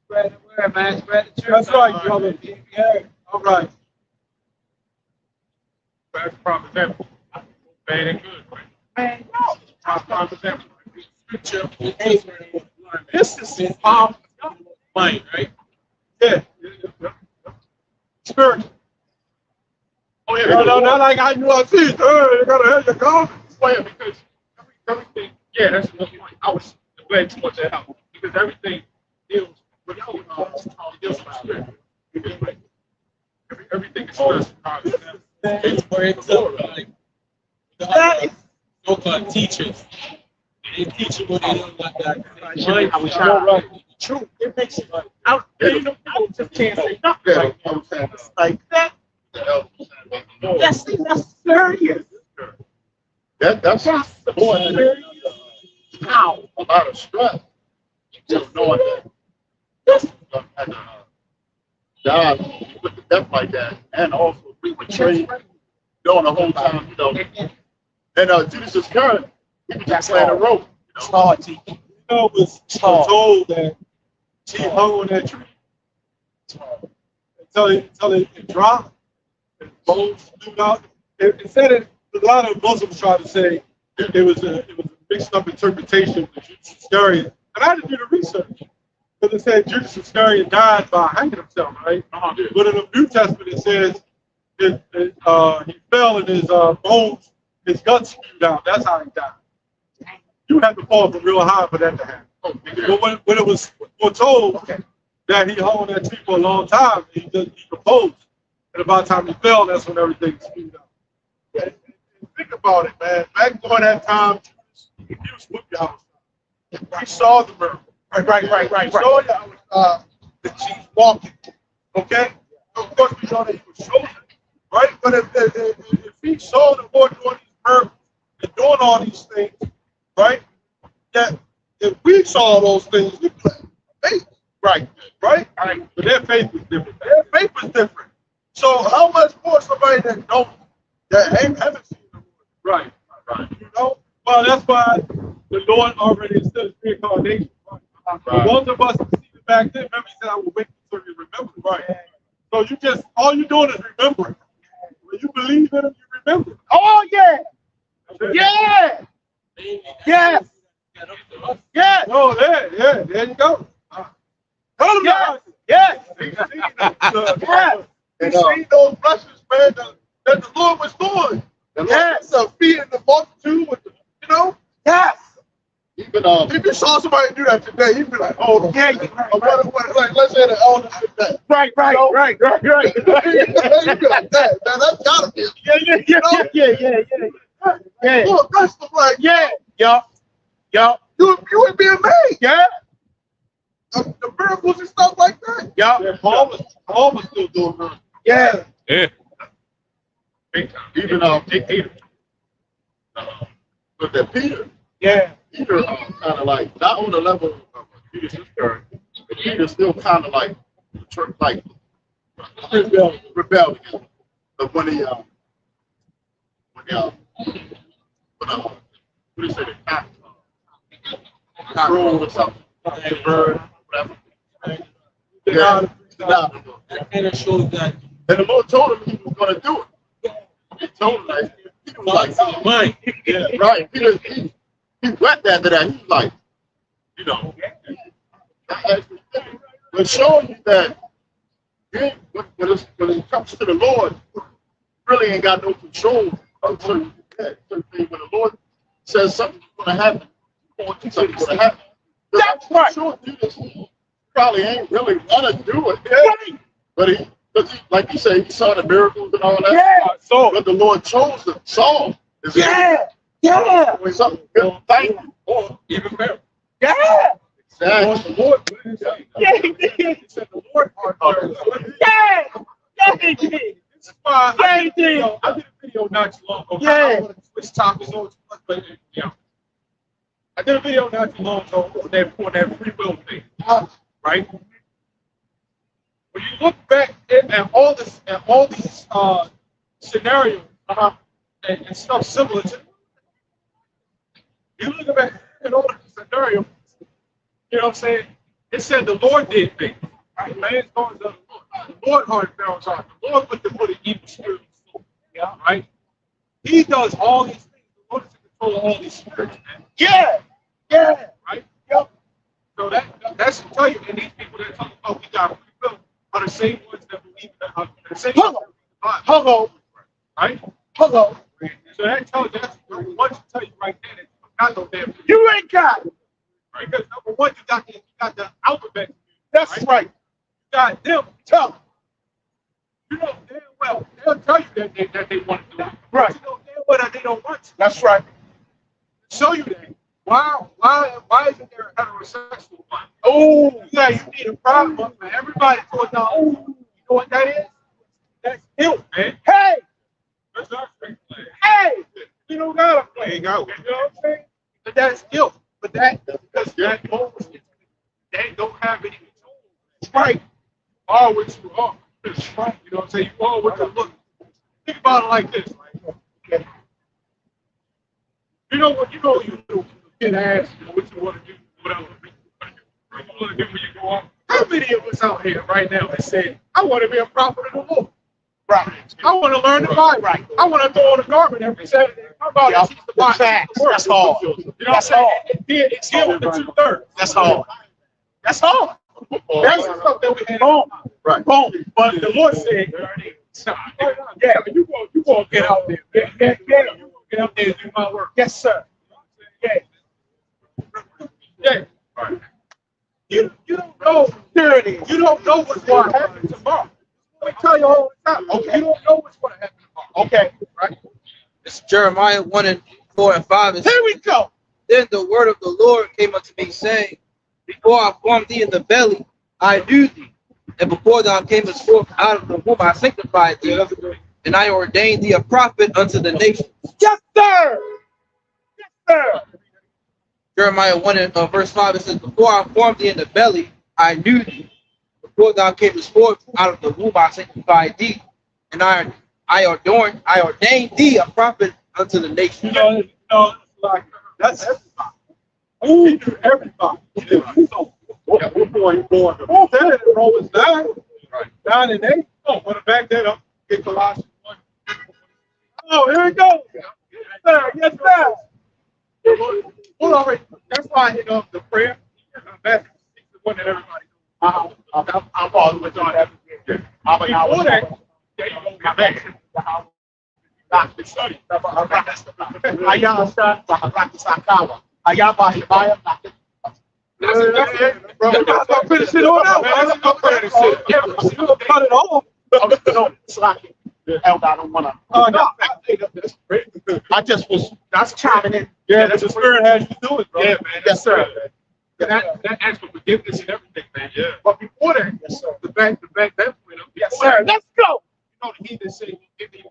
Spread the word, man. Spread the truth. That's right, brother. Yeah, all right. That's a prime example. Bad and good, right? Man, Prime example. Scripture is this is in mind, right? Yeah. Spiritual. Oh yeah, No, not like I knew I see it. You gotta have your confidence. Oh yeah, because everything. Yeah, that's the point. I was glad you pointed that out because everything deals with deals with spirit. Everything is spiritual. It's where it's up, like the other so-called teachers. They teach you what they don't want that. I was right. True. It makes it out. People just can't say nothing like that. Yes, that's serious. That's the point. How? A lot of stress. Just knowing that. God put the death like that, and also we were trained during the whole time, And Judas Iscariot, he was just playing a rope. It's hard to You know, it was told that he hung on that tree until it dropped and bones flew out. It said it. A lot of Muslims try to say it was a mixed up interpretation of Judas Iscariot, and I had to do the research because it said Judas Iscariot died by hanging himself, right? But in the New Testament it says he fell and his bones, his guts spewed out. That's how he died. You had to fall from real high for that to happen. But when it was foretold that he hung on that tree for a long time, he proposed. And about the time he fell, that's when everything spewed out. And think about it, man. Back during that time, he was with y'all. He saw the miracle. Right. He saw y'all the chief walking. Okay? So of course, we know that he was chosen. Right? But if he saw the Lord doing these miracles and doing all these things, right? That if we saw those things, we'd be like, faith. Right. But their faith was different. So how much more somebody that haven't seen the Lord? Right. You know? Well, that's why the Lord already said his reincarnation. Right. Most of us see it back then. Remember, he said, I will wait until you remember. Right. So all you're doing is remembering. When you believe in him, you remember. Oh, yeah. Yeah. Yes. Yes. Oh, there you go. Yes. Yes. We seen those blessings, man, that the Lord was doing. Yes. Feeding the multitude with Yes. Even if you saw somebody do that today, you'd be like, oh, Yeah. like let's say the elder did that. Right. You'd be like that. Man, that's gotta be. Yeah. Lord, bless the black. Yeah. Yup. you would be amazed. Yeah. The miracles and stuff like that. Yeah. Paul was still doing miracles. Yeah. Yeah. Even Peter. but that Peter Yeah. kind of like not on the level of Peter's sister, but Peter still kind of like rebelled against him. But when he what do you say, the cat rule or something, bird, whatever. Yeah, And it shows that and the Lord told him he was going to do it. He told him that. He was like, mine. yeah, right. He went after that. He was like, you know, but showing you that when it comes to the Lord, you really ain't got no control of certain things. When the Lord says something's going to happen, something's going to happen. That's right. Sure, Jesus probably ain't really want to do it. Yeah. But he, like you say, he saw the miracles and all that. Yeah. So, but the Lord chose him. Saul. Yeah. Yeah. Something good. Thank you. Or even better. Yeah. Exactly. The Lord, Yeah, he did. he said the Lord Yeah. Yeah, he did. This is why Yeah, he did. I did a video not too long ago. Yeah. I want to switch topics over too much, but yeah. I did a video not too long ago on that free will thing. Right? When you look back at all these scenarios and stuff similar to, you look back at all the scenarios, you know what I'm saying? It said the Lord did things. Right? Man's going to the Lord. The Lord heart Pharaoh's heart. The Lord put the evil spirit in his soul. Yeah, right? He does all these things. The Lord is in control of all these spirits, man. Yeah. Yeah. Right? Yep. So that's to tell you, and these people that talk about we got free will are the same ones that believe in the same ones that believe in the Bible. Hello. Right? Hello. So that tells you, that's number one to tell you right there that you got no damn free will. You ain't got it. Right? Because number one, you got the alphabet. That's right. You got them. Tell them. You know damn well they'll tell you that they want to do it. Right. You know damn well that they don't want to. That's right. Show you that. Why isn't there a heterosexual one? Oh, Yeah, you need a problem, man. Everybody thought, no, you know what that is? That's guilt, man. hey, That's not straight play. hey. You don't gotta play. You know what I'm saying? But that's guilt. But that because they don't have any control. It's right. You are what you are. It's right. You know what I'm saying? You are what you look. Think about it like this, right? You know what you do. Get asked what you want to do, whatever you want to do when you go off. How many of us out here right now that said, I want to be a prophet of the Lord? Right. I want to learn the Bible. Right. I want to throw on a garment every Saturday. How about Yeah. teach the Bible? Facts. That's all. You know what I'm saying? It's here with the 2/3. That's all. That's all. That's the stuff that we had. Boom. Right. Boom. But the Lord said, yeah, you gonna get out there. Yeah. You gonna get out there and do my work. Yes, sir. Yeah. Yeah. Right. You don't know. There it is. You don't know what's going to happen tomorrow. Let me tell you all the time. Okay. You don't know what's going to happen tomorrow. Okay. Right? It's Jeremiah 1:4-5. It says, Here we go. then the word of the Lord came unto me, saying, before I formed thee in the belly, I knew thee. And before thou camest forth out of the womb, I sanctified thee. And I ordained thee a prophet unto the nations. Yes, sir. Yes, sir. Jeremiah 1:5, it says, before I formed thee in the belly, I knew thee. Before thou camest forth out of the womb, I sanctified thee. And I ordained thee a prophet unto the nations. You know, like, that's everybody. He knew everybody. Yeah, we're born. Who said it in Romans 9? Right. 9 and 8. Oh, want to back that up? Get Colossians 1. Oh, here we go. Yes, sir. Yes, sir. Well, all right. That's why I hit up the prayer. Matthew 6 is one that everybody knows. I'm following with on that. I'm an Before hour. that, there you go. Got back. Dr. Study. Ayah, sir. Dr. Sakawa. Ayah, Bahibaya. That's it. Bro, that's not finish it on out. That's not finish it. Cut it off. Elder, I don't want to. Oh, no, that's great. I just was That's chiming in. Yeah, but the spirit has you do it, bro. Yeah, man. Yes, sir. That asks for forgiveness and everything, man. Yeah. But before that, Yes, sir. the back that point up. Yes, before sir. that, Let's go. You know, the heathen say, well, give me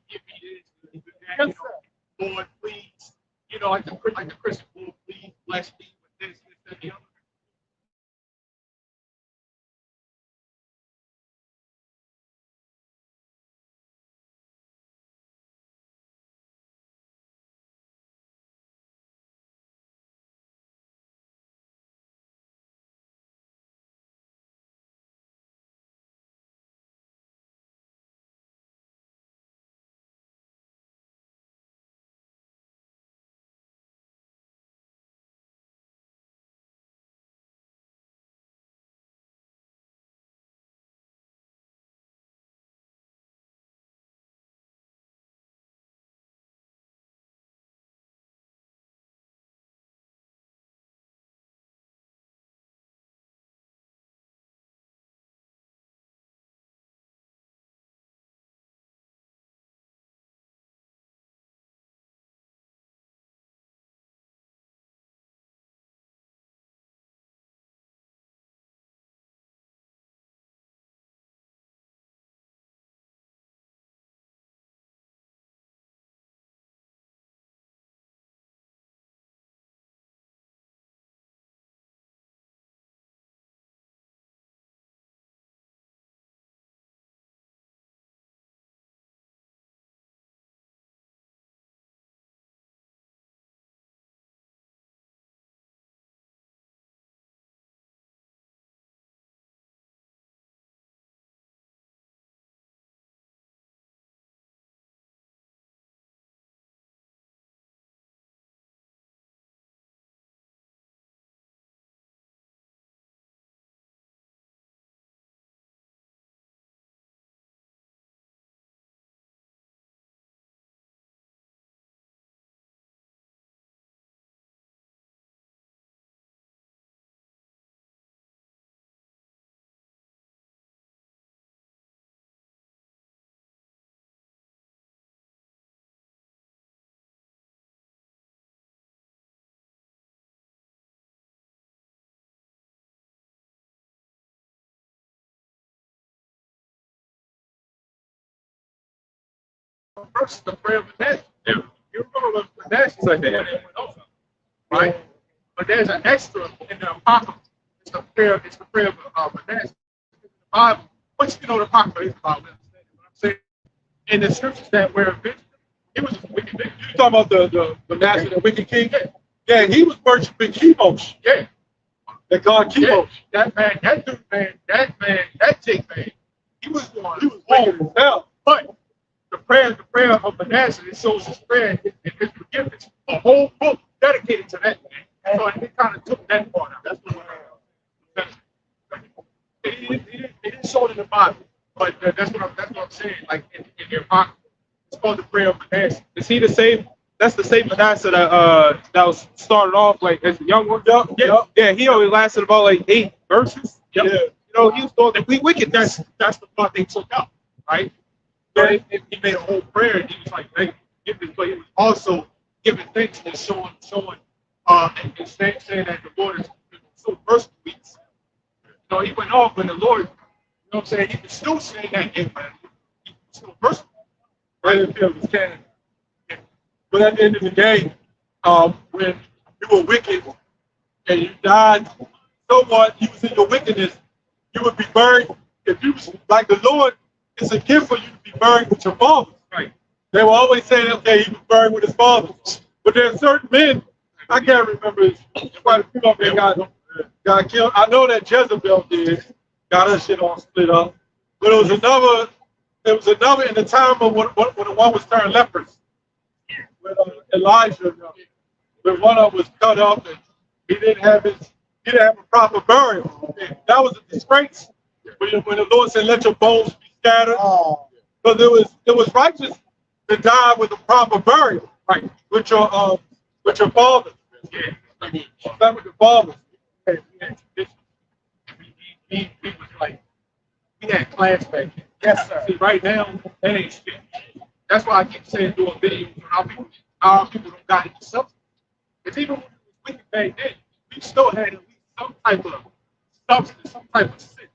this, give me that, Yes, you know, Lord, please. You know, like the Christian, Lord, please bless me with this, and the other. First, the prayer of Manasseh. Yeah. You remember what Manasseh said when it went over, right? But there's an extra in the Apocrypha. It's the prayer of Manasseh in the Bible. Which you know the Apocrypha is about. What I'm saying in the scriptures that were Benjamin, he was a wicked man. You talking about the master, the wicked king? Yeah, he was worshiping Chemos. Yeah. The god Chemos. That man, that Jake man, he was Wicked as hell. But the prayer of Manasseh, it shows his prayer and his forgiveness. A whole book dedicated to that man. So it kind of took that part out. That's what it didn't show it in the Bible, but that's what I'm saying. Like in your Apocrypha, it's called the prayer of Manasseh. Is he the same? That's the same Manasseh that was started off like as a young one. Yeah. He only lasted about like 8 verses. Yep. Yeah. You know, he was doing complete wicked. That's the part they took out, right? So he made a whole prayer, and he was like, "Thank you, forgiveness," but he was also giving thanks and showing, and saying that the Lord is so merciful. You know, he went off when the Lord, you know what I'm saying? He was still saying that, man. He was still merciful. Right in the field was canon. But at the end of the day, when you were wicked and you died so much, you was in your wickedness, you would be buried. If you was like the Lord, it's a gift for you to be buried with your fathers. Right. They will always say, okay, he was buried with his fathers. But there are certain men, I can't remember, quite a few of them got killed. I know that Jezebel did, got her shit all split up. But there was another in the time of when the one was turned leprous. With Elijah, when one of them was cut up and he didn't have a proper burial. That was a disgrace. When the Lord said, "Let your bones be scattered," because it was righteous to die with a proper burial, right? With your fathers. Yeah. Back with the fathers. He was like, we had class back then. Yes, sir. See, right now, that ain't shit. That's why I keep saying doing videos on how people don't got into substance. Because even when we was wicked back then, we still had at least some type of substance, some type of sense.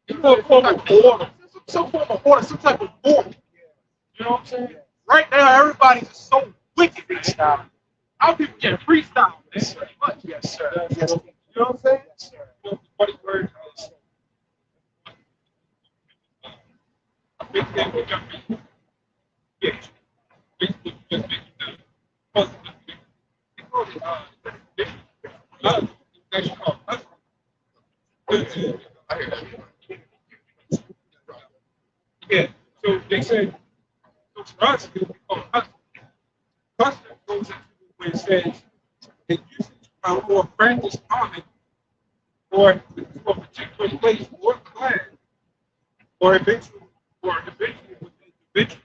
You know, some type of order, some form of order, some type of order. You know what I'm saying? Right now, everybody's just so wicked. Man. How people get freestyle, man? Pretty much. Yes, sir. You know what I'm saying? Yes, sir. You know, funny word. A big thing we got. Yeah. Basically, just making the yeah, so they said, so for us, it would be called custom. Custom goes into where it says it uses or practice common or for a particular place or class or eventually with the individual.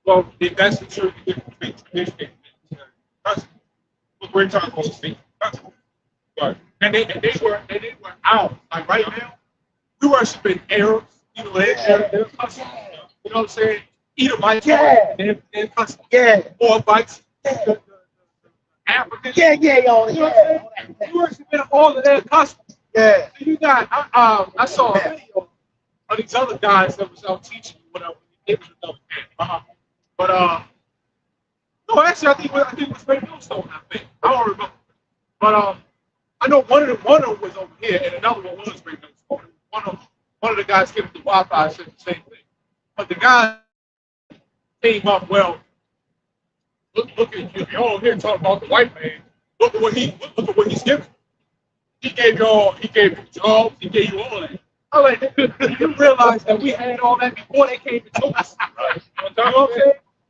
Well, that's the certain difference between tradition and custom. But we're talking about speaking custom. Right. And they were out. Like right now, we worshiping Arabs, you know, they're custom. You know what I'm saying? Edomites, they're custom. Yeah. Moabites, the Africans. Yeah, You know what I'm saying? We worshiping all of their custom. yeah. So you got, I saw a video of these other guys that was out teaching whatever. It was another game. But no, actually, I think it was Ray Millstone. I think I don't remember. But I know one of them was over here, and another one was Ray Millstone. One of the guys came to the Wi-Fi and said the same thing. But the guy came up, well, look at you. Y'all here talking about the white man. Look at what he's giving. He gave you jobs, he gave you all that. I'm like, you realize that we had all that before they came to took us. Right. You know what I'm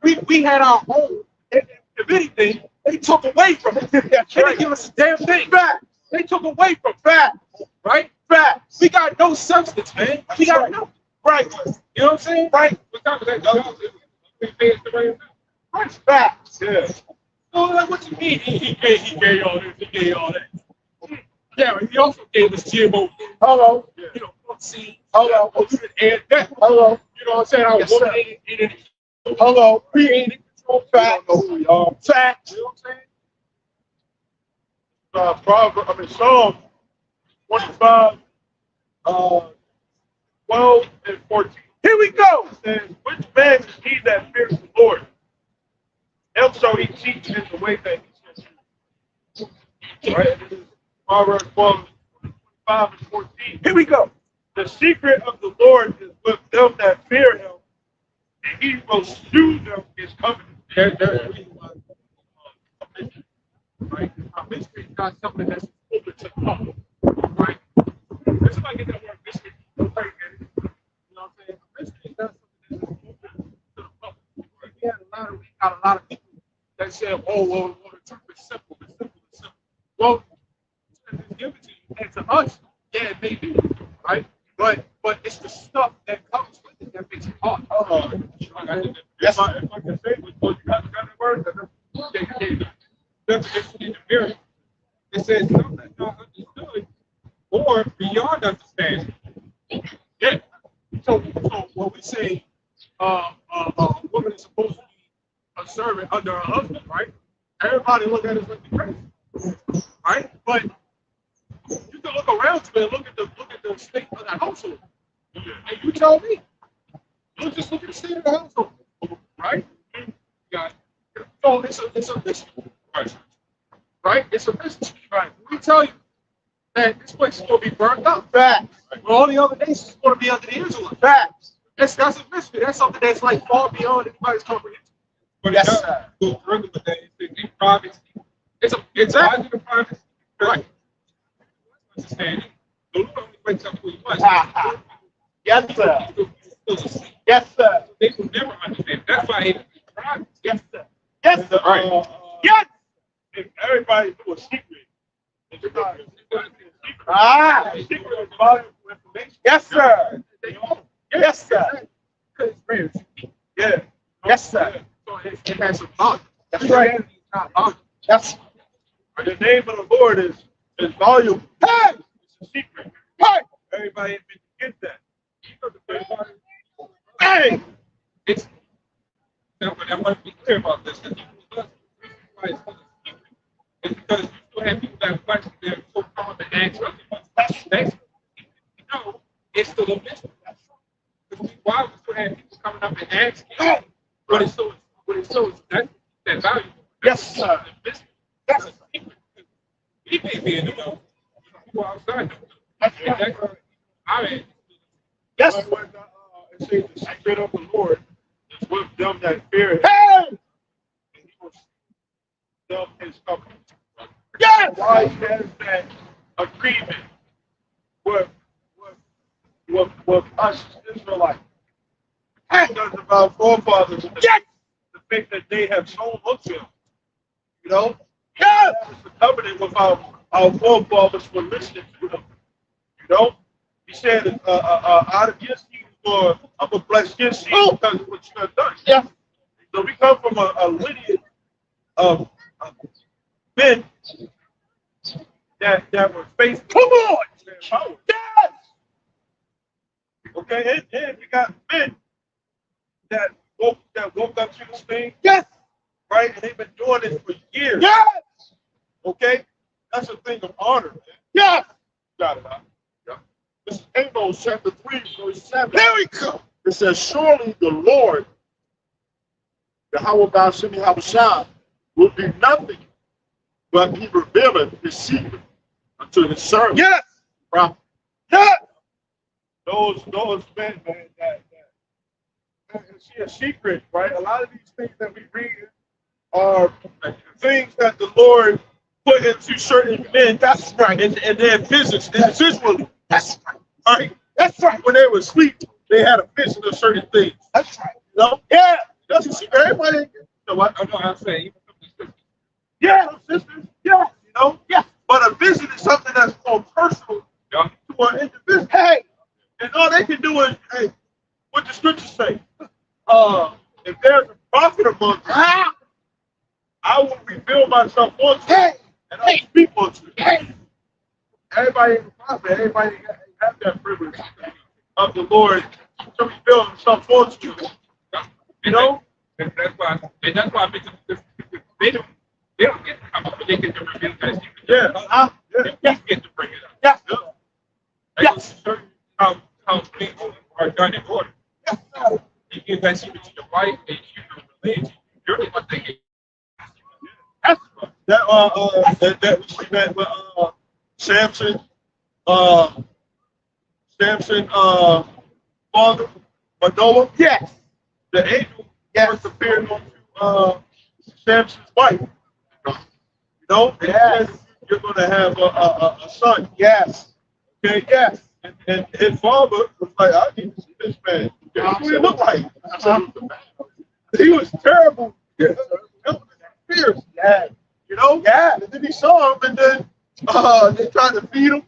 saying? We had our own. If anything, they took away from it. They didn't give us a damn thing back. They took away from that. Right? Facts. We got no substance, man. We got nothing. Right. You know what I'm saying? Right. What time is that? Right. Facts. Yeah. So like, what you mean? He gave all this. He gave all that. Yeah. He also gave us GMO. Hello. You know, vaccine. Hello. Polluted air. That. Hello. You know what I'm saying? Our Yes, woman sir. ain't Hello. we ain't in control. Facts. We don't know who we are. Facts. You know what I'm saying? Psalm 25, 12 and 14. Here we go. It says, which man is he that fears the Lord? Else shall he teach in the way that he should do. Right? This is Proverbs 12, 25 and 14. Here we go. The secret of the Lord is with them that fear him, and he will shew them his covenant. There's a reason why. Right? Our mystery is not something that's open to the public. Right? If somebody get that word mystery, don't take it. You know what I'm saying? Mystery is not something that's open to the public. Right? We got a lot of people that say, oh, well, the truth is simple. It's simple. It's simple. Well, it's given to you. And to us, yeah, it may be. Right? But it's the stuff that comes with it that makes it hard. If I can say, well, you got the word, it says something that's not understood or beyond understanding. Yeah. So when we say a woman is supposed to be a servant under her husband, right? Everybody look at it like the crazy, right? But you can look around to it and look at the state of the household, and you tell me. You just look at the state of the household, right? So it's a business, right? It's a business, right? We tell you that this place is going to be burned up. Facts. But all the other nations is going to be under the Israelites. Facts. That's a mystery. That's something that's like far beyond anybody's comprehension. But Yes, it does sir. go further with that. It's in privacy. It's exactly The privacy. right. Understanding. So Luke only wakes up who he was. Yes, sir. Yes, sir. They will never understand. That's why it's private. Yes, sir. Yes, sir. right. Yes. If everybody do a secret, it's not a Ah. secret is valuable information. Yes, sir. Yes, sir. Because it's rare. Yeah. Yes, sir. So it has some value. That's right. It's not value. That's The name of the Lord is valuable. hey. It's a secret. Hey. Everybody admit to get that. Hey. It's Now, but I want to be clear about this. Because it's because you still have people that question they're so calm and ask other ones. That's, you know, it's still a mystery. Why would you have people coming up and asking what is so that valuable? Yes, sir. That's a secret. He may be in the know. People outside know. I mean, Yes. It says the secret of the Lord is with them that fear him, Hey! and he will them his covenant. Yes. Why he has that agreement with us Israelites? Because of our forefathers, Yes. the faith that they have shown unto him. You know? Yes. It's the covenant with our forefathers for listening to them. You know? He said, out of your seed, I'm going to bless your seed because of what you have done. Yes. So we come from a lineage of men that were faithful. Come on. To their power. Yes. Okay? And we got men that woke up to this thing, Yes. right? And they've been doing this for years. Yes. Okay? That's a thing of honor, man. Yes. Got it, huh? This is Amos chapter 3, verse 7. There we go. It says, surely the Lord, Yahweh Bashim Habashah, will do nothing, but he revealeth his secret unto his servant. Yes. Prophet. Yes. Those men, man, that see a secret, right? A lot of these things that we read are things that the Lord put into certain men. That's right. And their visions, individually. That's right. All right. That's right. When they were asleep, they had a vision of certain things. That's right. You know? Yeah. That's a secret. Everybody. You know what? I know I'm saying. Yeah, sisters. Yeah. You know? Yeah. But a vision is something that's more personal to an individual. Hey. And all they can do is, hey, what the scriptures say. If there's a prophet among you, I will reveal myself unto you, Hey. and I will speak unto you. Hey. Everybody ain't a prophet. Everybody have that privilege of the Lord to reveal himself unto you. You know? And that's why I think they don't get to come up, but they get to reveal that secret. Yeah. They get to bring it up. Yeah. Yes. How things are done in order. You give that secret to your wife, and you can relate to you. You're the one that gets That we see that with Samson, father, Manoah. Yes. The angel first appeared on Samson's wife. You know, and says you're going to have a son. Yes. Okay, yes. And his father was like, I need to see this man. What do he look like? He was terrible. Yeah. Fierce. Yeah. You know? Yeah. And then he saw him, and then they tried to feed him.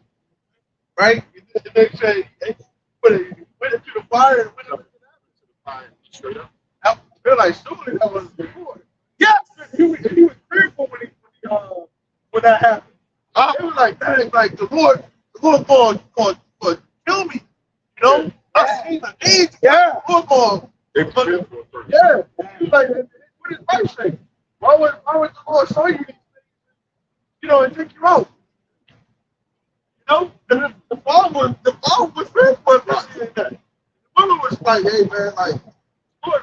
Right? And they say, hey, went into the fire and went up into the fire. Straight up. I feel like surely that was the Lord. Yes! He was fearful when that happened. It was like, that is like the Lord going to kill me. You know? I seen the angel. Yeah. The Lord going. Yeah. He was like, what did Christ say? Why would the Lord show you these things? You know, and take you out. You know, the father was faithful about that. The mother was like, hey man, like, Lord,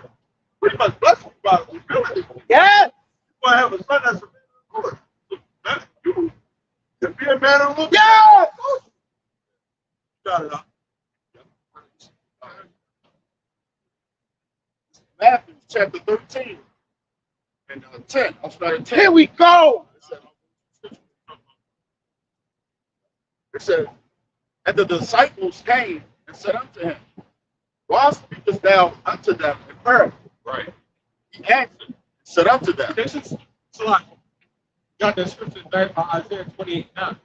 pretty much bless you about it. Really. Yeah. You want to have a son that's a man of the Lord. So that you to be a man of the Lord. Yeah. Got it up. Matthew chapter 13 and 10. I'll start at 10. Here we go. It said, and the disciples came and said unto him, why speakest thou unto them in parable? right. He answered, said unto them, This is like got that scripture back by Isaiah 28:9.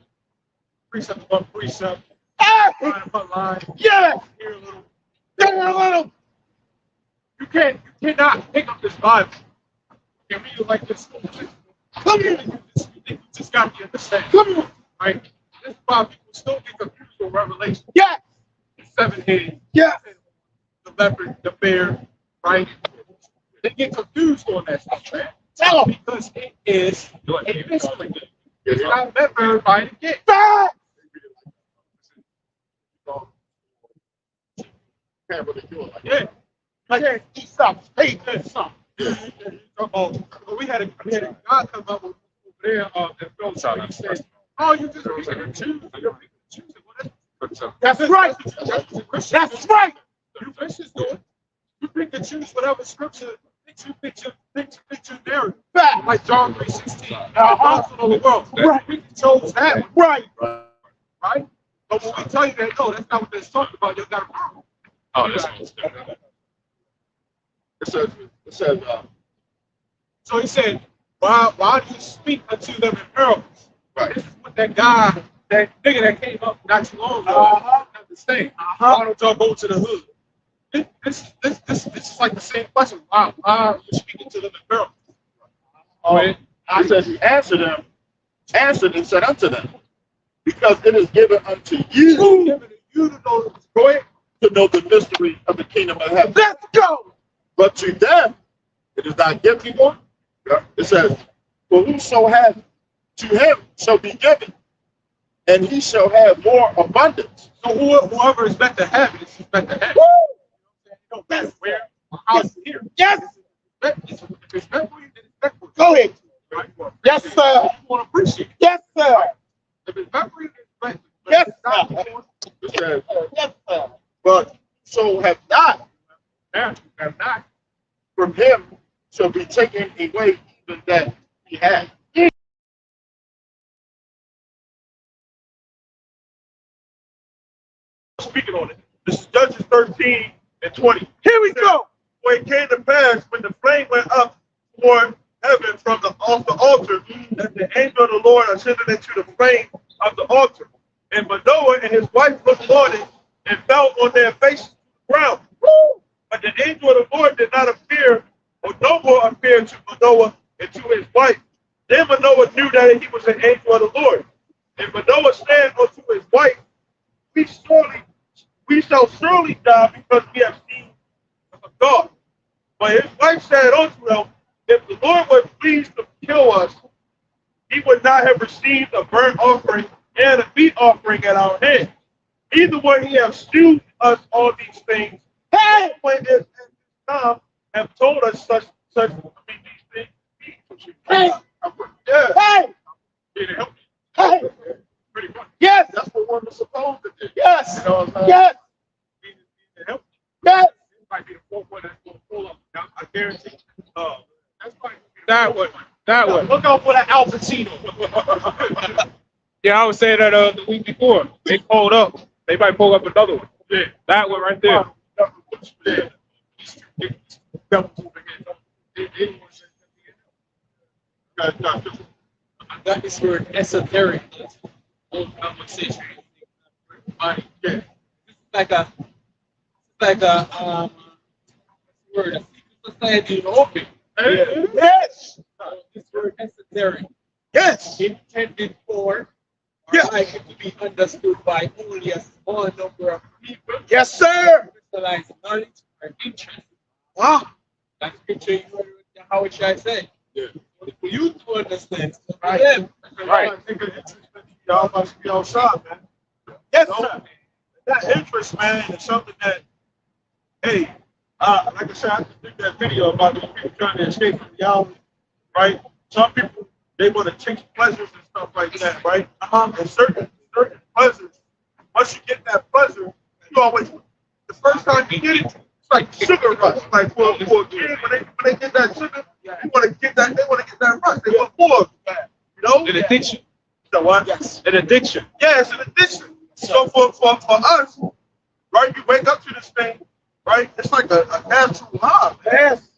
Precept above precept, line upon line. yeah, Here a little. there a little. You cannot pick up this Bible and read it like this. Come here. You just got to understand. Come here. Right? This is why people still get confused with Revelation. Yeah, The 7 heads, yeah, the leopard, the bear, right? They get confused on that stuff, man. Tell them. Because it is a mystery. Yeah, It's not meant for everybody to get. Facts. Can't really do it like Yeah. Like, eat something. Hey, eat something. We had a guy come up over there that felt he said, "Oh, you just pick and choose. You're picking and choosing." Well, That's right. That's right. You Christians do it. You pick and choose whatever scripture fits your narrative. Facts. Like John 3:16. Uh-huh. Gospel of the world. Right. We chose that one, Right. right? But when we tell you that, no, that's not what they're talking about. You got a problem. Oh, it says, So he said, why do you speak unto them in parables? right. This is what that guy, that nigga that came up not too long ago, understand. Why don't y'all go to the hood? This is like the same question. Why are you speaking to them in parables? I said, he answered and said unto them, because it is given unto you Given to you to know, go ahead. to know the mystery of the kingdom of heaven. Let's go. But to them, it is not given. It says, for whoso hath, to him shall be given, and he shall have more abundance. So whoever is meant to have it is meant to have it. No, that's where house here. Yes. If it's meant for you, then it's meant for you. Go ahead. Right? Yes, sir. You want to appreciate it. Yes, sir. If it's meant for you, it's meant for you. Yes, If it's not sir. for you, It says, Yes, sir. but so have not, now, if not, from him shall be taken away even that he had. Speaking on it. This is Judges 13:20. Here we go. For it came to pass when the flame went up toward heaven from off the altar, that the angel of the Lord ascended into the flame of the altar. And Manoah and his wife looked on it and fell on their faces to the ground. But the angel of the Lord did not appear, or no more appear to Manoah and to his wife. Then Manoah knew that he was an angel of the Lord. And Manoah said unto his wife, we shall surely die because we have seen God. But his wife said unto him, if the Lord were pleased to kill us, he would not have received a burnt offering and a meat offering at our hand. Neither would he have shewed us all these things. Hey. When at this time have told us such these things. Hey. Yeah. Hey. it'll help Hey. you pretty much. Yes. That's what one was supposed to do. Yes. You know what I'm saying? Yes. It'll help you. Yes. It might be the fourth one that's going to pull up. Now, I guarantee you. That's probably That one. That one. Look out for that Al Pacino. Yeah, I was saying that the week before. They pulled up. They might pull up another one. Yeah. That one right there. Yeah. That is where esoteric old conversation. Yeah. It's like a word, a secret society in open. Yes. This word esoteric Yes. intended for Yeah. like it to be understood by only a small number of people. Yes, sir. Crystallized knowledge or interest. Wow. That scripture, how should I say? Yeah. For you to understand, so for Right. them, Right. I think it's interesting y'all must be outside, man. Yes, No. sir. That interest, man, is something that, hey, like I said, I just did that video about these people trying to escape from reality, right? Some people, they want to chase pleasures and stuff like that, right? And certain pleasures, once you get that pleasure, you always, the first time you get it, it's like sugar rush. Like for a kid, when they get that sugar, they want to get that rush. They want more of that, you know? An addiction. So what? Yes. An addiction. Yeah, it's an addiction. So for us, right, you wake up to this thing, right? It's like a natural high, man. Yes.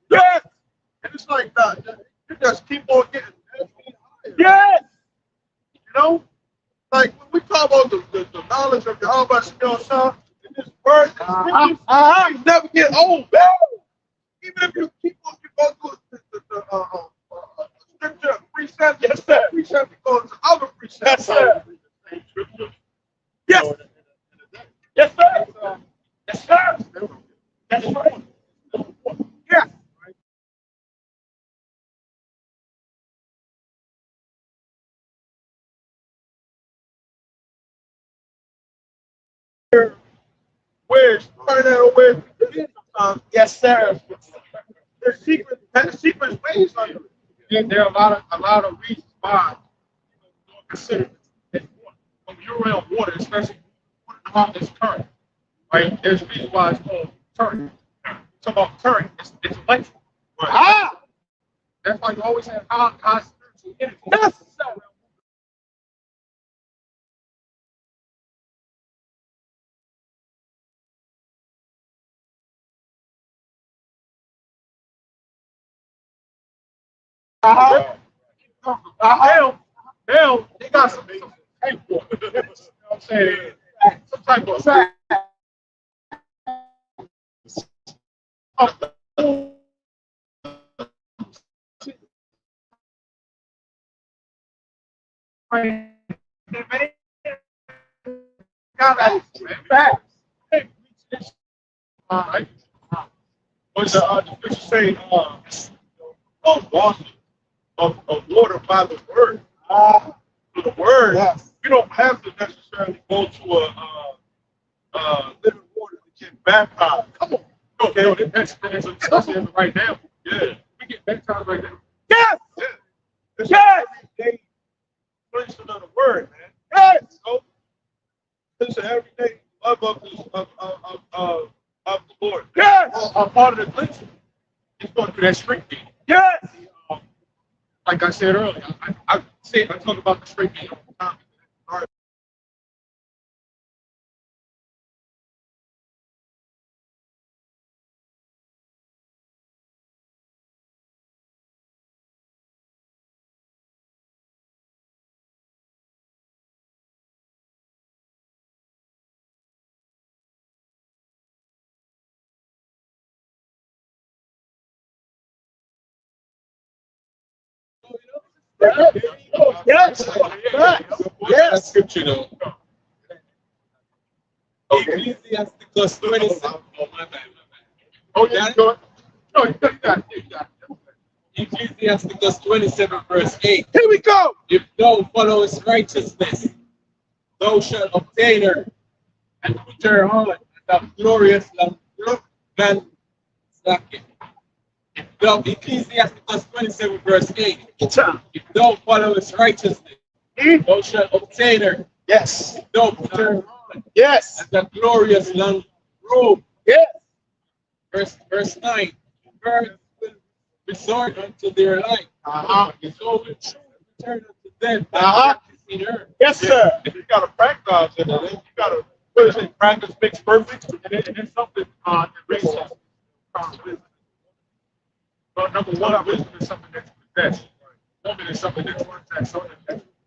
Yes. And it's like you just keep on getting naturally higher. Yes. You know? Like when we talk about the knowledge of Yahweh Shah, in this word, you never get old, man. Even if you keep on, you go through the scripture precept, yes, sir. Precept, you go to other precepts. Yes, sir. Yes. Yes, sir. Yes, sir. That's right. Yeah. where's Yes, sir. there's secret ways under it. And there are a lot of reasons why you don't consider it water. When you're around water, especially water is current, right? There's a reason why it's called current. Talk about current, it's electric. Right. Ah, That's why you always have high spiritual energy. yes, sir. Uh-huh. Hell, they got some type of, you know what I'm saying? Some type of right? But the scripture say, wash of water by the word. The word, Yes. you don't have to necessarily go to a living water to get baptized. Come on. Okay, that's right now. Yeah. We get baptized right now. Yes. Yeah. It's Yes. everyday placement of the word, man. Yes. So, it's an everyday love of the Lord. Yes. A part of the cleansing is going through that straight gate. Yes. Like I said earlier, I talk about the straight gate all the time. All right. Yes. That's scripture though. Ecclesiasticus 27. Oh, my bad. Oh, yeah, you got it. No, you got it. Ecclesiasticus 27, verse 8. Here we go. If thou followest righteousness, thou shalt obtain her and put her on the glorious land slacking. If thou, Ecclesiasticus 27, verse 8. If thou followest righteousness, thou shalt obtain her. Yes. If thou put her on Yes. and the glorious land robe. Yes. Verse 9. Birds will resort unto their light. So will children return unto them that practice in earth. Yes, sir. If you got to practice it, you got to, what is it, practice makes perfect. And it's something that brings us wisdom. But number one, wisdom is something that's possessed. Woman is something that's something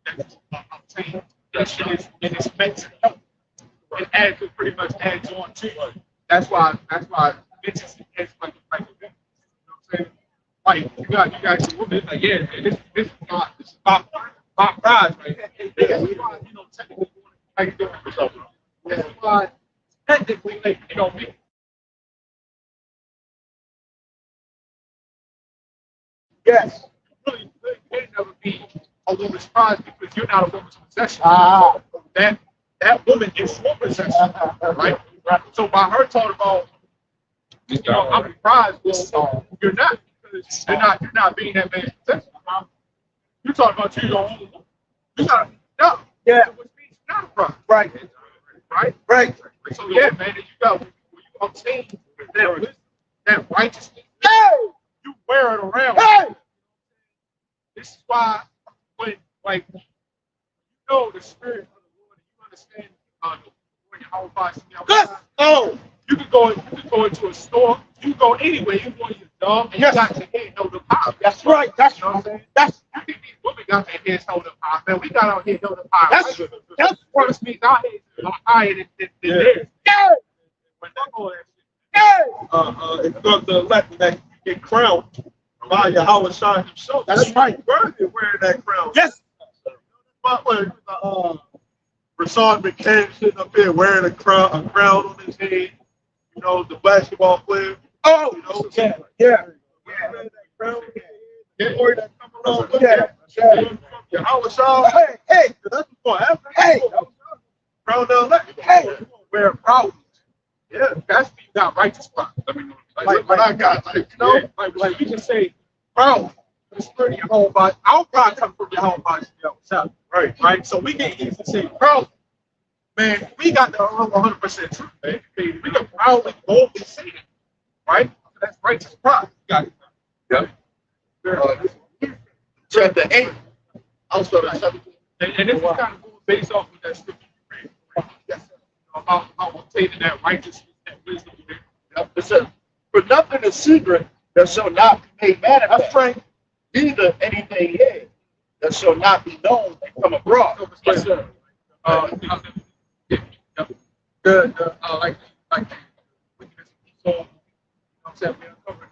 that's obtained. And it's meant to help. It pretty much adds on to it. That's why bitches is like a woman. You know what I'm saying? Like you got your woman, like, yeah, man, this is my prize, right? That's why, you know, technically you want to like doing for something. That's why technically, like, you know, me. Yes. Really can't never be a woman's prize because you're not a woman's possession. That woman is your possession, right? So by her talking about, you know, I'm prized, well, you're not, because you're not being that man's possession. You're talking about you don't own. You're not, no. Yeah. Which means you're not a prize. Right. Right? Right. So yeah, man, you got when you obtain that wisdom, that righteousness, Hey. you wear it around. Hey. This is why when like you know the spirit of the Lord and you understand when your whole body, Let's go. you can go into a store, you can go anywhere, you can go to your dog and Yes. you got your head held up high. That's right. That's You know what I'm saying? that's You think these women got their heads held up high, man. We got our head held up high. That's right? that's Which means our heads are higher than theirs. yeah. When they go that shit. Yeah. If you go to the left, that you get crowned by Yahweh Shai himself. That's right. Worthy of wearing that crown. Yes. But when Rashawn McCann sitting up there wearing a crown on his head, you know, the basketball player. Oh. You know, Yeah. Yeah. wearing that crown, the glory that come along with Yeah. that. Yahweh Shai. Hey. Hey. That's before after. Hey. Crown down left. Hey. where proud. Yeah. That's when you got righteous pride. Like what I got, like, You know, like we can say proud. The spirit of your home body. Our pride comes from your home body. right. Right? So we can easily say proud. Man, we got the 100% truth, man. We can proudly, boldly say it. Right? That's righteous pride. You got it. Yep. Chapter 8. I'll start at 17. And this is kind of cool based off of that scripture you read. Yes. About obtaining that righteousness, that wisdom. Yep. It says, for nothing is secret that shall not be made manifest. Right. Neither anything hid that shall not be known and come abroad. Yes, sir. Like, so, you know what I'm saying? We uncovered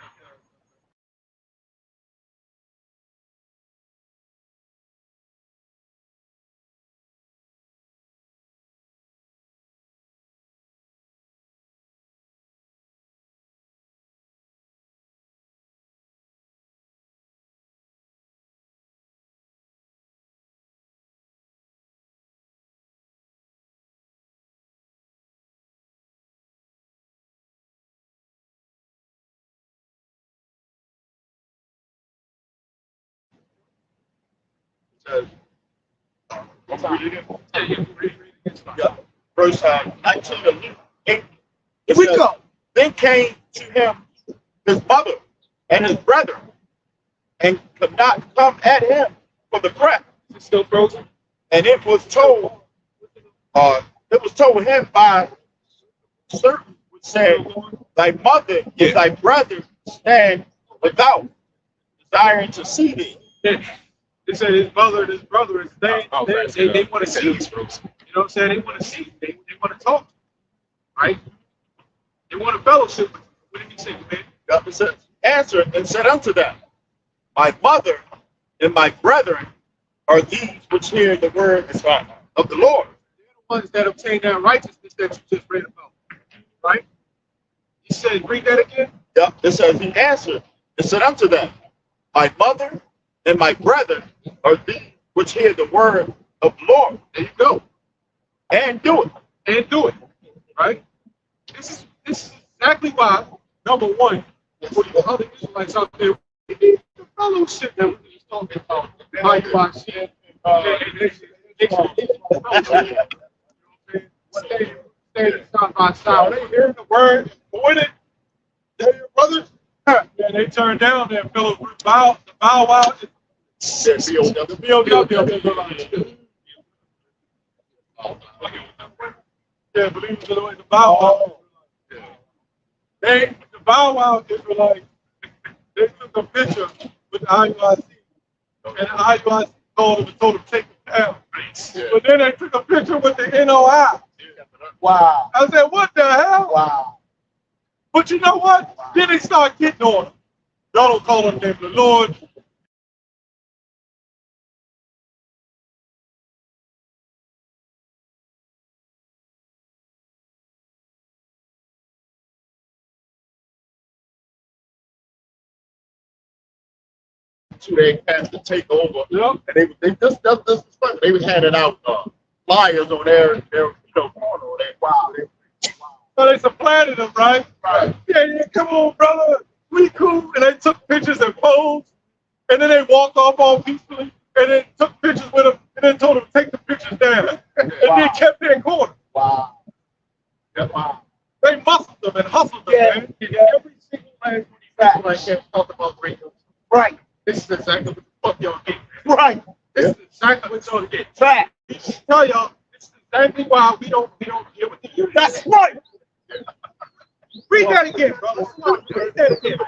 It says, yeah. verse 19 of Luke 8. Here we go. Then came to him his mother and his brethren, and could not come at him for the breath. It's still frozen. And it was told him by certain which said, thy mother is thy brother stand without, desiring to see thee. They said his mother and his brother is they want to see you. You know what I'm saying? They want to see you. They want to talk to you. Right? They want a fellowship with you. What did he say, man? God said, answered and said unto them, my mother and my brethren are these which hear the word of the Lord. They're the ones that obtain that righteousness that you just read about. Right? He said, read that again. Yep. It says, he answered and said unto them, my mother and my brethren are these which hear the word of the Lord. There you go. And do it. And do it. Right? This is exactly why, number one, for the other Israelites out there, we need the fellowship that we were just talking about. How you are sharing. Standing side by side. They hearing the word, doing it. They're your brothers. Yeah, they turn down their fellow bow wow. The BOW. Yeah, believers are the bow wow. The bow wow Israelites, they took a picture with the IUIC, and the IUIC told them to take it down. But then they took a picture with the NOI. Wow. I said, what the hell? Wow. But you know what? Then they start getting on them. Y'all don't call on the name of the Lord. They had to take over. Yep. And they just this was funny. They was handing out flyers on their corner. Wow. So they supplanted them, right? Right. Yeah, come on, brother. We cool. And they took pictures and posed. And then they walked off all peacefully. And then took pictures with them. And then told them to take the pictures down. And then kept their corner. Wow. Yeah. Wow. They muscled them and hustled them, man. Yeah. Every single last one of these people talk about radio. Right. This is exactly what the fuck y'all get. Right. This is exactly what y'all get. Fact. Tell y'all, this is exactly why we don't deal with the youth. That's right. Read that again, brother. Read that again.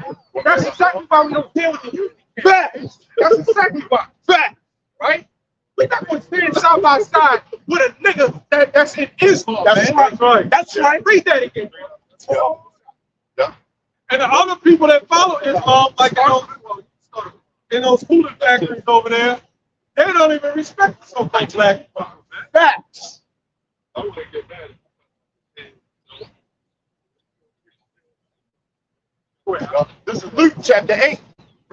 That's exactly why we don't deal with the youth. Fact. That's exactly why. Fact. Right? We're not going to stand side by side with a nigga that's in Islam, That's man. right. That's right. That's right. Read that again, brother. Yeah. And the other people that follow Islam, like in those food factories over there, they don't even respect the so-called black people, man. Facts. I want to get mad at This is Luke chapter 8,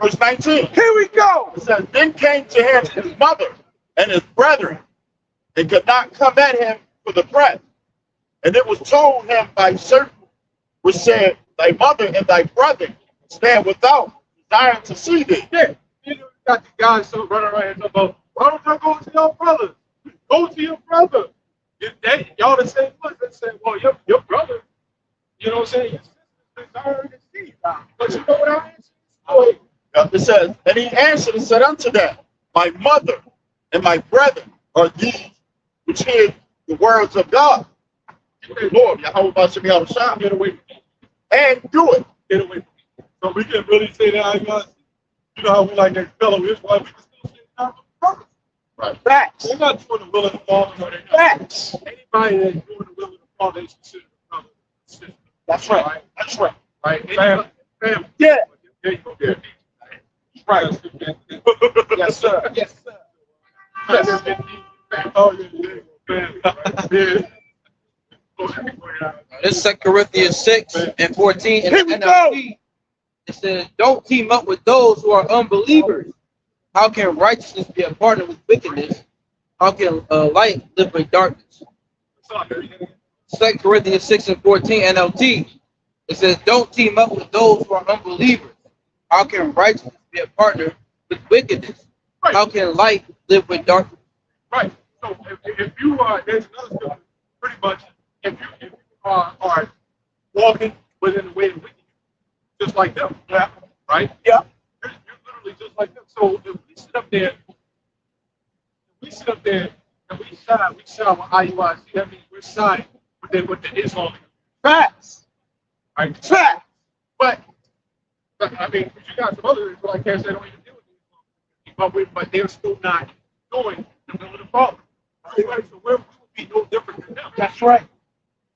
verse 19. Here we go. It says, then came to him his mother and his brethren, and could not come at him for the breath. And it was told him by certain which said, thy mother and thy brother stand without, desiring to see thee. Yeah, you know, you got the guys so running around here talking about, why don't y'all go to your brother? Go to your brother. Y'all the same ones that say, well, your brother, you know what I'm saying? Your sister desiring to see you. But you know what I answered? It says, and he answered and said unto them, my mother and my brethren are these which hear the words of God. Lord, Yahweh Shem Yahushua, Get away from me. and do it. Get away from me. So we can really say that, I got, you know how we like that fellow Israelite, we can still say that. Brothers. Right. Facts. They're not doing the will of the Father, or they're not. Facts. Anybody that's doing the will of the Father is considered a brother. That's right. That's right. Right? Fam. Yeah. There you go. There. Right. Yes, sir. Yes, sir. Oh, yeah, yeah. This is 2 Corinthians 6 and 14 in Here we the NLT. It says, don't team up with those who are unbelievers. How can righteousness be a partner with wickedness? How can light live with darkness? 2 Corinthians 6 and 14 NLT. It says, don't team up with those who are unbelievers. How can righteousness be a partner with wickedness? Right. How can light live with darkness? Right. So if you are, there's another scripture, pretty much, if you are walking within the way of wickedness, just like them, yeah, right? Yeah. You're literally just like them. So if we sit up there, and we side with IUIC, that means we're siding with the Islam. Facts. Right? Facts. But I mean, you got some other Israelite camps that don't even deal with Islam, but they're still not doing the will of the Father. Right? So we would be no different than them. That's right.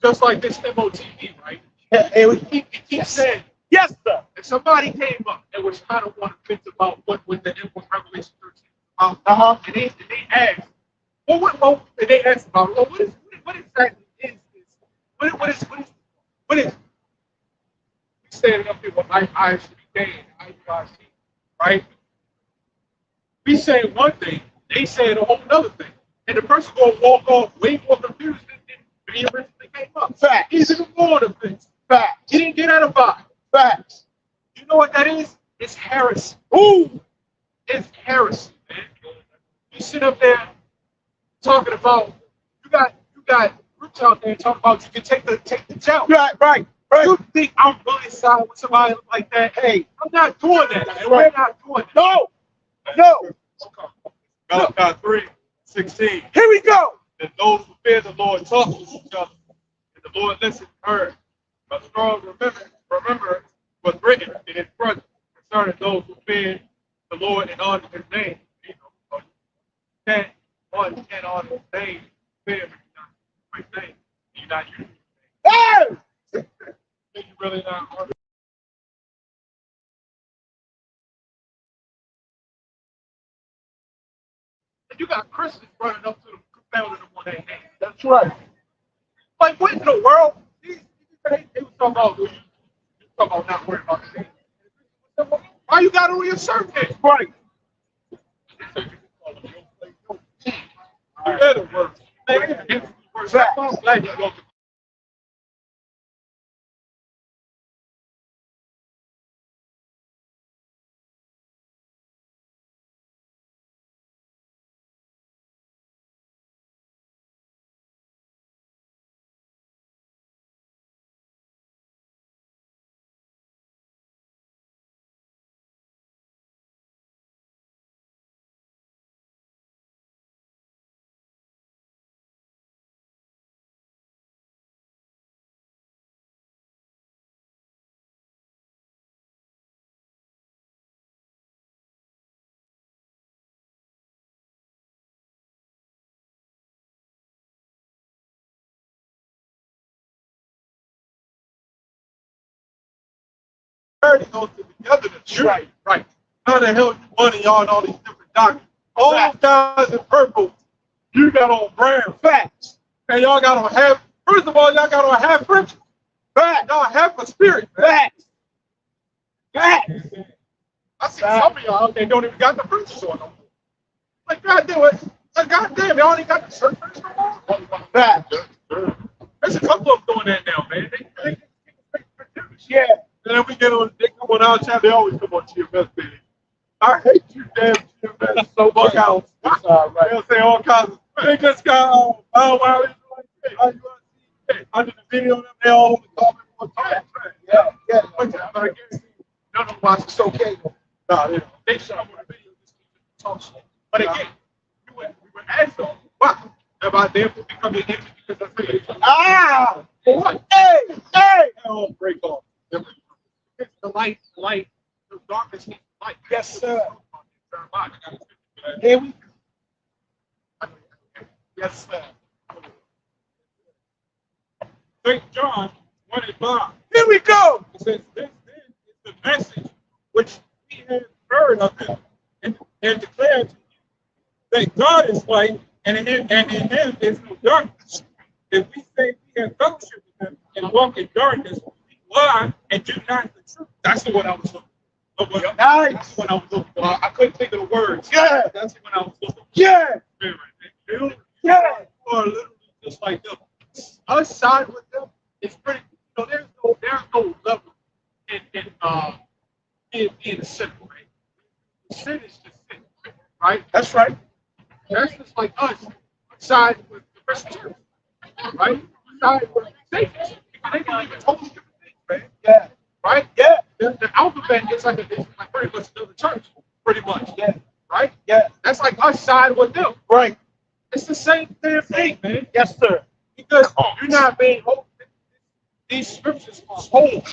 Just like this MOTV, right? And we Keep saying, yes, sir. if somebody came up and was trying to want to think about what the end of Revelation 13 is about, and they asked, and they asked about, well, what exactly is this? What is we standing up here with I should be gained, IUIC, right? We say one thing, they saying a whole other thing. And the person gonna walk off way more confused than he originally came up. Facts. He's even more of things. Facts. He didn't get out of vibe. Facts. You know what that is? It's heresy. Ooh. It's heresy, man. You sit up there talking about you got groups out there talking about you can take the jump. Right. You think I'm really siding with somebody like that? Hey, I'm not doing that. And we're not doing that. No. Malachi 3:16. Here we go. And those who fear the Lord talk with each other, and the Lord listens and heard. But strong remember what's written in his front concerning those who fear the Lord and honor his name. You know, can't honor his name, fear him, you're not his name. You're not using his name. You really not honor. And you got Christians running up to the confounded them on their name. That's right. Like, what in the world? They was talking about, not worrying about the name. Why you got it on your shirt then? Right. Better work. I'm glad you go. Everything goes together to you. Right. How the hell you one of y'all and all these different doctors? All those guys in purple, you got on brown. Facts. And y'all got on half. First of all, y'all got on half French. Facts. Y'all half a spirit. Man. Facts. Facts. I see some of y'all out there don't even got the French on no more. Like, goddamn, y'all ain't got the shirt French no more. Facts. Man, There's a couple of them doing that now, man. Yeah. And then we get on, they come on our channel, they always come on GMS, baby. I hate you, damn GMS. So much out. They'll say all kinds of, they just got, oh, wow, it's like, hey, how you want to see? Hey, under the video, they all on the comment for time. Yeah. But I guess none of them watch it's okay. Nah, they shot on the video, just talk shit. But again, we were asked them, why? About them becoming empty because I say, for what? Hey! Oh, break off. It's the light, the darkness is light. Yes, sir. Here we go. Yes, sir. St. John 1:5. Here we go. It says, this is the message which we have heard of him and declared to you that God is light and in him is no darkness. If we say we have fellowship with him and walk in darkness, we lie and do not the truth. That's the one I was looking for. Nice. That's the one I was looking for. I couldn't think of the words. Yeah. That's the one I was looking for. Yeah. You Yeah. are literally just like them. Us side with them, it's pretty, you know, there's no level in the sin, right? Sin is just sin, right? That's right. That's just like us side with the Christians, right? Side with Satan. Because they believe in totally different things, man. Yeah. Right? Yeah. The alphabet is like pretty much another church, pretty much. Yeah. Right? Yeah. That's like us side with them. Right. It's the same damn thing, man. Yes, sir. Because you're not being holy. These scriptures are holy.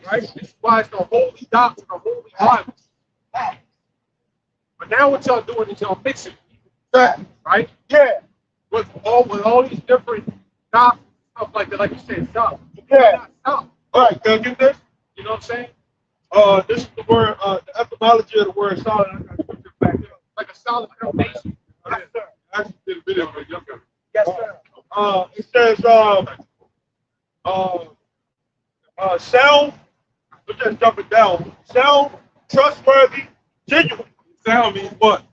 Right? This is why it's the holy doctrine, the holy Bible. But now what y'all doing is y'all mixing, right? Yeah. With all these different doctrines, stuff like that, like you said, stop. Yeah. Stop. All right, can I get this? You know what I'm saying? This is the word, the etymology of the word solid. I got to put it back up. Like a solid foundation. Yes, sir. I actually did a video for a young guy. Yes, sir. It says, sound, let's just jump it down. Sound, trustworthy, genuine. Sound means what?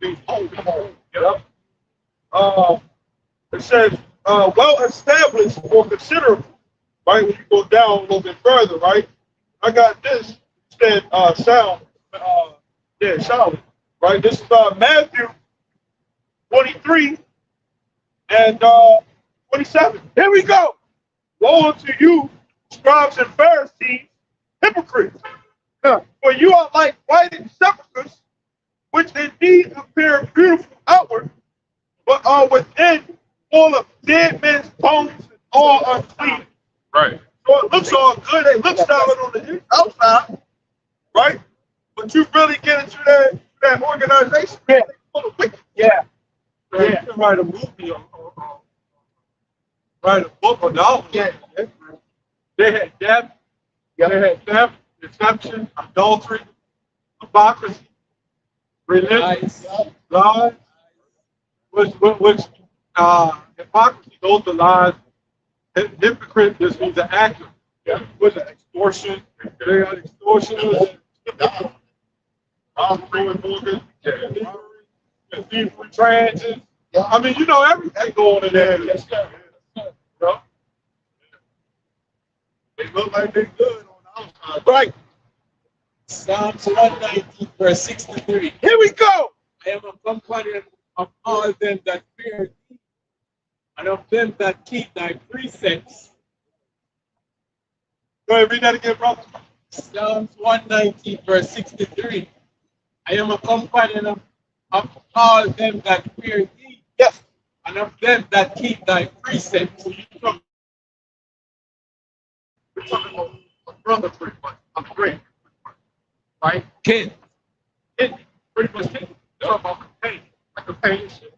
Means holy. Yep. It says, well established or considerable. Right, when you go down a little bit further, right? I got this. It said, sound, solid. Right, this is Matthew 23 and 27. Here we go. Woe unto you, scribes and Pharisees, hypocrites! For you are like whited sepulchres, which indeed appear beautiful outward, but are within full of dead men's bones and all unclean. Right. So it looks all good. They look solid on the outside, right? But you really get into that organization, man, they full of wicked. Yeah. So you can write a movie or write a book or novel. Yeah. They had death, they had theft, deception, adultery, hypocrisy, religion, lies, which hypocrisy, those are lies. Hypocrite just means an actor. Yeah. With an extortion, they are extortioners, transit. I mean, you know, everything going in there. Yes, sir. You know? They look like they're good on the outside. Right. Psalms 119, verse 63. Here we go. I am a companion of all them that fear thee, and of them that keep thy precepts. Go ahead, read that again, brother. Psalms 119, verse 63. I am a companion of all them that fear thee, Yes. and of them that keep thy precepts. We're talking about a brother, pretty much. A friend, right? Kin. Pretty much kin. They're talking about companion, like companionship.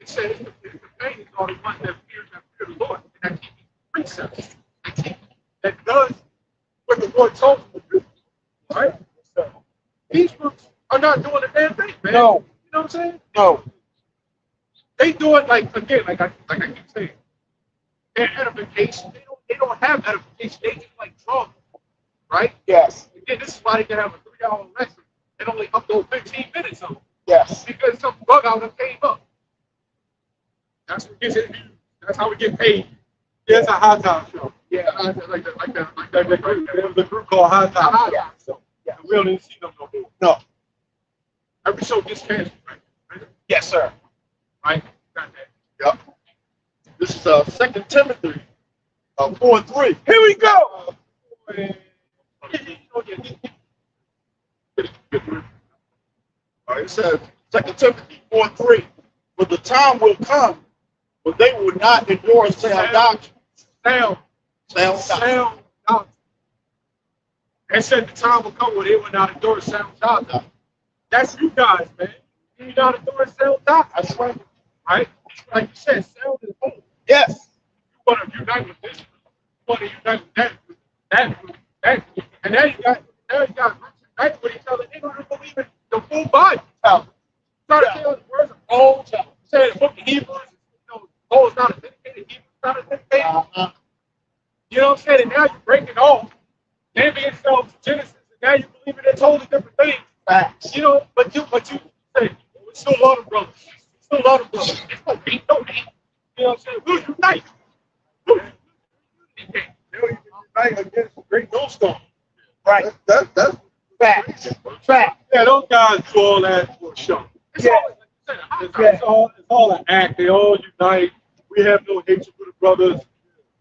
It says the companions are the ones that fear the Lord, and that keep his precepts. That does what the Lord told them to do, right? These groups are not doing a damn thing, man. No. You know what I'm saying? No. They do it like I keep saying. Their edification, they don't have edification. They just like drunk, right? Yes. Again, this is why they can have a 3-hour lesson and only upload 15 minutes of it. Yes. Because some bug out came up. That's what gets it. That's how we get paid. Yeah, it's a high time show. Yeah, like that. There was a group called High Time. Yeah. Yeah, we don't even see them no more. No. Every show gets canceled, right? Yes, sir. Right? Got that. Yep. This is 2 Timothy 4:3. Here we go. It says 2 Timothy 4:3. But the time will come when they will not endure sound doctrine. Sound Sound doctrine. It said the time will come when they will not endure sound doctrine. That's you guys, man. You not endure sound doctrine. That's right. Right? Like you said, sound is home. Yes. You want to unite with this. You want to unite with that. And now you got groups unite with each other. They don't even believe in the full Bible. Try to tell the words of Paul. Say the book of Hebrews. Paul is not a dedicated. Hebrews not a dedicated. You know what I'm saying? And now you break it off. Then being self Genesis, and now you believe in a totally different thing. Facts. You know, but you say, we still love them, brothers. We still love them, brothers. It's no hate, no hate. You know what I'm saying? We'll unite. They'll even unite against the Great Snowstorm. Right. That's facts. Facts. Yeah, those guys do all that for a show. It's always, like you said, It's all an act. They all unite. We have no hatred for the brothers.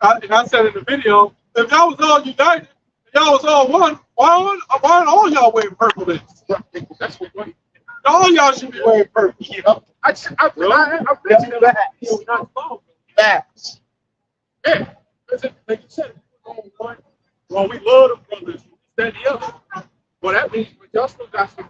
And I said in the video, if y'all was all united, if y'all was all one, why aren't all y'all wearing purple then? that's what we All y'all should be wearing purple. I mentioned that. You're not involved. Facts. Yeah. Like you said, well, we love them brothers, that and the other. Well, that means y'all still got some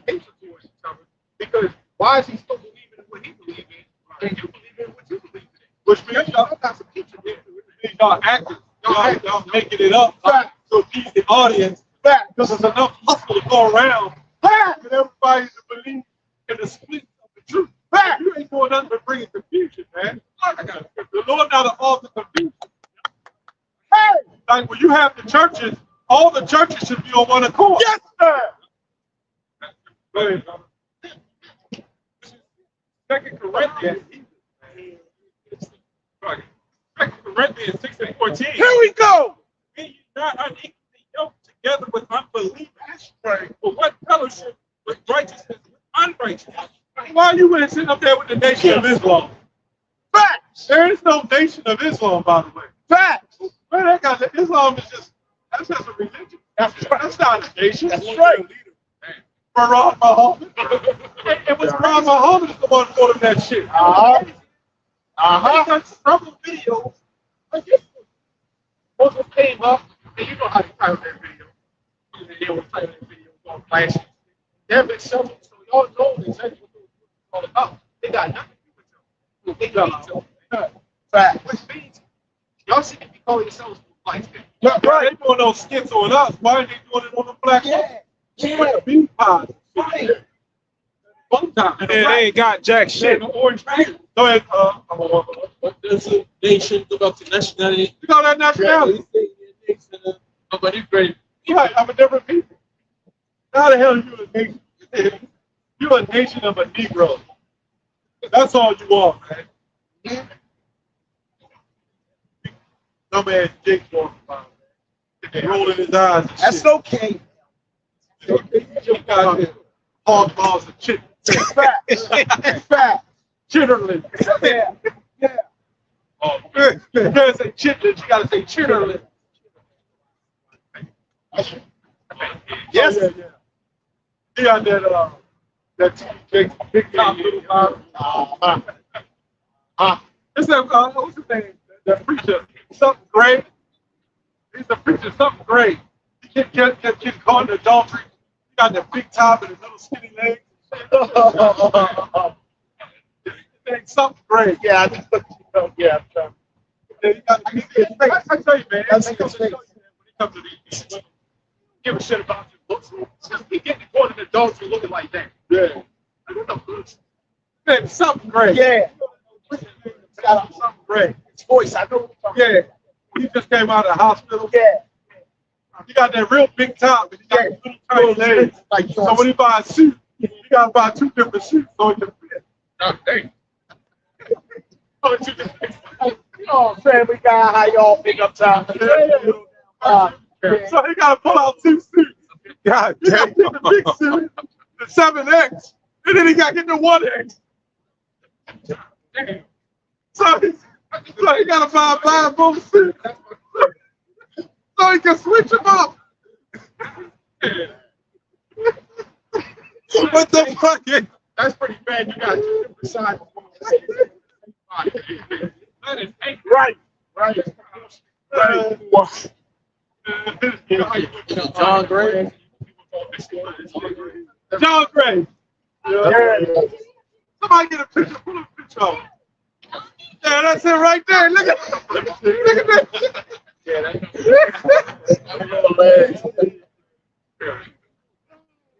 hatred towards each other. Because why is he still believing in what he believes in? And you believe in what you believe in? Which means y'all got some hatred there. Which means y'all acting. Y'all making it up to appease the audience. Because there's enough hustle to go around. And everybody to believe in the split of the truth. You ain't doing nothing but bringing confusion, man. The Lord not an author of confusion. Like when you have the churches, all the churches should be on one accord. Yes, sir. Go ahead, brother. 2 Corinthians. 2 Corinthians 6:14. Here we go. Be not unequally yoked together with unbelievers. Right. But what fellowship with righteousness with unrighteousness? Why you went sitting up there with the Nation of Islam? Facts. There is no Nation of Islam, by the way. Facts. Man, that guy, Islam is that's just a religion. That's not a nation. That's right. Farah Muhammad. It was Farah Muhammad the one who ordered that shit. I got several videos. Like this one. One came up, and you know how to title that video. They will title that video on Flash. There have been several, so y'all know exactly what it's all about. They got nothing to do with them. They got each other. Facts. Which means y'all should be calling yourselves black men. Yeah, right. They doing those skits on us. Why are they doing it on the black? Yeah. Bean pies. One time. And then they ain't got jack shit. Orange man. Go ahead. What does a nation go back to nationality? You know that nationality. But it's great. Right, I'm a different people. How the hell are you a nation? You're a nation of a Negro. That's all you are, man. No man, Jake walking by, man. Rolling his eyes and That's shit. okay. You got there. Hog balls and chicken. Facts. Facts. Chitterlings. Yeah. Yeah. Oh, you can't say chitlins, you gotta say chitterlings. Yes. Oh, yeah. He got that TV big top little guy. It's that, what's his name? That preacher, something great. He's a preacher, something great. He get caught in adultery. He got that big top and his little skinny legs. It's something great. Yeah. Yeah. I'm trying. Yeah, you got to get I tell you, man. That's I his face. when it comes to these people, give a shit about your looks. Just keep getting caught in adultery looking like that. Yeah. Like, what the fuck? Man, something great. Yeah. Something great. His voice. I know. Yeah. He just came out of the hospital. Yeah. He got that real big top, and he got little tiny legs. Like So when he buys a suit, you gotta buy two different suits so it can fit. Oh, dang. You know what I'm saying? We got how y'all pick up time. So he got to pull out 2 suits. God damn. The big suit, the 7X, and then he got to get the 1X. So he got to buy both suits. So he can switch them up. What the fuck? That's pretty bad. You got 2 different sides. That is Right. Right. John Gray. John Gray. Yeah. Somebody get a picture. Pull a picture of him. Yeah, that's it right there. Look at that.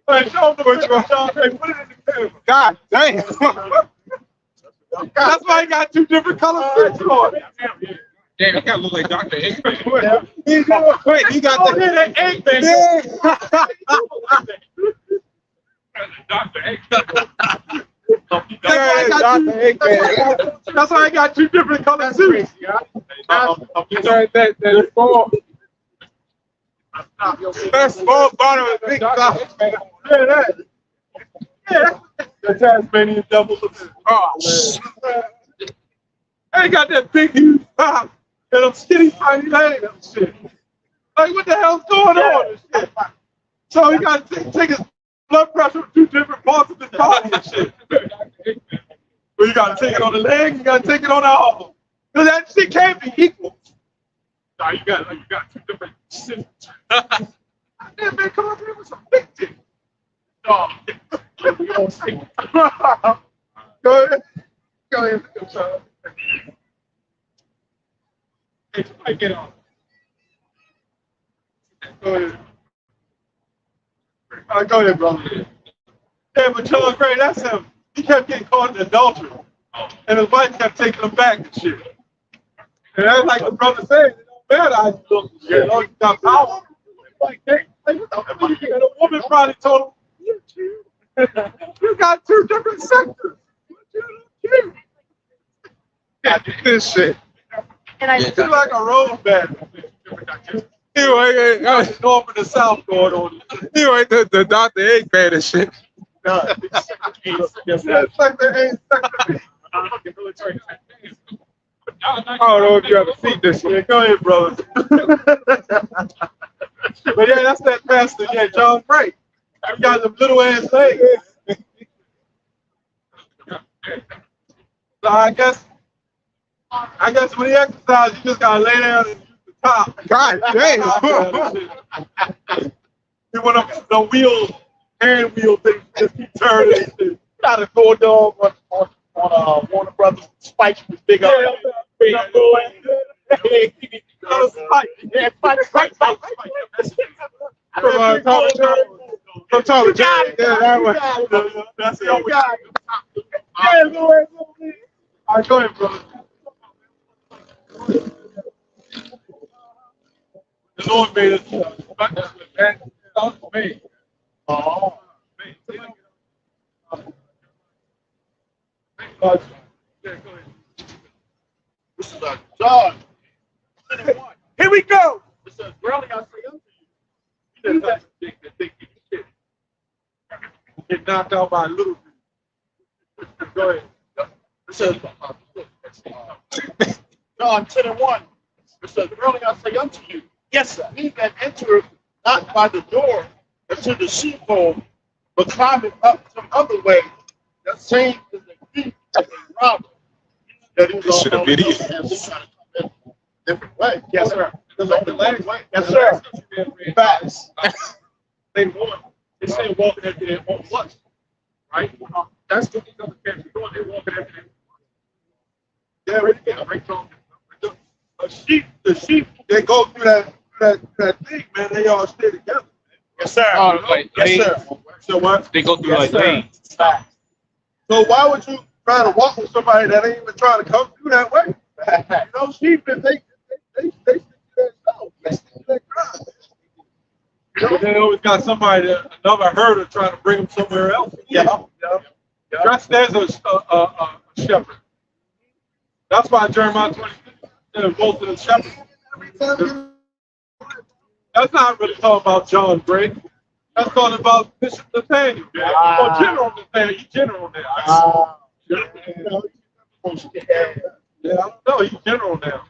Hey, show him the picture of John Gray. Put it in the camera. God damn. That's why he got 2 different color suits on. Damn, you gotta look like Dr. Eggman. Wait, he got the Eggman. Dr. Eggman. That's why I got 2 different color suits. That's small bottom and big top. Yeah, that. Yeah, the Tasmanian devil. Oh, I ain't got that big huge top and I'm skinny tiny legs and shit. Like, what the hell's going on and shit? So he got to take his blood pressure from 2 different parts of his body and shit. Well, you got to take it on the leg, you got to take it on the arm. Because that shit can't be equal. Nah, you got 2 different systems. Damn, man, come up here with some big dick. Dog. Go ahead. Go ahead. Hey, somebody get on. Go ahead. All right, go ahead, brother. Yeah, but John Gray, that's him. He kept getting caught in adultery. And his wife kept taking him back and shit. And that's like the brother said, it don't matter how you look. You know, you got power. Like, hey, and a woman probably told him, you got 2 different sectors. You got this shit. And I You like a road band. Anyway, north and the south going on. Anyway, the Dr. Eggman and shit. Sector A, Sector B. I don't know if you ever seen this shit. Go ahead, brother. But yeah, that's that pastor. Yeah, John Gray. You got them little ass legs. So I guess when he exercises, you just gotta lay down and use the top. God damn. He went up the wheel, hand wheel thing, just keep turning. Got a bulldog on Warner Brothers. Spike was big up. Big up boy. Spike. Yeah, Spike. From Tom Jerry. Yeah, that one. That's the only guy. Yeah, go ahead. All right, go ahead, brother. The Lord made us. That's me. Oh. Yeah, go ahead. This is John. Here we go. It says, "Really, I say unto you." You just think shit. Get knocked out by a little bit. Go ahead. It says, John 10:1. It says, "Really, I say unto you." Yes, sir. He that entereth not by the door into the sheepfold, but climbeth up some other way, that same is a thief and a robber. That is This shit a video. Different way. Yes, sir. There's only one way. Yes, sir. Facts. They want. They say walking after their own lust, right? That's what these other cats are doing. They're walking after their own lust. Yeah, right there. The sheep, they go through that thing, man. They all stay together. Yes, sir. Like Yes, lanes. sir. So what? They go through Yes, like sir. lanes. So why would you try to walk with somebody that ain't even trying to come through that way? You know, sheep, if they stick to that stone. They stick to that ground. You know, they always got somebody, another herder trying to bring them somewhere else. Yeah. Dressed as a shepherd. That's why Jeremiah 26 said most of the shepherds. That's not really talking about John Gray. That's talking about Bishop Nathaniel. Or General Nathaniel. He's general now. Yeah, I don't know. He's general now.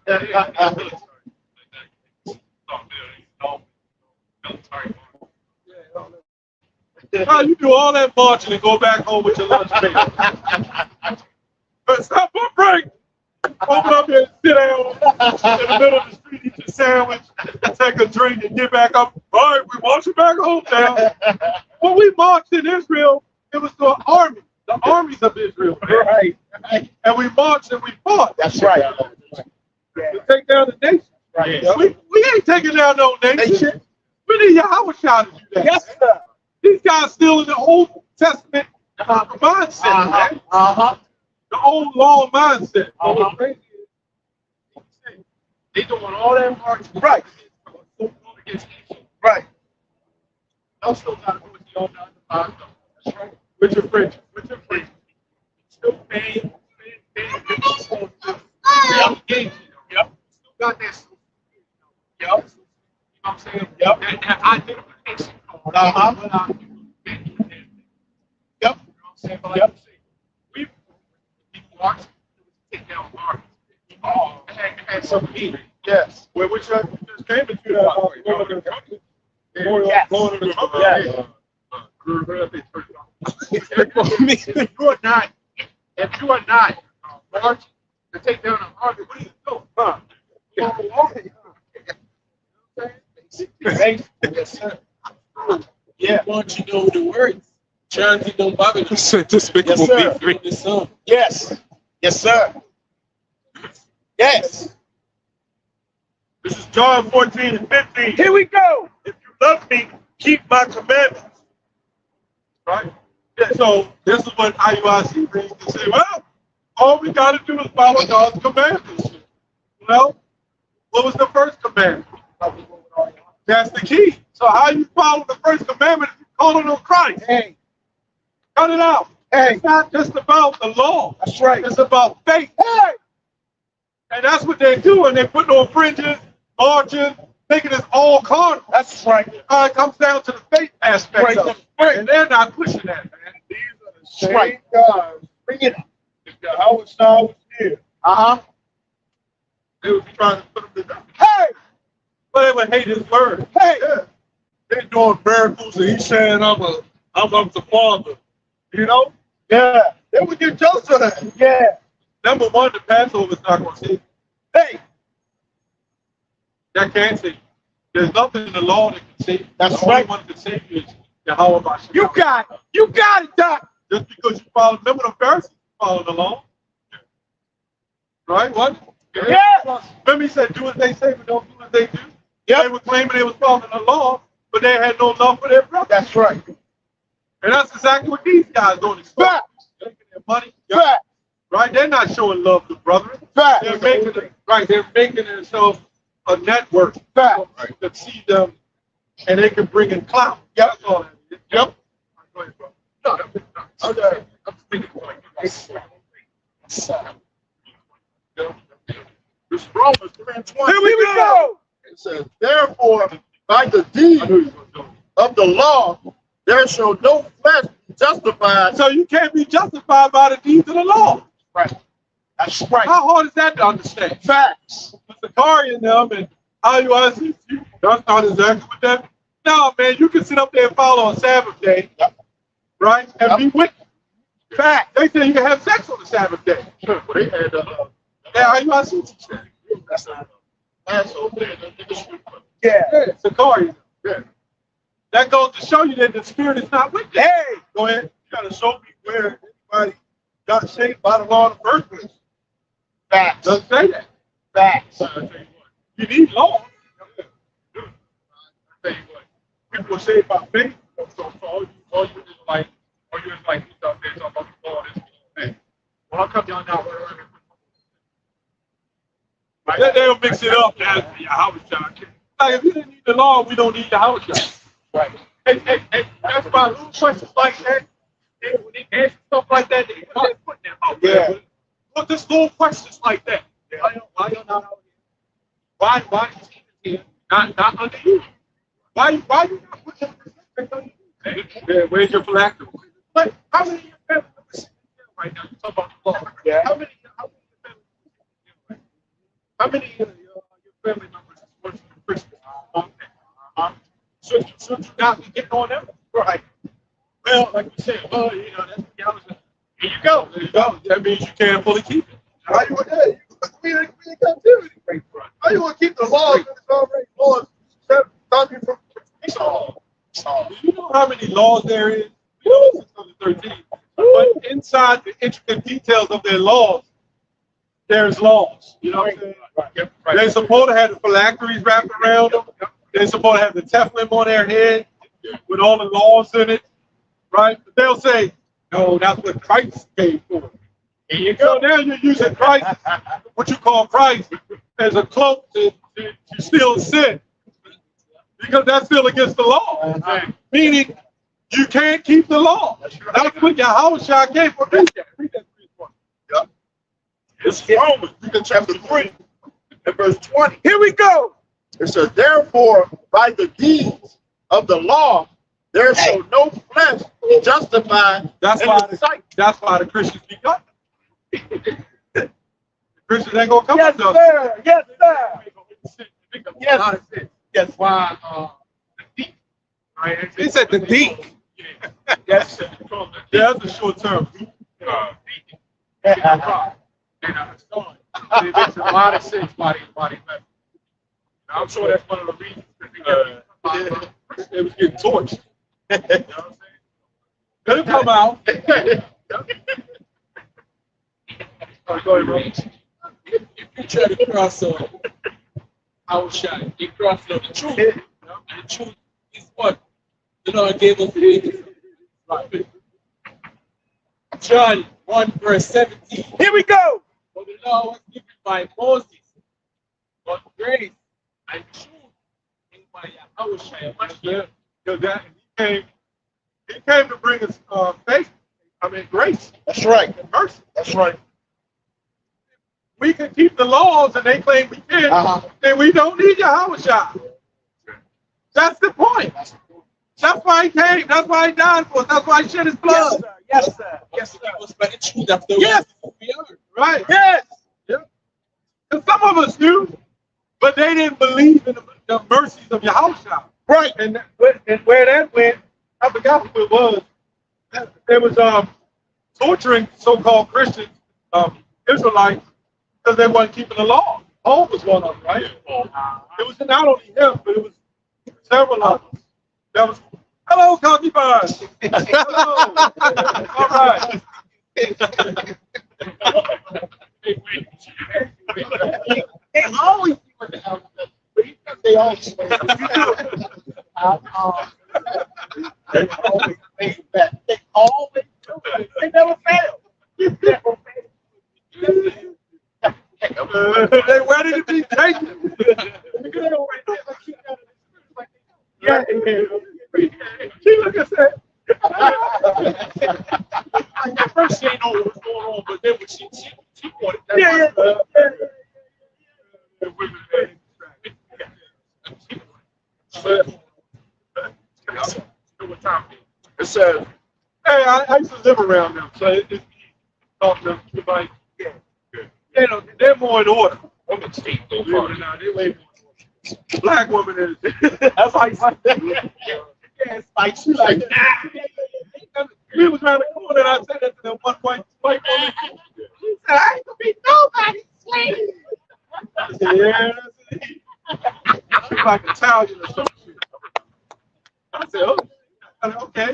Oh, you do all that marching and go back home with your lunch pail. But stop for a break. Open up here and sit down in the middle of the street, eat your sandwich, take a drink, and get back up. All right, we're marching back home now. When we marched in Israel, it was the army, the armies of Israel. Right. And we marched and we fought. That's right. To take down the nation. Right. We ain't taking down no nation. We need Yahweh to do that. Yes, sir. These guys still in the Old Testament mindset, man. The old law mindset. Uh-huh. They doing all that marching. Right. Right. I'm still not doing the old 9 to 5 though. That's right. With your friends. Still paying. Yep. Still got that. Yep. You know what I'm saying? Yep. That identification. Yep. You know what I'm saying? But like you say, we marched to take down armies. Oh, it had some meaning. Yes. Well, which I just came into that blowing of the trumpet. Yes. If you are not marching to take down an army, what do you do? Yes, sir. Yeah. Once you know the words, Chauncey don't bother them. Despicable Yes, sir. Read the song. Yes. Yes, sir. Yes. This is John 14 and 15. Here we go. If you love me, keep my commandments. Right? Yeah, so this is what IUIC brings to say, well, all we got to do is follow God's commandments. Well, what was the first commandment? That's the key. So how you follow the first commandment if you call it on Christ? Hey. Cut it out. Hey. It's not just about the law. That's right. It's about faith. Hey. And that's what they do, and they put on fringes, marching, thinking it's all carnal. That's right. It comes down to the faith aspect Right. of it. Right. And they're not pushing that, man. These are the same Right. guys. Bring it. If Yahweh Shah was here, They would be trying to put them to death. Hey. But they would hate his word. Hey. yeah, they're doing miracles and he's saying I'm the Father. You know? Yeah. They would get jealous of that. Yeah. Number one, the Passover is not going to save you. Hey. That can't save you. There's nothing in the law that can save you. That's the only right. one that can save you is Yahweh Mashiach. You got it. You got it, Doc. Just because you follow, remember the Pharisees followed the law? Right? What? Yes. Remember he said, do as they say, but don't do as they do? Yep. They were claiming they was following the law, but they had no love for their brother. That's right. And that's exactly what these guys doing. Facts. They're making their money. Facts. Right? They're not showing love to brethren. Facts. They're making it, right, they're making themselves a network Facts. that see them and they can bring in clout. Yep. That's all that is. Yep. Go ahead, bro. No, I'm just thinking like This Romans 3:20. Here we go. It says, therefore, by the deed of the law, there shall no flesh be justified. So you can't be justified by the deeds of the law. Right. That's right. How hard is that to understand? Facts. Sakari and them and IUIC, that's not exactly what that. No, man, you can sit up there and follow on Sabbath day, right? And be wicked. Fact. They say you can have sex on the Sabbath day. They had IUIC teach that. that's not Passover. Yeah, Sakari. Yeah. That goes to show you that the spirit is not with you. Hey, go ahead. You gotta show me where anybody got saved by the law in the first place. Facts. Doesn't say that. Facts. You need law. People are saved by faith. So all you is like, you is like out there talking about the law. This, well, how come y'all not? They'll mix it up as the Yahweh Shah. Like if you didn't need the law, we don't need the Yahweh Shah. Right. And that's why questions like that, when they ask stuff like that, they're putting them out there. Yeah. just little questions like that. Why you're not out here? Why is he here? Not under you? Why you not putting respect on you? Hey, where's your phylactery? But how many of your family members in jail right now? You talk about the law. Yeah. How many of your family members in jail right now? How many of your family members is working for Christians? Should you not be getting on them? Right. Well, like you said, that's the reality. Here you go. There you go. That means you can't fully keep it. How you we in captivity? How you want to keep the laws when it's already laws stopping from You know how many laws there is? We know 613. But inside the intricate details of their laws, there's laws. You know what I'm saying? Right. They're supposed to have the phylacteries wrapped around them. They're supposed to have the Teflon on their head with all the laws in it. Right? But they'll say, no, that's what Christ paid for. Here you go. So now you're using Christ, what you call Christ, as a cloak to still sin. Because that's still against the law. Meaning, you can't keep the law. That's what Yahweh gave for me. Yep. It's Romans, chapter 3, and verse 20. Here we go. It says, therefore, by the deeds of the law, there shall no flesh be justified That's in why the sight. That's why the Christians be gone. The Christians ain't gonna come Yes, to us. sir. Yes, sir. Yes. That's why the deep, right? He said the deep. Yes, Yeah, that's a short term. and so it makes a lot of sense why they left. I'm sure that's one of the reasons that They was getting torched. You know what I'm saying? Let him come out. Go ahead, bro. If you try to cross on our shine, you cross on the truth. And the truth is what the Lord gave us the right. John 1 verse 17. Here we go. For the law was given by Moses, but grace and truth in by Yahweh. Because he came to bring us faith. Grace. That's right. And mercy. That's right. We can keep the laws and they claim we can, then we don't need Yahweh. That's the point. That's why he came. That's why he died for us. That's why he shed his blood. Yes, sir. Yes, that was by the truth after Yes. we are. Right. Yes. And some of us knew, but they didn't believe in the mercies of Yahweh. Right. And where that went, I forgot who it was. It was torturing so-called Christians, Israelites, because they weren't keeping the law. Paul was one of them, right? It was not only him, but it was several of them. That was, hello, concubines. Hello. All right. They always do what the hell. They always they always make that. They always do it. They never fail. They never fail. They ready to be taken. Yeah. She look at that. At first, she ain't know what was going on, but then when she wanted that. Yeah. What time it is? It says, Hey, I used to live around them, so it's talk to them. It's like, they're more in order. Women state go Believe it or far. not, they way more in order. Black woman is. That's why yeah, Spike. She like, We was around the corner and I said that to them one white woman. she said, I ain't gonna be nobody's slave. I said, yeah, that's it. She's like Italian or something. I said, oh, okay.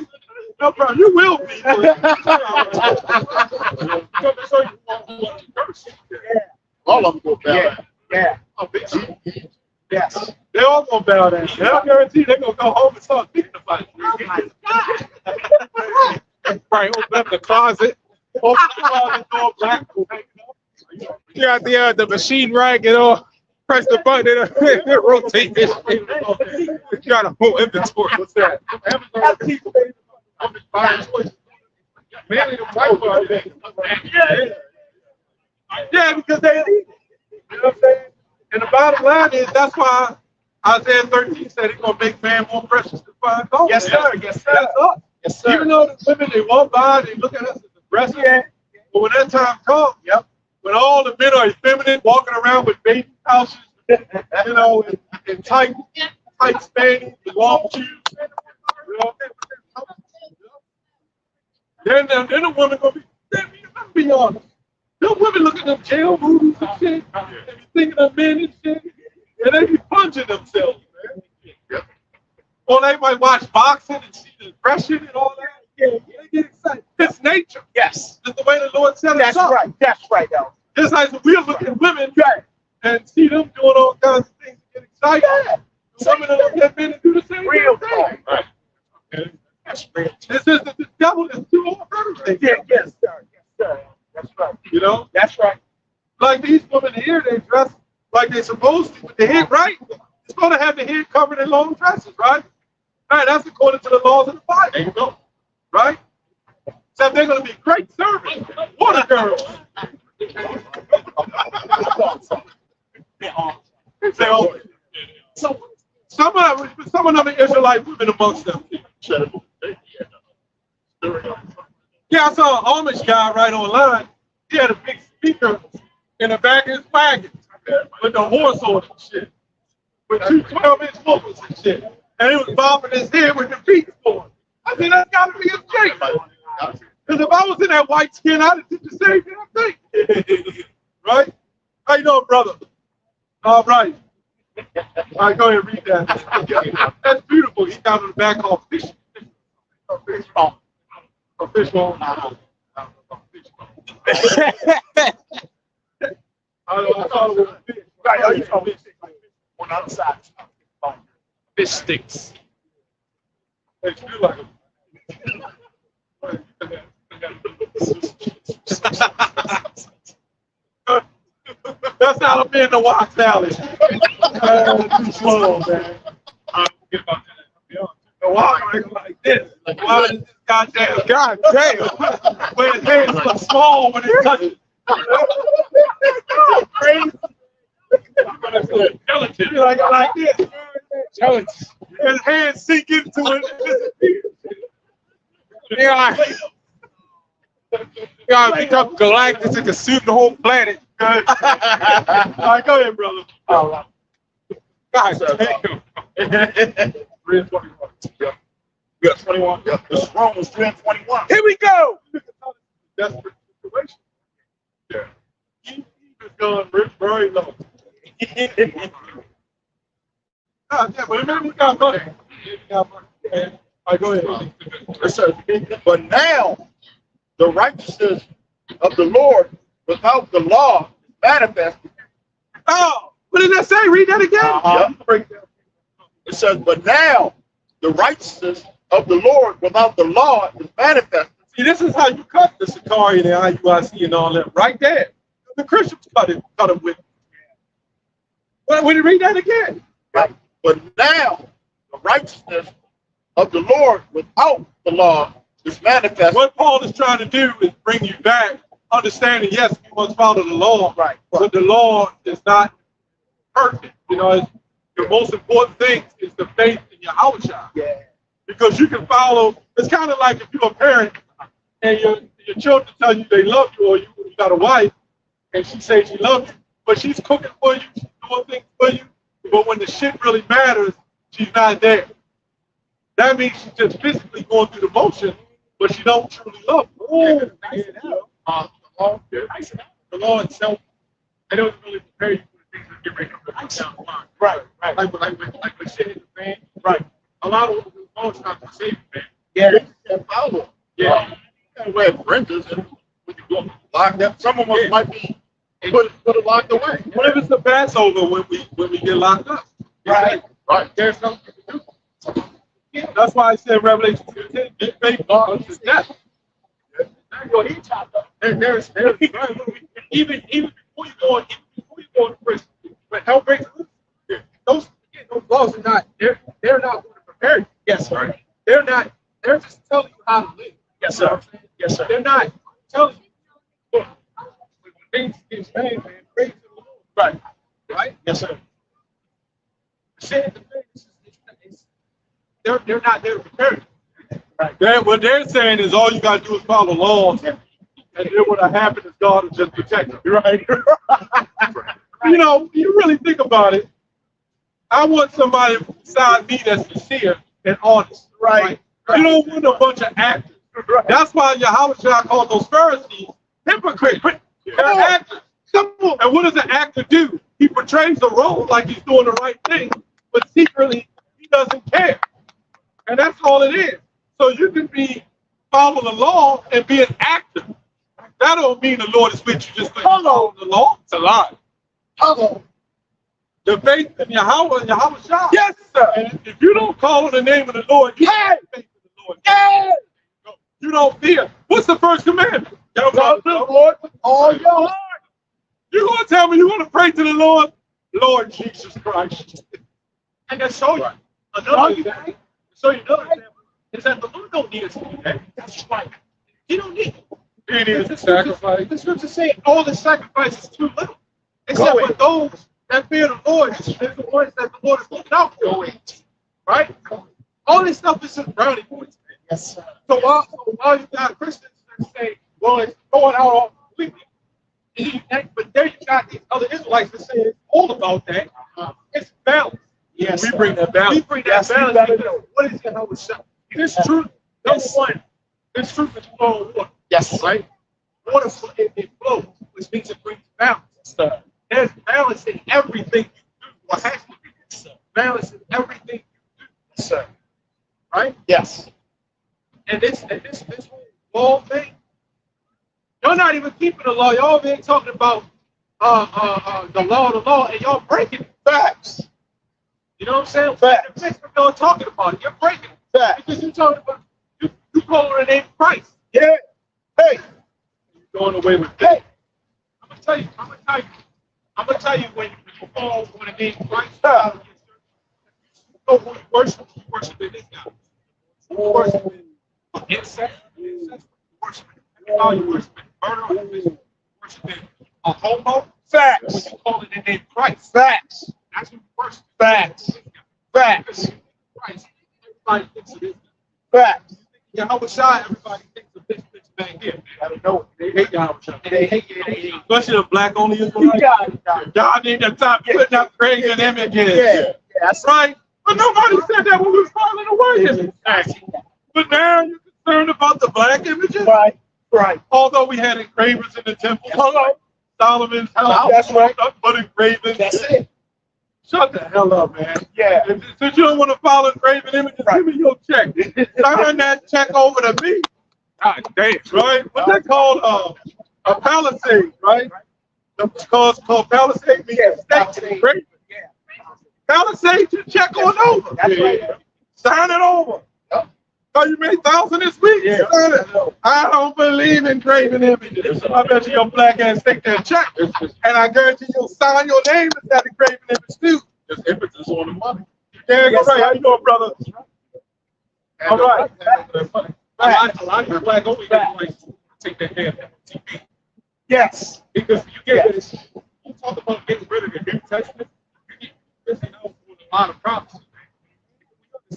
No problem. You will be. So you want to curse. all of them go down. Yeah. Yes. They all gonna bow down. And I guarantee they're gonna go home and start thinking about it. Oh my God. Right, open up the closet. Open the closet door, black. You got the machine rag and all. Press the button and it rotate this. You got a whole inventory. What's that? Mainly the white part. Yeah. Yeah, because they eat it. You know what I'm saying? And the bottom line is that's why Isaiah 13 said he's gonna make man more precious than fine gold. Yes, sir. Yes, sir. That's us. Yes, sir. Even though the women they walk by, they look at us as aggressive. Yeah. But when that time comes, Yep. when all the men are effeminate, walking around with baby pouches, you know, and tight spannies, and long shoes, you know, then the woman gonna be. Let's be honest. Them women look at them jail movies and shit, they be thinking of men and shit, and they be punching themselves, man. Yep. Or they might watch boxing and see the aggression and all that. Yeah, they get excited. It's nature. Yes. It's the way the Lord set That's us up. right. That's right, though. Just like we'll look at women Right. and see them doing all kinds of things and get excited. Yeah. The women will look at men and do the same Real thing. talk. Right. That's real. It's just that the devil is too old for everything. Yeah, yes, sir. Yes, sir. That's right. You know? That's right. Like these women here, they dress like they're supposed to, with the head right. It's going to have the head covered in long dresses, right? Right, that's according to the laws of the Bible. There you go. Right? Except they're going to be great servants. Water girls. Say, oh, so some of them are Israelite women amongst them. Yeah, I saw an Amish guy right online. He had a big speaker in the back of his wagon with the horse on it and shit. With two 12-inch woofers and shit. And he was bobbing his head with the beats going. I said, that's got to be a shame. Because if I was in that white skin, I'd have did the same damn thing. Right? How you doing, brother? All right. All right, go ahead and read that. That's beautiful. He's down in the back on fish. A fish bone. A fish bone. I thought it was a fish. Right. Oh, you know, on the other side. Fish sticks. They feel like that's how I'm in the Watts Valley. Too slow, man. The Watts like this. Why is this goddamn? God damn. When his hands look small when it touches. Crazy. Like this. His hands sink into it and disappear. You gotta become galactic to consume the whole planet. All right, go ahead, brother. God damn. 3:21. Yeah. We got 21. Yeah. This is Romans 3:21. Here we go. Desperate situation. Yeah. He was going very low. Yeah, but it made me got money. All right, go ahead. It says, but now the righteousness of the Lord without the law is manifested. Oh, what did that say? Read that again. Yep. It says, but now the righteousness of the Lord without the law is manifested. See, this is how you cut the Sakari and the IUIC and all that, right there. The Christians cut it with. Well, would you read that again? Right. But now the righteousness of the Lord without the law is manifested. What Paul is trying to do is bring you back, understanding, yes, we must follow the law, Right. But the law is not perfect. You know, the most important thing is the faith in your Yahweh. Yeah. Because you can follow, it's kind of like if you're a parent and your children tell you they love you, or you got a wife and she says she loves you, but she's cooking for you, she's doing things for you, but when the shit really matters, she's not there. That means she's just physically going through the motion, but she don't truly love you. Ooh, The law itself, it doesn't really prepare you for the things that get ready to come down the line. right, right. Like when shit hit the fan, right. A lot of the laws not to save you, man. Yeah. You can't follow. Yeah. You can't wear fringes and when you go locked up. Some of us might be put it locked away. What if it's the Passover when we get locked up? Right. Right. There's something to do. That's why I said Revelation 2:10, get faith unto death. And there's even before you go to prison, when hell breaks loose, those laws are not they're not going to prepare you. Yes, sir. They're just telling you how to live. Yes, sir. Yes, sir. They're not telling you. Look, when things get bad, man. Praise the Lord. Right. Right? Yes, sir. Saying the things, they're not there prepared. What they're saying is all you got to do is follow laws, and then what'll happen is God will just protect you. Right. You know, you really think about it. I want somebody beside me that's sincere and honest. Right. You don't want a bunch of actors. Right. That's why Yahweh Shah called those Pharisees hypocrites. They're actors. Simple. And what does an actor do? He portrays the role like he's doing the right thing, but secretly he doesn't care. And that's all it is. So you can be follow the law and be an actor. That don't mean the Lord is with you just because you follow the law. It's a lie. Hello. The faith in Yahweh and Yahweh Shah. Yes, sir. And if you don't call on the name of the Lord, you have faith in the Lord. Yes. You don't fear. What's the first commandment? Love the Lord with all your heart. You gonna tell me you want to pray to the Lord? Lord Jesus Christ. And to show you another thing, is that the Lord don't need us to do that. That's right. He don't need it. He needs to sacrifice. The scripture say all the sacrifice is too little. Except for those that fear the Lord, is the ones that the Lord is looking out for. Right? All this stuff is just brownie points. Yes, sir. So while you got Christians that say, well, it's going out on completely, but there you got these other Israelites that say it's all about that. It's balance. Yes, We sir. bring that balance. We bring that balance. Because what is Yahweh Shah? This truth, number one, this truth is flowing water. Yes, Right? Water, it flows, which means it brings balance. sir. There's balance in everything you do, or has to be. Balance in everything you do. Yes, sir. Right? Yes. And this whole law thing, you're not even keeping the law. Y'all been talking about the law, and y'all breaking it. Facts. You know what I'm saying? Facts. The next y'all talking about it, you're breaking it. Facts. Because you're talking about you call on the name of Christ. Yeah. Hey. You're going away with Hey. I'm gonna tell you when you fall on the name of Christ. You know who you worship in this guy. You worship incest, you worship you worship murder, you worship a homo. Facts. When you call it the name of Christ. Facts. That's what you worship. Facts. Facts. Christ. Everybody thinks of this. Facts. Yahweh Shah, everybody thinks of this bitch back here. I don't know. They hate Yahweh Shah. They hate it. Especially the black only You Israelites. got it. Y'all need to stop putting up crazy images. Yeah. That's Right? But nobody said that when we was following the way. But now you're concerned about the black images? right. Right. Although we had engravers in the temple. Hold on. Solomon's house. That's right. But engravers. That's it. Shut the hell up, man. Yeah. Since you don't want to follow engraving images, give me your check. Sign that check over to me. God damn, right? What's that called? A palisade, right? It's called palisade. Yeah, Palisade. Palisade, you check on over. That's right. Sign it over. Oh, you made 1,000 this week? Yeah. Sign it. I don't believe in engraving images. I bet you your black ass take that check. And I guarantee you'll sign your name to that engraving image too. There's emphasis on the money. Yeah, yes, right. How you doing, brother? All right. A lot of the black only like take that damn TV. Yes. Because you get this, you talk about getting rid of the New Testament, you get missing out on a lot of prophecy.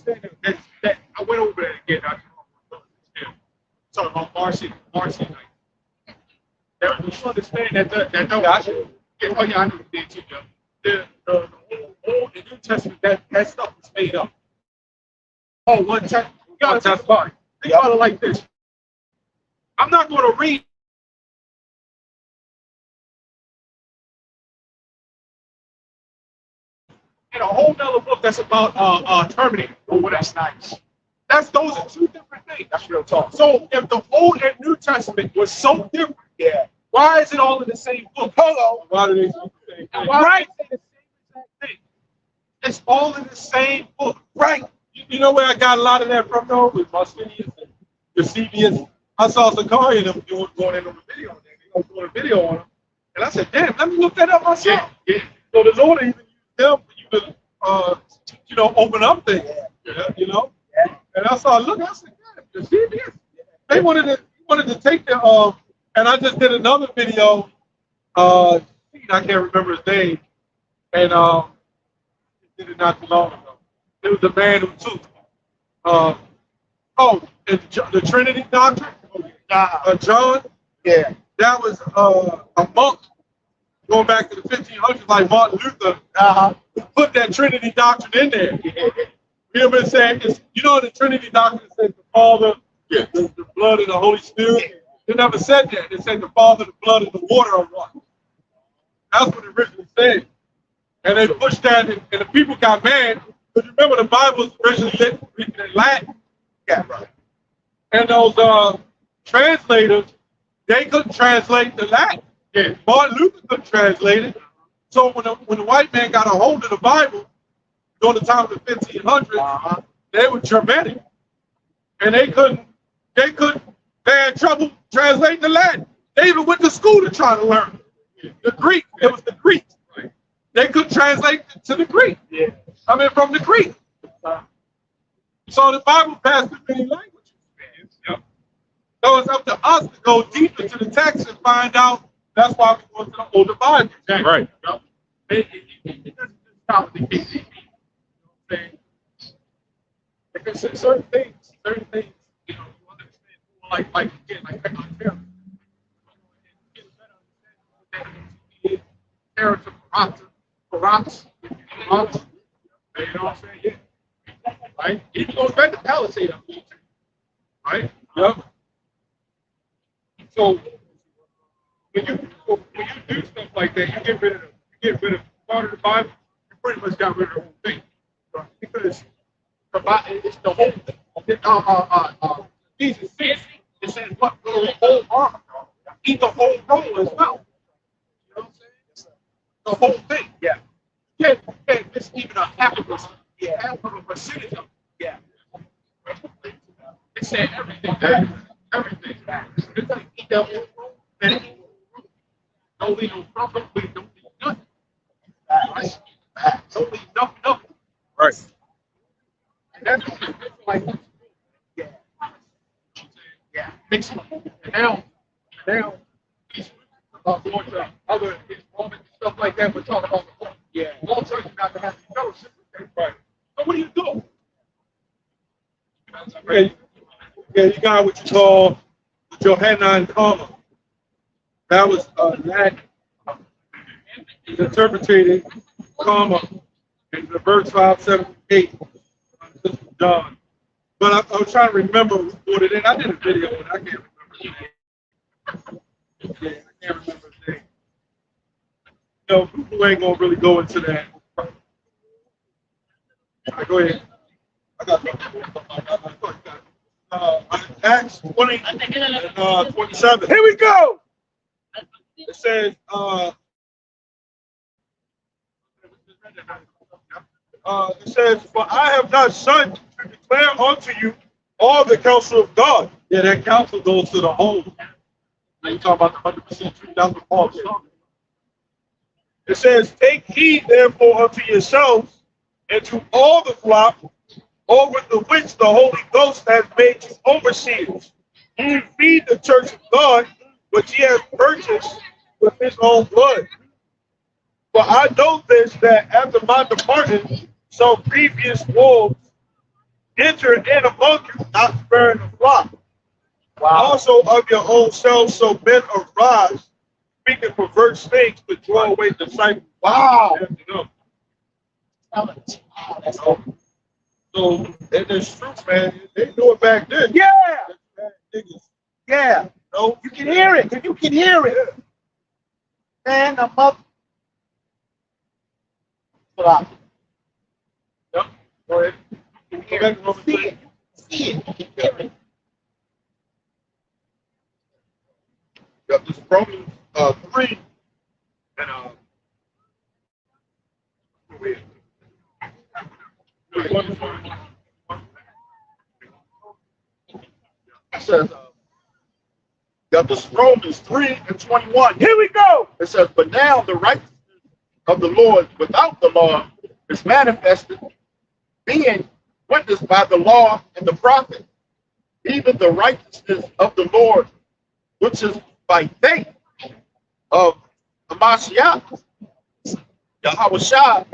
You understand that I went over that again. I talking about Martian night. You understand that no, I should. Yeah, oh yeah, I know you did too, Joe. The Old and New Testament, that stuff was made up. Oh, one time, you gotta think about it. Think about it like this. I'm not going to read in a whole nother book that's about Terminator. Oh, well, that's nice. Those are two different things. That's real talk. So if the Old and New Testament was so different, Yeah. why is it all in the same book? Hello. Why do they say the same thing? Why do they say the same exact thing? It's all in the same book. Right. You know where I got a lot of that from though? With Marcinius and Eusebius. I saw Sakari and them going in on the video on them. They going doing a video on them. And I said, damn, let me look that up myself. Yeah. So the Lord even used them for you to open up things. You know? Yeah. And I saw, look, I said, damn, Eusebius. They wanted to take the and I just did another video I can't remember his name, and he did it not too long ago. It was the man who took the Trinity doctrine. John. Yeah. That was a monk going back to the 1500s, like Martin Luther, who put that Trinity doctrine in there. You know what I'm saying? The Trinity doctrine says the Father, the blood, and the Holy Spirit. They never said that. They said the Father, the blood, and the water are one. That's what it originally said. And they pushed that, and the people got mad. Because remember, the Bible was originally written in Latin. Yeah, right. And those translators, they couldn't translate the Latin. Yeah. Martin Luther couldn't translate it. So when the white man got a hold of the Bible during the time of the 1500s, they were Germanic. And they had trouble translating the Latin. They even went to school to try to learn the Greek. It was the Greek. Right. They couldn't translate it to the Greek. Yeah. From the Greek. So the Bible passed through many languages. Yep. So it's up to us to go deeper to the text and find out. That's why we go to the older Bible. Exactly. Right. Yep. It doesn't just stop with the KCP. You know what I'm saying? Because certain things, you understand, like technology. Character, corrupts, you know what I'm saying? Yeah. Right? It goes back to Palisade, right? Yep. So when you do stuff like that, you get rid of part of the Bible, you pretty much got rid of the whole thing. Because it's the whole thing. Jesus says, it says what the whole armor, eat the whole roll as well. You know what I'm saying? The whole thing. Yeah. Yeah, it's even a half of a percentage of it. Yeah. It said everything. Everything. It's like eat that whole roll, then eat the whole roll. Don't leave no problem, don't leave nothing. Right? Don't leave nothing. Right. And that's like, yeah. Mix them. And now, going to other Islamic and stuff like that, we're talking about the book. Yeah. All churches got to have fellowship. Right. So what do you do? You got what you call the Johannine comma. That was Latin. Interpreted comma in the verse 578. This is John. But I was trying to remember who put it in. I did a video, but I can't remember his name. Yeah, I can't remember his name. People ain't gonna really go into that. All right, go ahead. I got Acts 20 and 27. Here we go. It says, for I have not sent to declare unto you all the counsel of God. Yeah, that counsel goes to the whole. Now you talking about the 100% truth. That's what Paul is talking. It says, take heed therefore unto yourselves and to all the flock over the which the Holy Ghost has made you overseers. You feed the church of God, which he has purchased with his own blood. For I know this, that after my departing, some previous wolves enter in among you, not sparing the flock. Wow. Also of your own selves, so men arise, speaking perverse things to draw away disciples. Wow. So, and there's truth, man. They knew it back then. Yeah. Yeah. No, You can hear it. You can hear it. Man, the mother. Yep. Go ahead. Go back to Romans See 3. it. See it. You can hear it. Yep, this is Romans 3 and it says got this Romans 3 and 21. Here we go. It says, but now the righteousness of the Lord without the law is manifested, being witnessed by the law and the prophet, even the righteousness of the Lord, which is by faith of Hamashiach, Yahweh Shai,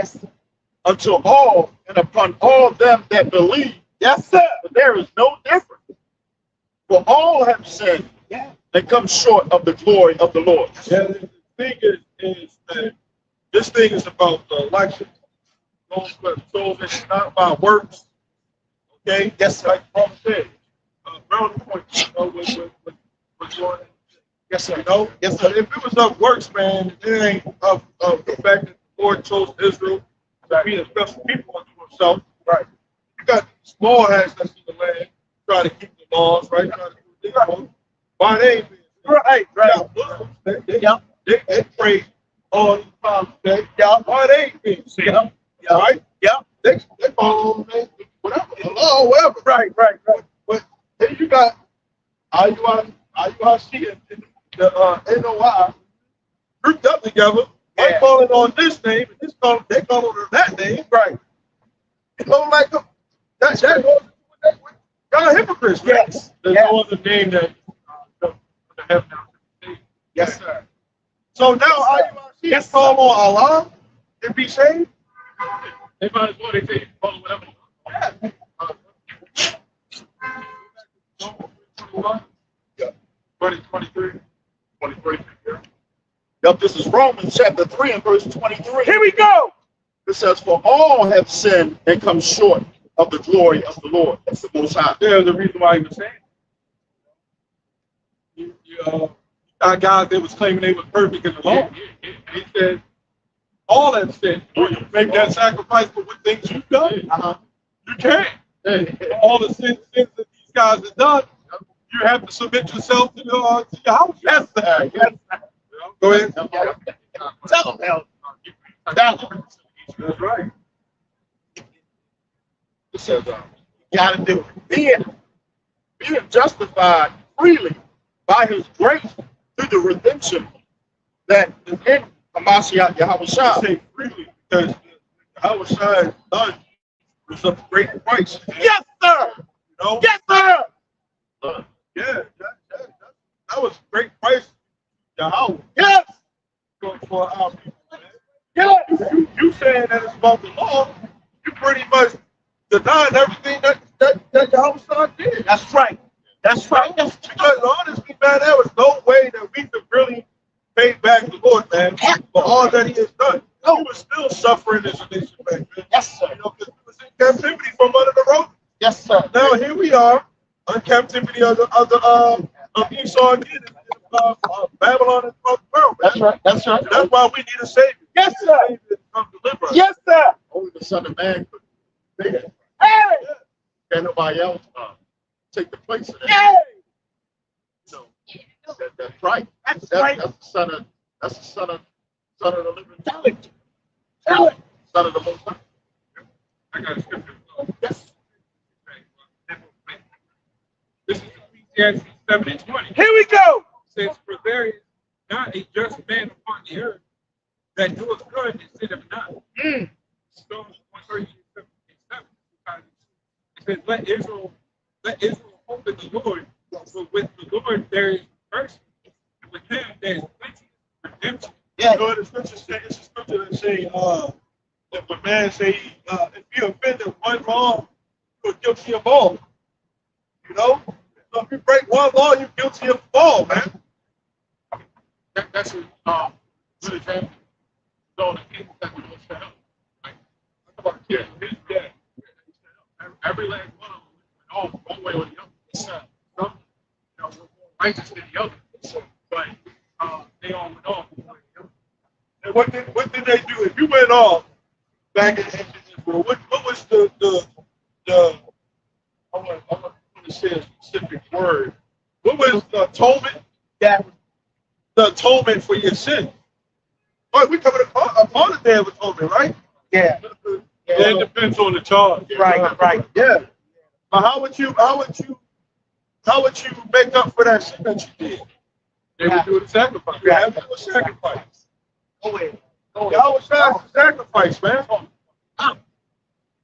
unto all and upon all them that believe. Yes, sir. But there is no difference. For all have sinned and come short of the glory of the Lord. Yeah, the thing is that this thing is about the election. So it's not about works. Okay? Yes, Like Paul said, Brown point, you know, with your, Yes, sir. you know? Yes, But sir. if it was of works, man, it ain't of the fact that the Lord chose Israel to be a special people unto himself. Right. You got small hats that's in the land, try to keep the laws, right? Try to do what they want. Why they ain't been? Right, You got Muslims, they pray all the time. Why they ain't been? Right? They follow them, whatever, the law, whatever. Right. But then you got IUIC and the NOI grouped up together. They Yeah. calling on this name, and they calling on that name. Right. You know, like that goes with y'all hypocrites. Right? Yes. There's Yes. no other name that the heaven out. Yes, sir. So now IUIC is call on Allah and be saved. They might as well, they say, follow whatever. Yeah. 2023. 23. Yep, this is Romans chapter 3 and verse 23. Here we go. It says, for all have sinned and come short of the glory of the Lord. That's the Most High. There's a reason why he was saying it. You got guys that was claiming they was perfect in the law. He said, all that sin. Will you make that sacrifice for what things you've done? Uh-huh. You can't. All the sins that these guys have done, you have to submit yourself to your house. Yes, sir. Yes, sir. Go ahead. Tell them, hell. That's right. It says, you got to do it. Being justified freely by his grace through the redemption that is in Hamashiach Yahweh I Shai. say freely because our side done was of great price. Yes, sir. You know? Yes, sir. Yeah, that was great price. Yahweh. Yes. For our people, man. Yes. You saying that it's about the law, you pretty much denying everything that Yahweh Son did. That's right. That's right. That's Because honestly, man, there was no way that we could really pay back the Lord, man, for all that he has done. He was still suffering as a nation back then. Yes, sir. You know, because we was in captivity from under the rope. Yes, sir. Now here we are, in captivity of Esau and Babylon and the world. That's right. That's right. That's why we need a savior. Yes, sir. Savior to come deliver us. Yes, sir. Only the Son of Man could do that. Hey. Can nobody else take the place of that? Hey! So that's right. That's right. That's the son of the living. Tell it. Tell it. Son of the Most High. I got a scripture. Yes. This is Ecclesiastes 7:20. Here we go. It says, for there is not a just man upon the earth that doeth good and sitteth not. Psalms 137. It says, let Israel hope in the Lord, for with the Lord there is mercy, and with him there is plenty of redemption. Yeah. You know, the scripture say, it's a scripture that say, if a man say, if you offended one law, you're guilty of all. You know? So if you break one law, you're guilty of all, man. That's a good example. So the people that we don't set up. Right? Talk about his dad. Every last one of them went off one way or the other. Some, were more righteous than the other. But they all went off one way or the other. And what did they do? If you went off back in ancient Israel, what was the I want to say a specific word. What was the atonement? Yeah. The atonement for your sin. Right, we covered upon the day of atonement, right? Yeah. It depends on the charge. Right. Right. Yeah. But how would you make up for that sin that you did? They would do the sacrifice. You have to do a sacrifice. Go ahead. Y'all was trying to sacrifice, man.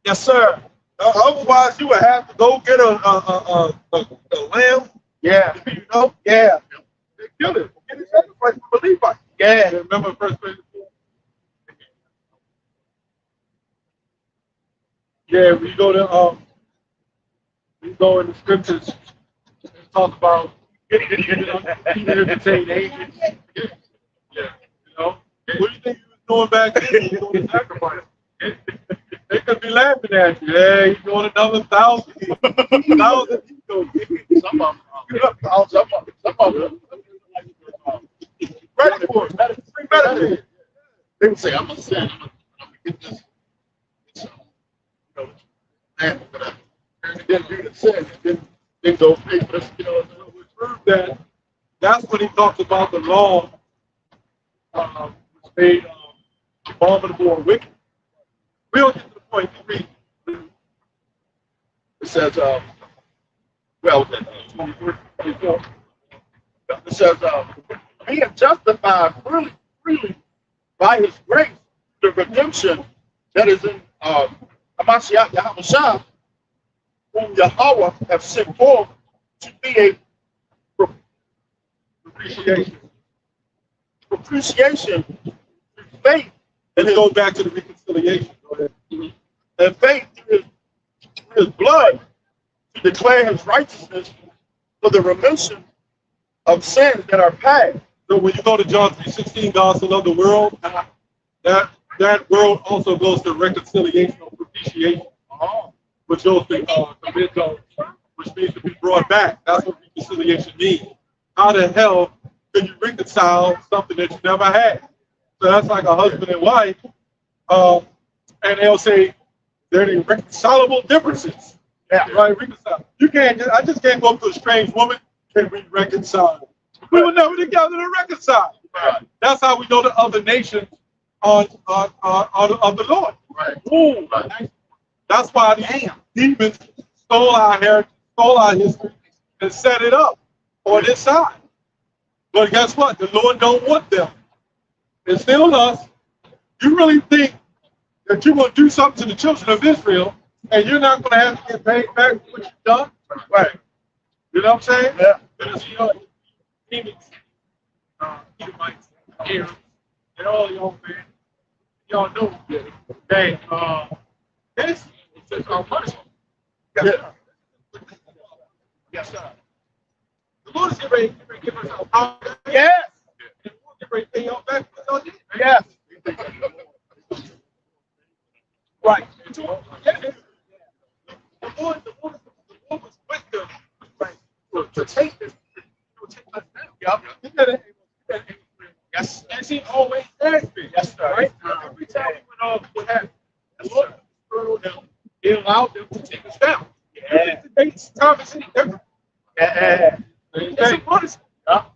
Yes, sir. Otherwise, you would have to go get a lamb. Yeah. You know? Yeah. They kill it. Get a sacrifice for Levite. Yeah. Remember 1 scriptures talk about entertain angels. Yeah, you know. What do you think he was doing back then? He was doing sacrifice. They could be laughing at you. Yeah, he's doing another 1,000. 1,000. Some of them. Ready for it. Premeditated. They would say, I'm going to sin. I'm going to get this. Man, and then do the sin. And then go pay for this. We proved that. That's when he talks about the law was made abominable or wicked. We don't get to the point. Read. It says, 24. It says, being justified freely by his grace, the redemption that is in Hamashiach Yahushua, whom Yahweh have sent forth to be a propitiation through faith. And it goes back to the reconciliation. Go ahead. And faith through his blood to declare his righteousness for the remission of sins that are past. So when you go to John 3:16, God so loved the world, that world also goes to reconciliation or propitiation, which goes to which means to be brought back. That's what reconciliation means. How the hell can you reconcile something that you never had? So that's like a husband and wife, and they'll say there are irreconcilable differences. Yeah, right. Reconcile. You can't. I just can't go up to a strange woman. Can we reconcile? We were never together to reconcile. Right. That's how we know the other nations are of the Lord. Right. Ooh, right. That's why the demons stole our heritage, stole our history, and set it up on this side. But guess what? The Lord don't want them. It's still us. You really think that you're going to do something to the children of Israel and you're not going to have to get paid back for what you've done? Right. You know what I'm saying? Yeah. Because demons, Edomites, Arabs, and all y'all, man, y'all know that this is our punishment. Yes, sir. Yes, sir. The Lord is getting ready to give us our power. Yes. And we'll get ready to pay y'all back for what y'all did. Yes. Right. The Lord was with them, right, to take this, take us down. Yep. Yes. As he always has been. Yes, sir. Right? Every time we went off, what happened? The Lord spurred them. He allowed them to take us down. Yeah. Today's time is any different. Yeah. It's a punishment. Yep.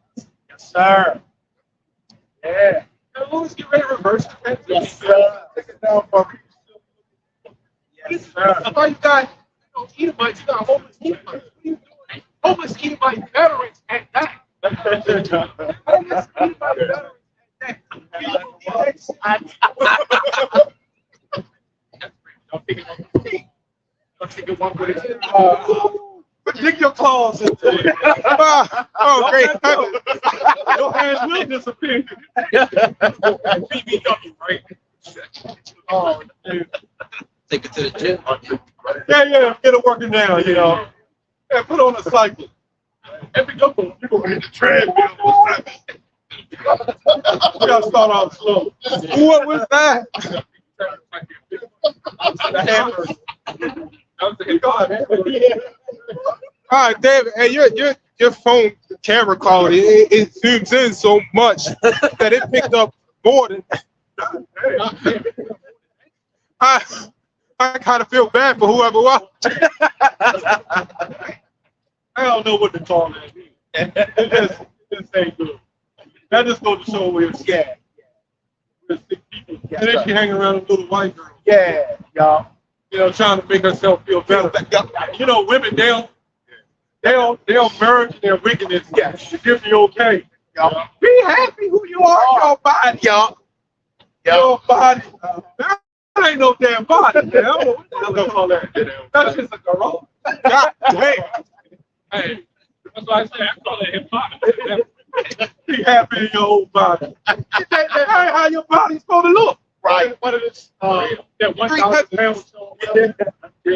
Yes, sir. Yeah. The Lord's getting ready to reverse the Yes, sir. Take it down for me. Yes, sir. That's why you got Edomites, you got homeless Edomites. What are you doing? Homeless Edomite veterans at that. Homeless Edomite veterans at that. I'm thinking one for the Dig your claws into it. Oh, great. Your hands will disappear. BBW, right? Oh, dude. Take it to the gym. Yeah, get it working now, you know. And put on a cycle. Every couple, you're going to hit the treadmill. We gotta start off slow. What was that? The hammer. All right, David. Hey, your phone camera quality it zooms in so much that it picked up more than. I kind of feel bad for whoever watched. I don't know what to call that. It just ain't good. That just goes to show where it's Yeah. sick people. And then she hang around with little white girl. Yeah, y'all. You know, trying to make herself feel better. You know, women, they'll merge their wickedness to give the okay. Y'all. Be happy who you are in your body, y'all. Your body. That ain't no damn body, man. I don't know what the hell they call that. That's just a girl. God damn. Hey, that's why I say I call it hip hop. Be happy in your own body. That ain't how your body's supposed to look. Right. One of this, that 1,000 pounds. But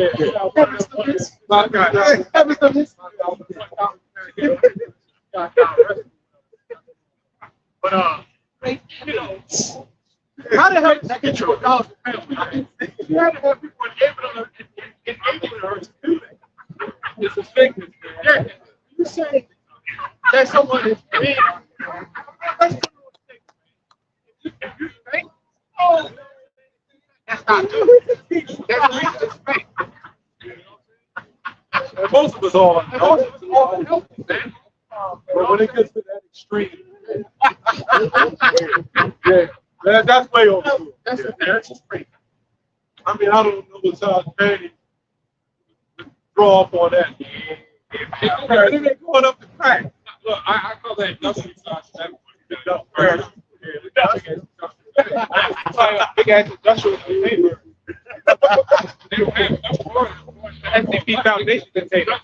you know, How the hell that get you $1,000. You had to have people enabling her to do that. It's a sickness, man. Yeah, you say that someone is being. That's the mistake. If you think, oh, that's not good. That's respect. And most of us all And most of us all healthy, man. but when it gets to that extreme, yeah, that's way over. That's respect. I mean, I don't know what's how Danny draw up on that. And then they going up the crack. Look, I call that industrial size. Big ass industrial labor. They don't have enough water. SCP Foundation container.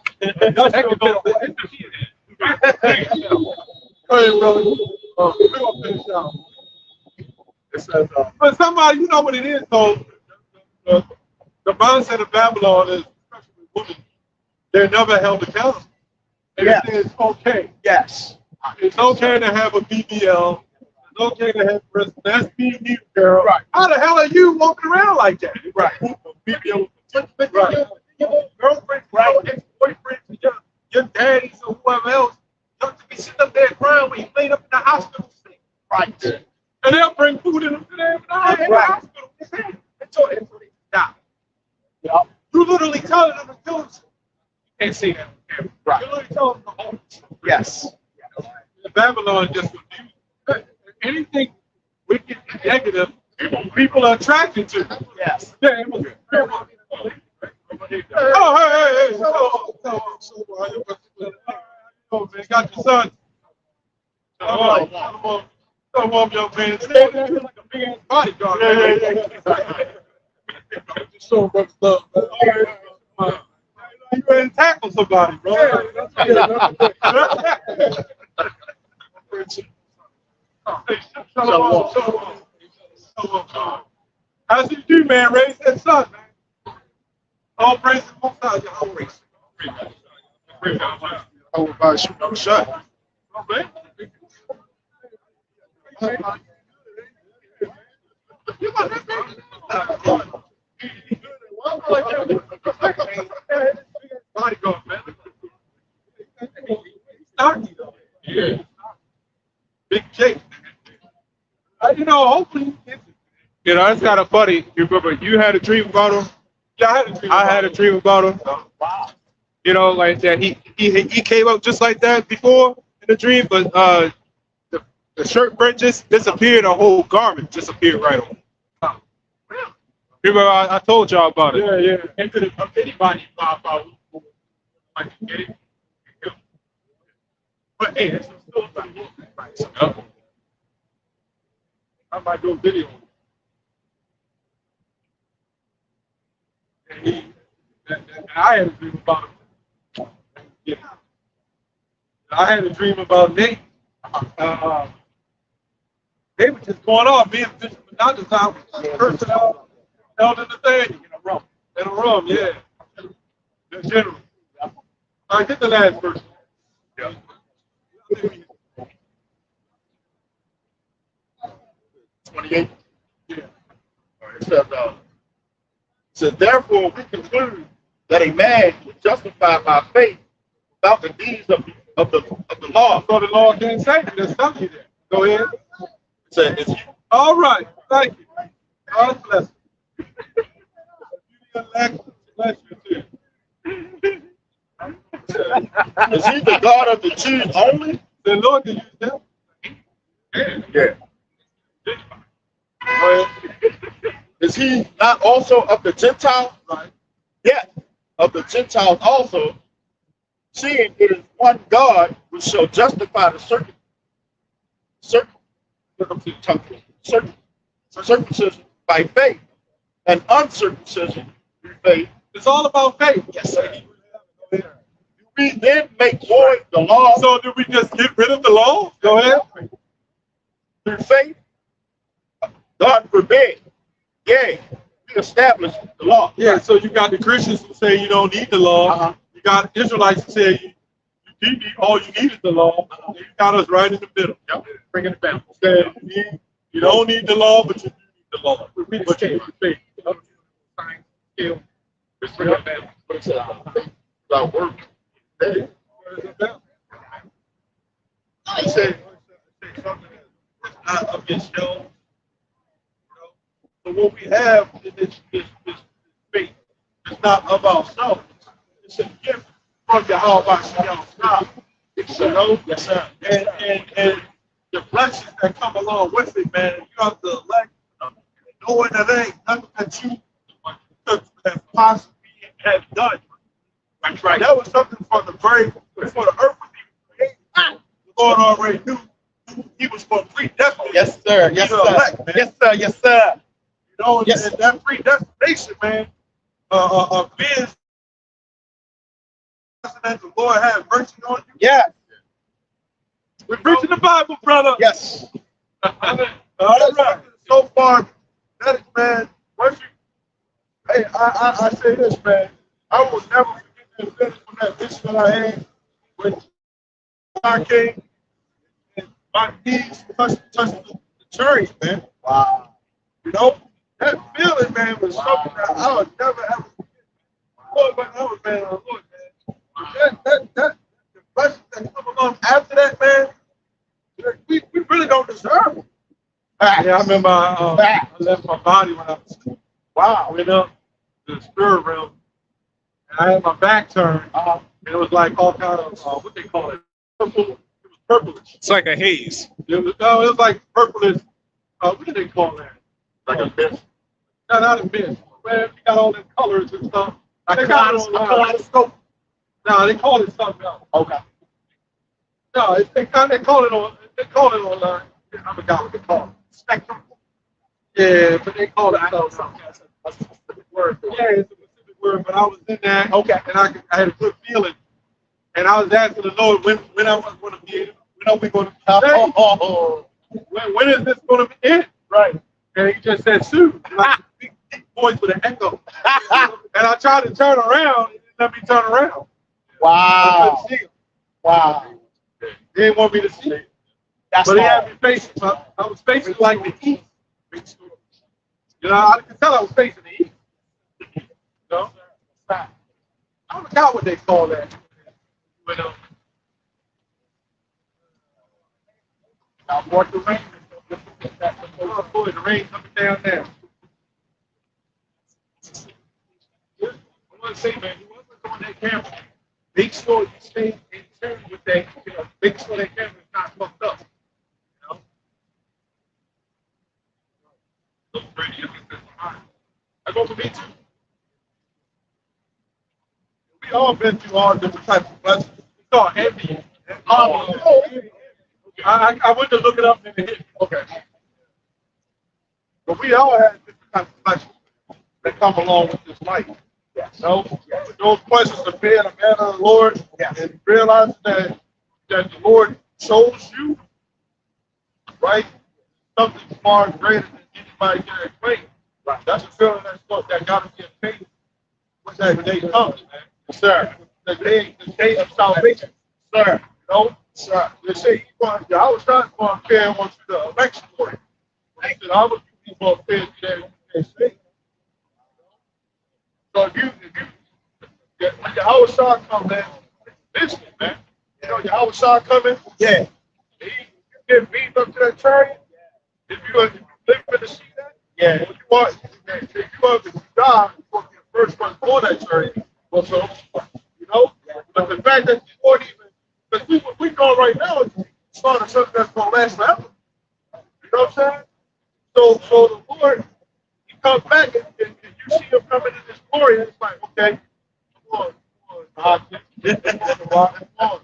Hey, brother. We're gonna finish out. It says, But somebody, you know what it is, though. The mindset of Babylon is, especially with women, they're never held accountable. And Yes. it's okay. yes. It's okay to have a BBL. It's okay to have breast. That's being you, girl. Right. How the hell are you walking around like that? Right. BBL. But Right. your Girlfriend, Right. your ex-boyfriend, your daddies or whoever else, you have to be sitting up there crying when you laid up in the hospital sick. right. And they'll bring food in them to them in the hospital. Until they die. Yeah. You literally telling them to kill themselves. You can't say that on camera. Right. You literally telling them to hold themselves. Yes. Babylon just refused. Anything wicked and negative, people are attracted to. Yes. Yeah, it was oh, hey. Oh, man, got your son. Come on, young man. Stay there like a big ass bodyguard. Yeah. So much love, man. You ready to tackle somebody, bro? How's you do, man? Raise that son, man. All praise to both sides. All praise. Oh, about shooting on the shot. Okay. Bodyguard, man. Stocky, though. Yeah. Big Jake. You know, hopefully, you know, it's kind of funny. You remember you had a dream about him? Yeah, I had a dream about him. Wow. You know, like that. He came up just like that before in the dream, but the shirt print just disappeared. A whole garment disappeared right on. Remember, I told y'all about it. Yeah. Anybody pop out, I can get it. But hey, it's still right. So, I might do a video. And I had a dream about him. Yeah. I had a dream about Nate. They were just going off. Me and Bishop Menendez out cursing out, held in the thing. In a room, yeah. In general. All right, get the last verse. Yeah. 28. Yeah. It says, therefore we conclude that a man is justified by faith without the deeds of the law. So the Lord can't save you. There's something there. Go ahead. It says, All right. Thank you. God bless you. Bless you too. is he the God of the Jews only? The Lord can use them. Yeah. Is he not also of the Gentiles? Right. Yes, of the Gentiles also, seeing it is one God which shall justify the circumcision by faith and uncircumcision through faith. It's all about faith. Yes, sir. Do we then make void the law So did we just get rid of the law? Go ahead. through faith? God forbid. Yea, we established the law. Yeah, so you got the Christians who say you don't need the law. You got Israelites who say you need, all you need is the law. And you got us right in the middle. Yep. Bringing it down. Say you don't need the law, but you do need the law. We need But to you change need the science scale. Just bring it down. But it's about work. Hey, He said something that's not of yourself. So what we have is faith. It's not of ourselves. It's a gift from Yahweh Shah. You know? yes, sir. And the blessings that come along with it, man, you have to elect knowing that there ain't nothing that you could have possibly have done. That's right. That was something from the very before the earth was even created. The Lord already knew he was going to predestinate. Yes, sir. Yes, you to sir. elect, man. Yes, sir. Yes, sir. You know, Yes. and that predestination, man, being that the Lord had mercy on you. Yes. We're preaching the Bible, brother. Yes. All right. So far, that is, man, once you, hey, I say this, man, I will never forget that feeling from that vision that I had when I came and my knees touched the chariot, man. Wow. You know, that feeling, man, was something that I would never ever forget. Lord, man, that was, man, Lord, man. That the blessings that come along after that, man, we really don't deserve it. Yeah, I remember I left my body when I was Wow. went up to the spirit realm, and I had my back turned, and it was like all kind of what they call it, purple. It was purplish. It's like a haze. It was like purplish. What do they call that? Like a mist. No, not a mist. Man, you got all the colors and stuff. A They got it online. kaleidoscope. No, they call it something else. Okay. No, they call it online. I forgot what they call it. Spectrum. Yeah, but they call it something. A specific word. Yeah, it's a specific word, but I was in there. Okay. And I had a good feeling. And I was asking the Lord when I was going to be, when are we going to be saved? Oh. When is this going to end? Right. And he just said, soon. Like a big, deep voice with an echo. And I tried to turn around, and he didn't let me turn around. I Wow. couldn't see him. Wow. He didn't want me to see it. That's But he all. had me facing, I was facing like the east. You know, I could tell I was facing the east. You know? I forgot what they call that. But, Now, what the rain oh, boy, the rain coming down there. I want to say, man, you want to go on that camera. Make sure you stay in tune with that. Make sure that camera is not fucked up. You know? Look pretty. I go for me too. We all been through all different types of blessings. It's called envy. I went to look it up and it hit me. Okay. But we all had different types of blessings that come along with this life. Yes. You know, those questions of being a man of the Lord and realizing that the Lord chose you, right? Something far greater than anybody can explain. Right. That's a feeling that got to get paid when that day comes, man. Yes, sir. The day of salvation, Sir. you know? Sir. They say I was not going to pay on to the election for it. They said I was going to pay to that state. So if you when Yahweh Shah come, man, it's business, man. You know, Yahweh Shah coming, Yeah. you get beat up to that chariot. If you live to see that, Yeah. if you want to die, you're going to be the first one for that chariot. Well, so, you know, but the fact that you won't even, because we know right now, it's not something that's going to last forever. You know what I'm saying? So the Lord, he comes back and you see him coming in his glory, and it's like, okay, come on. Come on.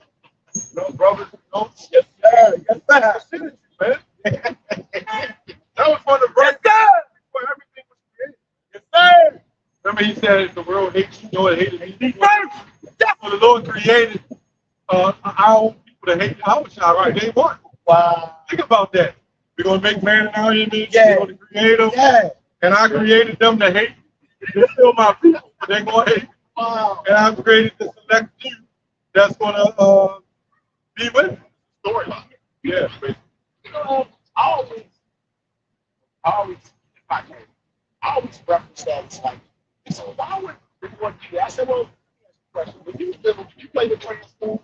You know, brothers, you know, yes, sir. Yes, sir. Man. That was one of the right before everything was created. Yes, sir. Remember he said the world hates you, know it hated me. So the Lord created our own people to hate our child right day one. Wow. Think about that. We're going to make man in our image. Yeah. We're going to create him. Yeah. and I created them to hate. They're still my people, but they're going to hate. Wow. And I've created the select few that's going to be with me. Storyline. Yeah. I always, if I can, I always reference that. It's like, so why would everyone do that? I said, well, question. When you play the Transformers,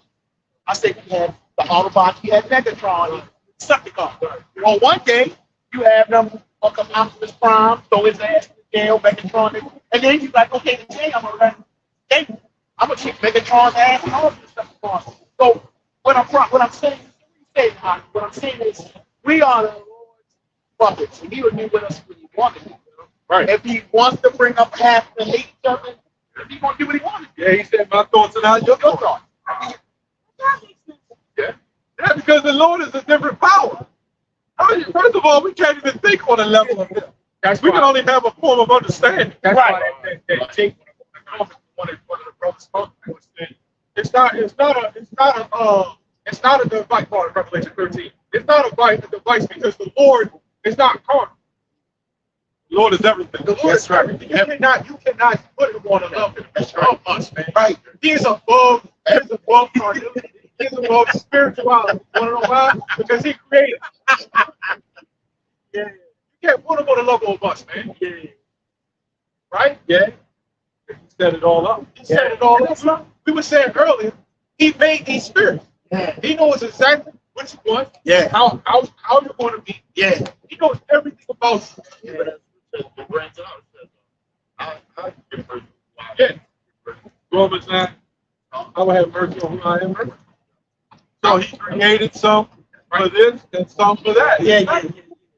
I said you had the Autobots, you had Megatron, Decepticon. Well, one day you have them hook up Optimus Prime, throw his ass in jail, Megatron, and then you like, okay, today I'm gonna kick Megatron's ass and all this stuff. So what I'm saying is we are the Lord's puppets, and He will do with us when He wanted to. Right. If He wants to bring up half the hate each other, He's gonna do what He wanted to. Yeah, he said my thoughts are not your Your thoughts. thought. Yeah. Yeah, because the Lord is a different power. I mean, first of all, we can't even think on a level of Him. We can only have a form of understanding. That's Right. why that Jake, one of the brothers spoke to us, said, it's not a device part of Revelation 13. It's not a device because the Lord is not carnal. The Lord is everything. The Lord is everything. You cannot put him on a level of us, man. Right. He's above carnality. He's above spirituality. You wanna know why? Because He created. Yeah. You can't put him on a level of us, man. Yeah. Right? Yeah. He set it all up. He set it all up. We were saying earlier, He made these spirits. Yeah. He knows exactly which one, Yeah. how you're going to be. Yeah. He knows everything about you. Yeah. Romans 9. I will have mercy on who I am. So he created some for this and some for that. Yeah.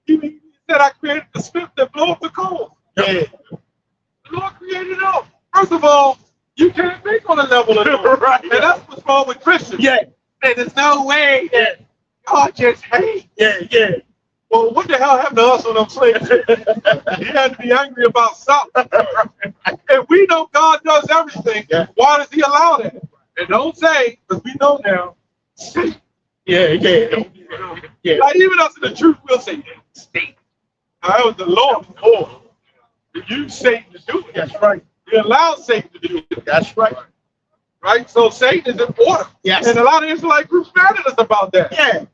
He said, I created the swift that blow up the coals. Yeah. The Lord created it all. First of all, you can't think on a level of Lord. Right. And that's what's wrong with Christians. Yeah. And there's no way that God just hates. Yeah. Well, what the hell happened to us on them slaves? He had to be angry about something. And we know God does everything. Yeah. Why does He allow that? And don't say, because we know now, Satan. Yeah. Not even us in the truth will say, Satan. That was the Lord. He used Satan to do it. That's right. He allowed Satan to do it. That's right. Right? So Satan is in order. Yes. And a lot of Israelite groups mad at us about that. Yeah.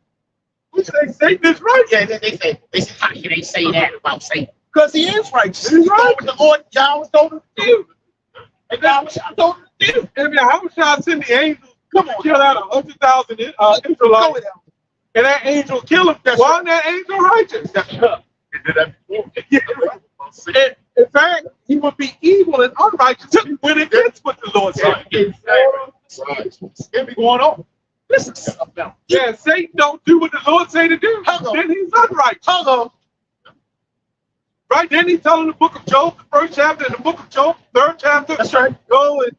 We say Satan is right. Yeah, they say, how can they say that about Satan? Because he is right. He's right. The Lord Yahweh told him to do. And Yahweh told him to do. And how much I send the angels Come on. kill out 100,000 Israelites, and that angel kill him? Why isn't that angel righteous? He did that before. And, in fact, he would be evil and unrighteous if he went against what the Lord said. It be going on. Listen to something now. Yeah, Satan don't do what the Lord say to do. Then he's unrighteous. Hello. Right? Then he telling the book of Job, the first chapter, and the book of Job, third chapter. That's right. Go and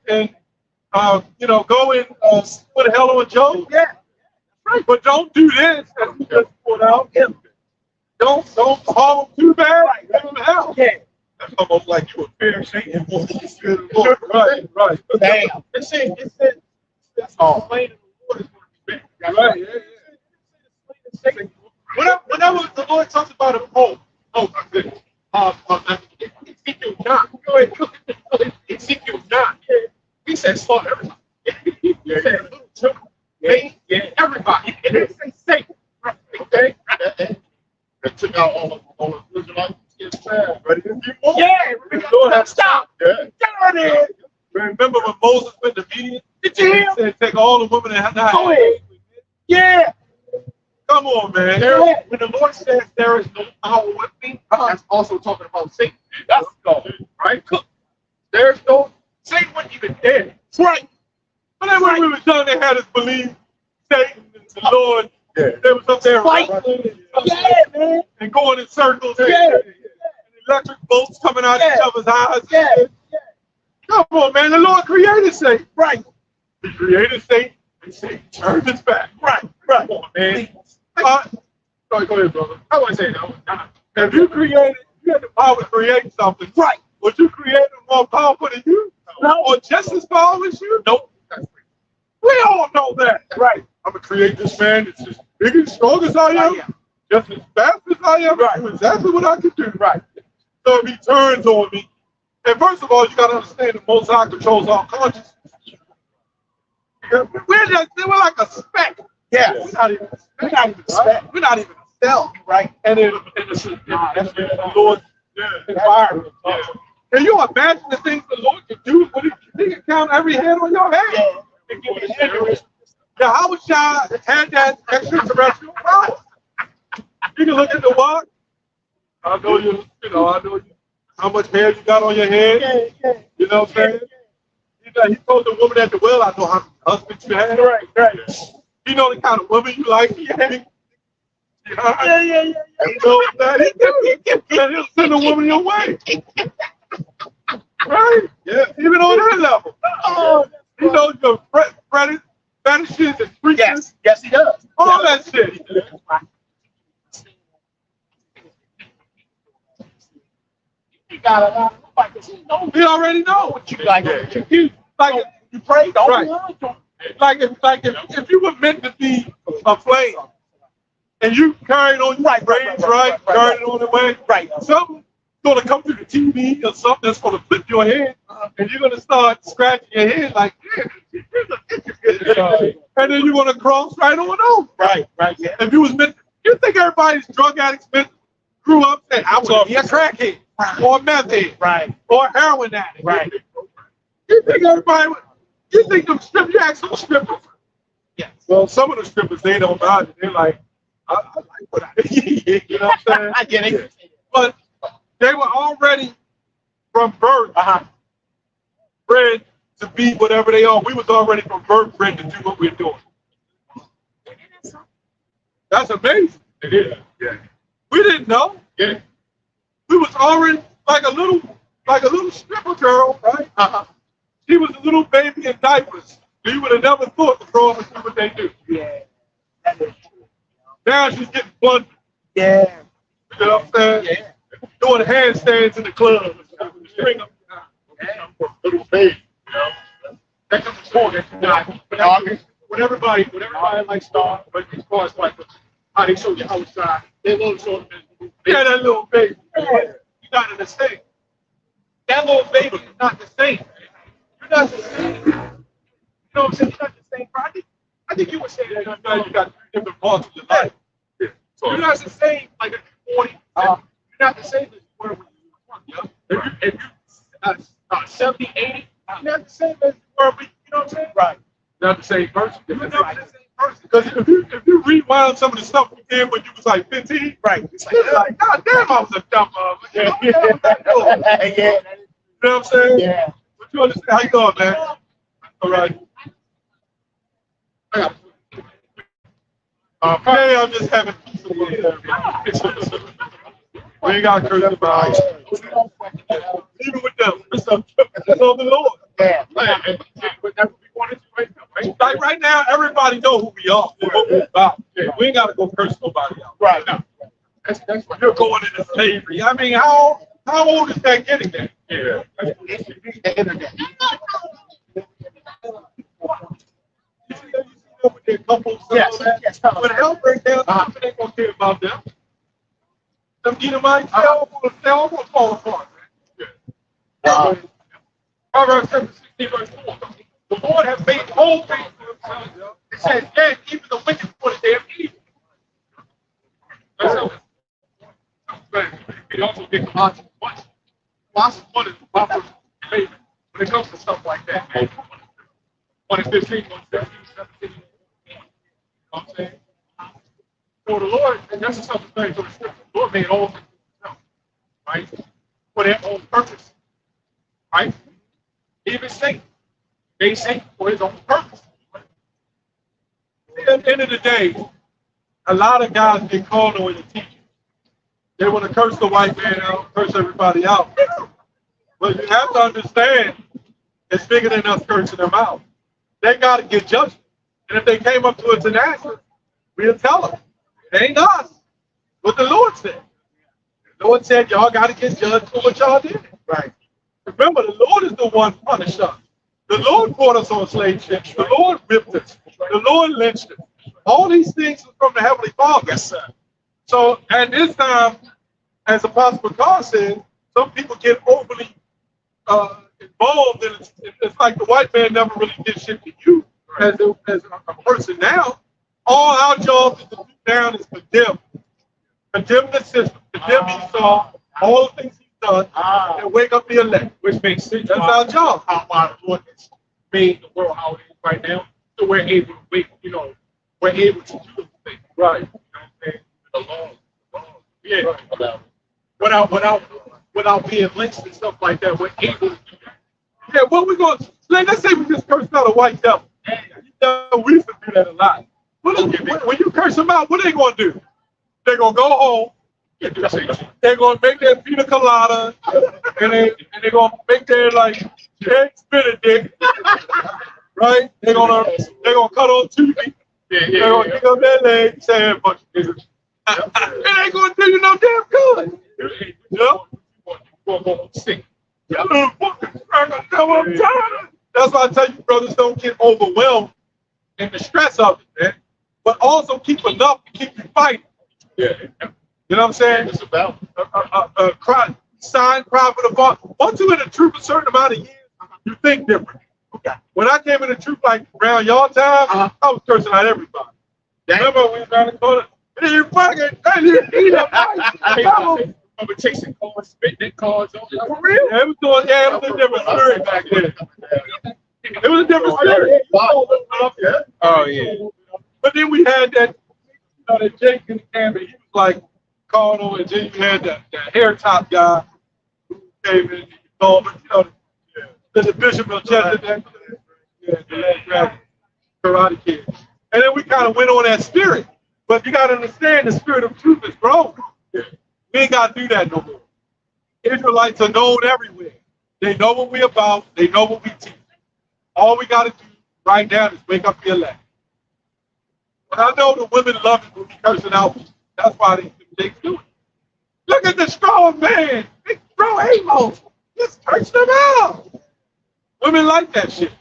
put a hell on Job. Yeah. Right. But don't do this. As we just put out. Don't harm him too bad. Right. Give him hell. Yeah. That's almost like you a fair Satan. Right. Damn. It said, that's all. Plain the Lord is going to be back. Right. Yeah. Whenever the Lord talks about a pope, Ezekiel 9, go ahead, Ezekiel 9, he said, slaughter everybody. He said, little children, everybody. He didn't say Satan. Okay? They took out all the Israelites. Ready to be more? Yeah. Stop. Yeah. There it is. Remember when Moses went to Midian? Did you hear? He said, take all the women and not Go ahead. Yeah. Come on, man. When the Lord says there is no power with me, that's also talking about Satan. That's God, right? There's no, Satan wasn't even dead. Right. But then when we were young, they had us believe Satan and the Lord. Yeah. They was up there wrestling Man. and going in circles. Yeah. And electric bolts coming out each other's eyes. Yeah. Come on, man. The Lord created Satan. Right. He created Satan, and Satan turned his back. Right. Come on, man. Sorry, go ahead, brother. I want to say that. If you had the power to create something, Right. would you create it more powerful than you? No. Or just as powerful as you? Nope. We all know that. Right. I'm going to create this man that's as big and strong as I am, just as fast as I am, Right. do exactly what I can do. Right. So if he turns on me, and first of all, you got to understand the Most High controls all consciousness. We're like a speck. Yeah. We're not even a speck. We're not even expect. We're not even a cell, right? And it's the Lord's environment. Yeah. Can you imagine the things the Lord can do? When he can count every hair on your head? Yeah. They give you an aneurysm. Yeah, how would y'all had that extraterrestrial power? You can look at the watch. I know you how much hair you got on your head. Yeah, yeah. You know what I'm saying? He told the woman at the well, I know how many husbands you had. Right, right. You know the kind of woman you like. Yeah, yeah, yeah. You know what I'm saying? He'll send a woman your way. Right? Yeah. Even on that level. Oh, He knows your fetishes and freaks. yes, yes, he does. All that shit. He got a lot of like this. He knows He already know what you like. like. You pray, don't Right. be honest with him. Like if you were meant to be a flame and you carried on your braids right, carried it on the way, Right. something's gonna come through the TV or something that's gonna flip your head, and you're gonna start scratching your head like, and then you're gonna cross right on over. Right, right, yeah. If you was meant, you think everybody's drug addicts meant grew up saying, I want to be a crackhead or a meth head Right, or a heroin addict. right. You think everybody would, you think them strippers, you ask some strippers. Yes. Well, some of the strippers, they don't mind it. They're like, I like what I did. You know what I'm saying? I get it. But they were already from birth bred to be whatever they are. We was already from birth bred to do what we're doing. That's amazing. It is. Yeah. We didn't know. Yeah. We was already like a little stripper girl, right? She was a little baby in diapers. You would have never thought to grow up and do what they do. Yeah, that is true. Now she's getting blunt. Yeah. You know what I'm saying? Yeah. Doing handstands in the club. String them. Little baby. That comes before that. When everybody like start, but as far as like how they show you outside, they will show them. Yeah, that little baby. You're not the same. That little baby is not the same. You're not the same. You know what I'm saying? You're not the same. I think you would say that you got three different parts of your life. Yeah. So You're not the same like at 40. You're not the same as you were when you were 20. If you 70, 80, you're not the same as you were when, you know what I'm saying? Right. not the same person. You're not the same person. Because if you rewind some of the stuff you did when you was like 15, Right. it's like, God damn, I was a dumb motherfucker. You know what I'm saying? Yeah. You know what I'm saying? Yeah. But you understand how you going, man? All right. Today I'm just having peace of mind. We ain't got to curse about it. Even with them, it's of the Lord. Yeah. And that's what we wanted to right now, right? Like right now, everybody know who we are. What we're about. We ain't got to go curse nobody out. Right. now. That's what You're going into slavery. I mean, how old is that getting there? Yeah. It should be the internet. You see them with their couples and Yes. all that? Yes. When hell breaks down, they ain't gonna care about them. Them Edomites, they all gonna fall apart, man. Wow. Proverbs 16, verse 4. The Lord has made all things for himself. It says, yeah, even the wicked for the damn evil. That's how it also get Colossians 1. Colossians 1 is the proper favorite when it comes to stuff like that. 1 and 15, 1 and 17. You know what I'm saying? So the Lord, and that's the self-thing for the scripture. The Lord made all things for himself, right? For their own purpose, right? Even Satan, they Satan for his own purpose. At the end of the day, a lot of guys get called on the teaching. They want to curse the white man out, curse everybody out. But you have to understand, it's bigger than us cursing them out. They got to get judgment. And if they came up to us and asked us, we'll tell them. It ain't us. What the Lord said. The Lord said, y'all got to get judged for what y'all did. Right. Remember, the Lord is the one punished us. The Lord brought us on slave ships. The Lord whipped us. The Lord lynched us. All these things are from the Heavenly Father. Yes, sir. So at this time, as Apostle God said, some people get overly involved, and it's like the white man never really did shit to you as a person. Now, all our job is to do down is condemn the system, condemn Esau, all the things he's done, and wake up the elect. Which makes sense. That's our job. How our Lord has made the world how it is right now. So we're able to wait, we're able to do the thing. Right. You know what I'm saying? The law. Yeah. Right. Without being lynched and stuff like that, we're able to do that. Yeah, what we going to, let's say we just cursed out a white devil. We used to do that a lot. When you curse them out, what are they going to do? They're going to go home. They're going to make their pina colada, and they're going to make their, like, eggs Benedict, right? They're going to cut on TV. They're going to kick up their legs, say a bunch of niggas. It ain't going to do you no damn good. That's why I tell you, brothers, don't get overwhelmed in the stress of it, man. But also keep enough to keep you fighting. Yeah. You know what I'm saying? It's about Sign prophet of God. Once you're in the truth a certain amount of years, you think different. When I came in the truth, like around y'all time, I was cursing out everybody. Remember we was around the corner? You fucking, I remember chasing cars, spitting at cars. For real? Yeah, it was a different spirit back then. It was a different spirit. Oh yeah. But then we had that, that Jake in the camera. He was like Cardinal, and then you had that hair top guy who came in. The Bishop of Chester, the last Karate Kid. And then we kind of went on that spirit. But you got to understand, the spirit of truth is growing. We ain't got to do that no more. Israelites are known everywhere. They know what we're about. They know what we teach. All we got to do right now is wake up the elect. And I know the women love it when we cursing out. That's why they do it. Look at the strong man. Big bro Amos. Just curse them out. Women like that shit.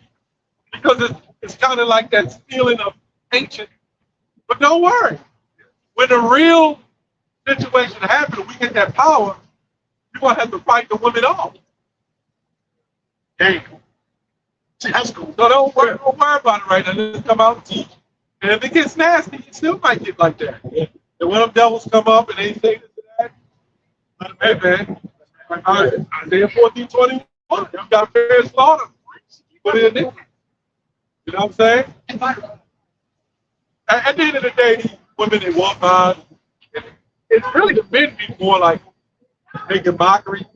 Because it's kind of like that feeling of ancient. But don't worry. When the real situation happens, we get that power, you're going to have to fight the women off. Damn. See, that's cool. So don't worry about it right now. Just come out and teach. And if it gets nasty, you still might get like that. And when them devils come up and they say this and that, hey man, Isaiah 14:21, you got fair slaughter. Put it in there. You know what I'm saying? At the end of the day, these women, they walk by. It's really the men be more like making mockery.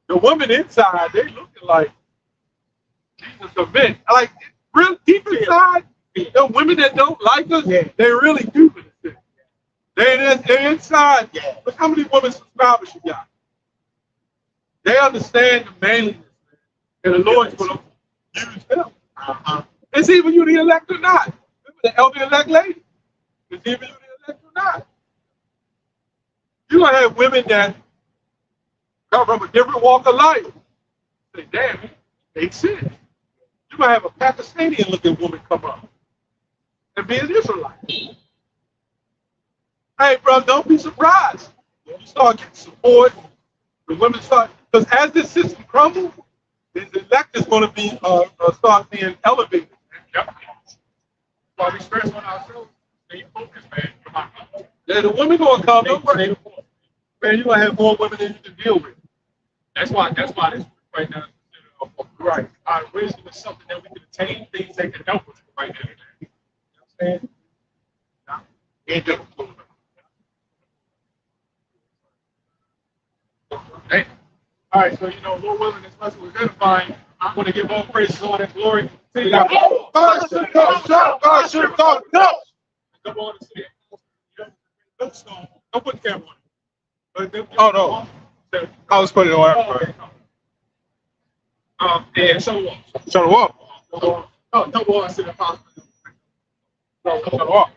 The women inside, they looking like Jesus of men. Like, real deep inside, the women that don't like us, they really do this. They're inside. Look how many women subscribers you got. They understand the manliness, and the Lord's going to use them. It's either you the elect or not. The elder elect lady. It's either you the elect or not. You're going to have women that come from a different walk of life. Say, damn, it makes sense. You're going to have a Pakistani looking woman come up and be an Israelite. Hey, bro, don't be surprised. When you start getting support, the women start, because as this system crumbles, the elect is going to be start being elevated. Yep. While we stress on ourselves, stay focused, man. Come on. Yeah, the women going to come. Don't worry. Man, you're going to have more women than you can deal with. That's why this right now is right. Our wisdom is something that we can attain, things that can help us right now. You know what I'm saying? Hey. All right, so Lord willing, this lesson was edifying. I'm going to give all praise, honor, and glory to God. God should go. Come on and say it. Don't put the camera on it. Oh, no. I was putting it on. And so on. Show the wall. No more. I said, Show the wall.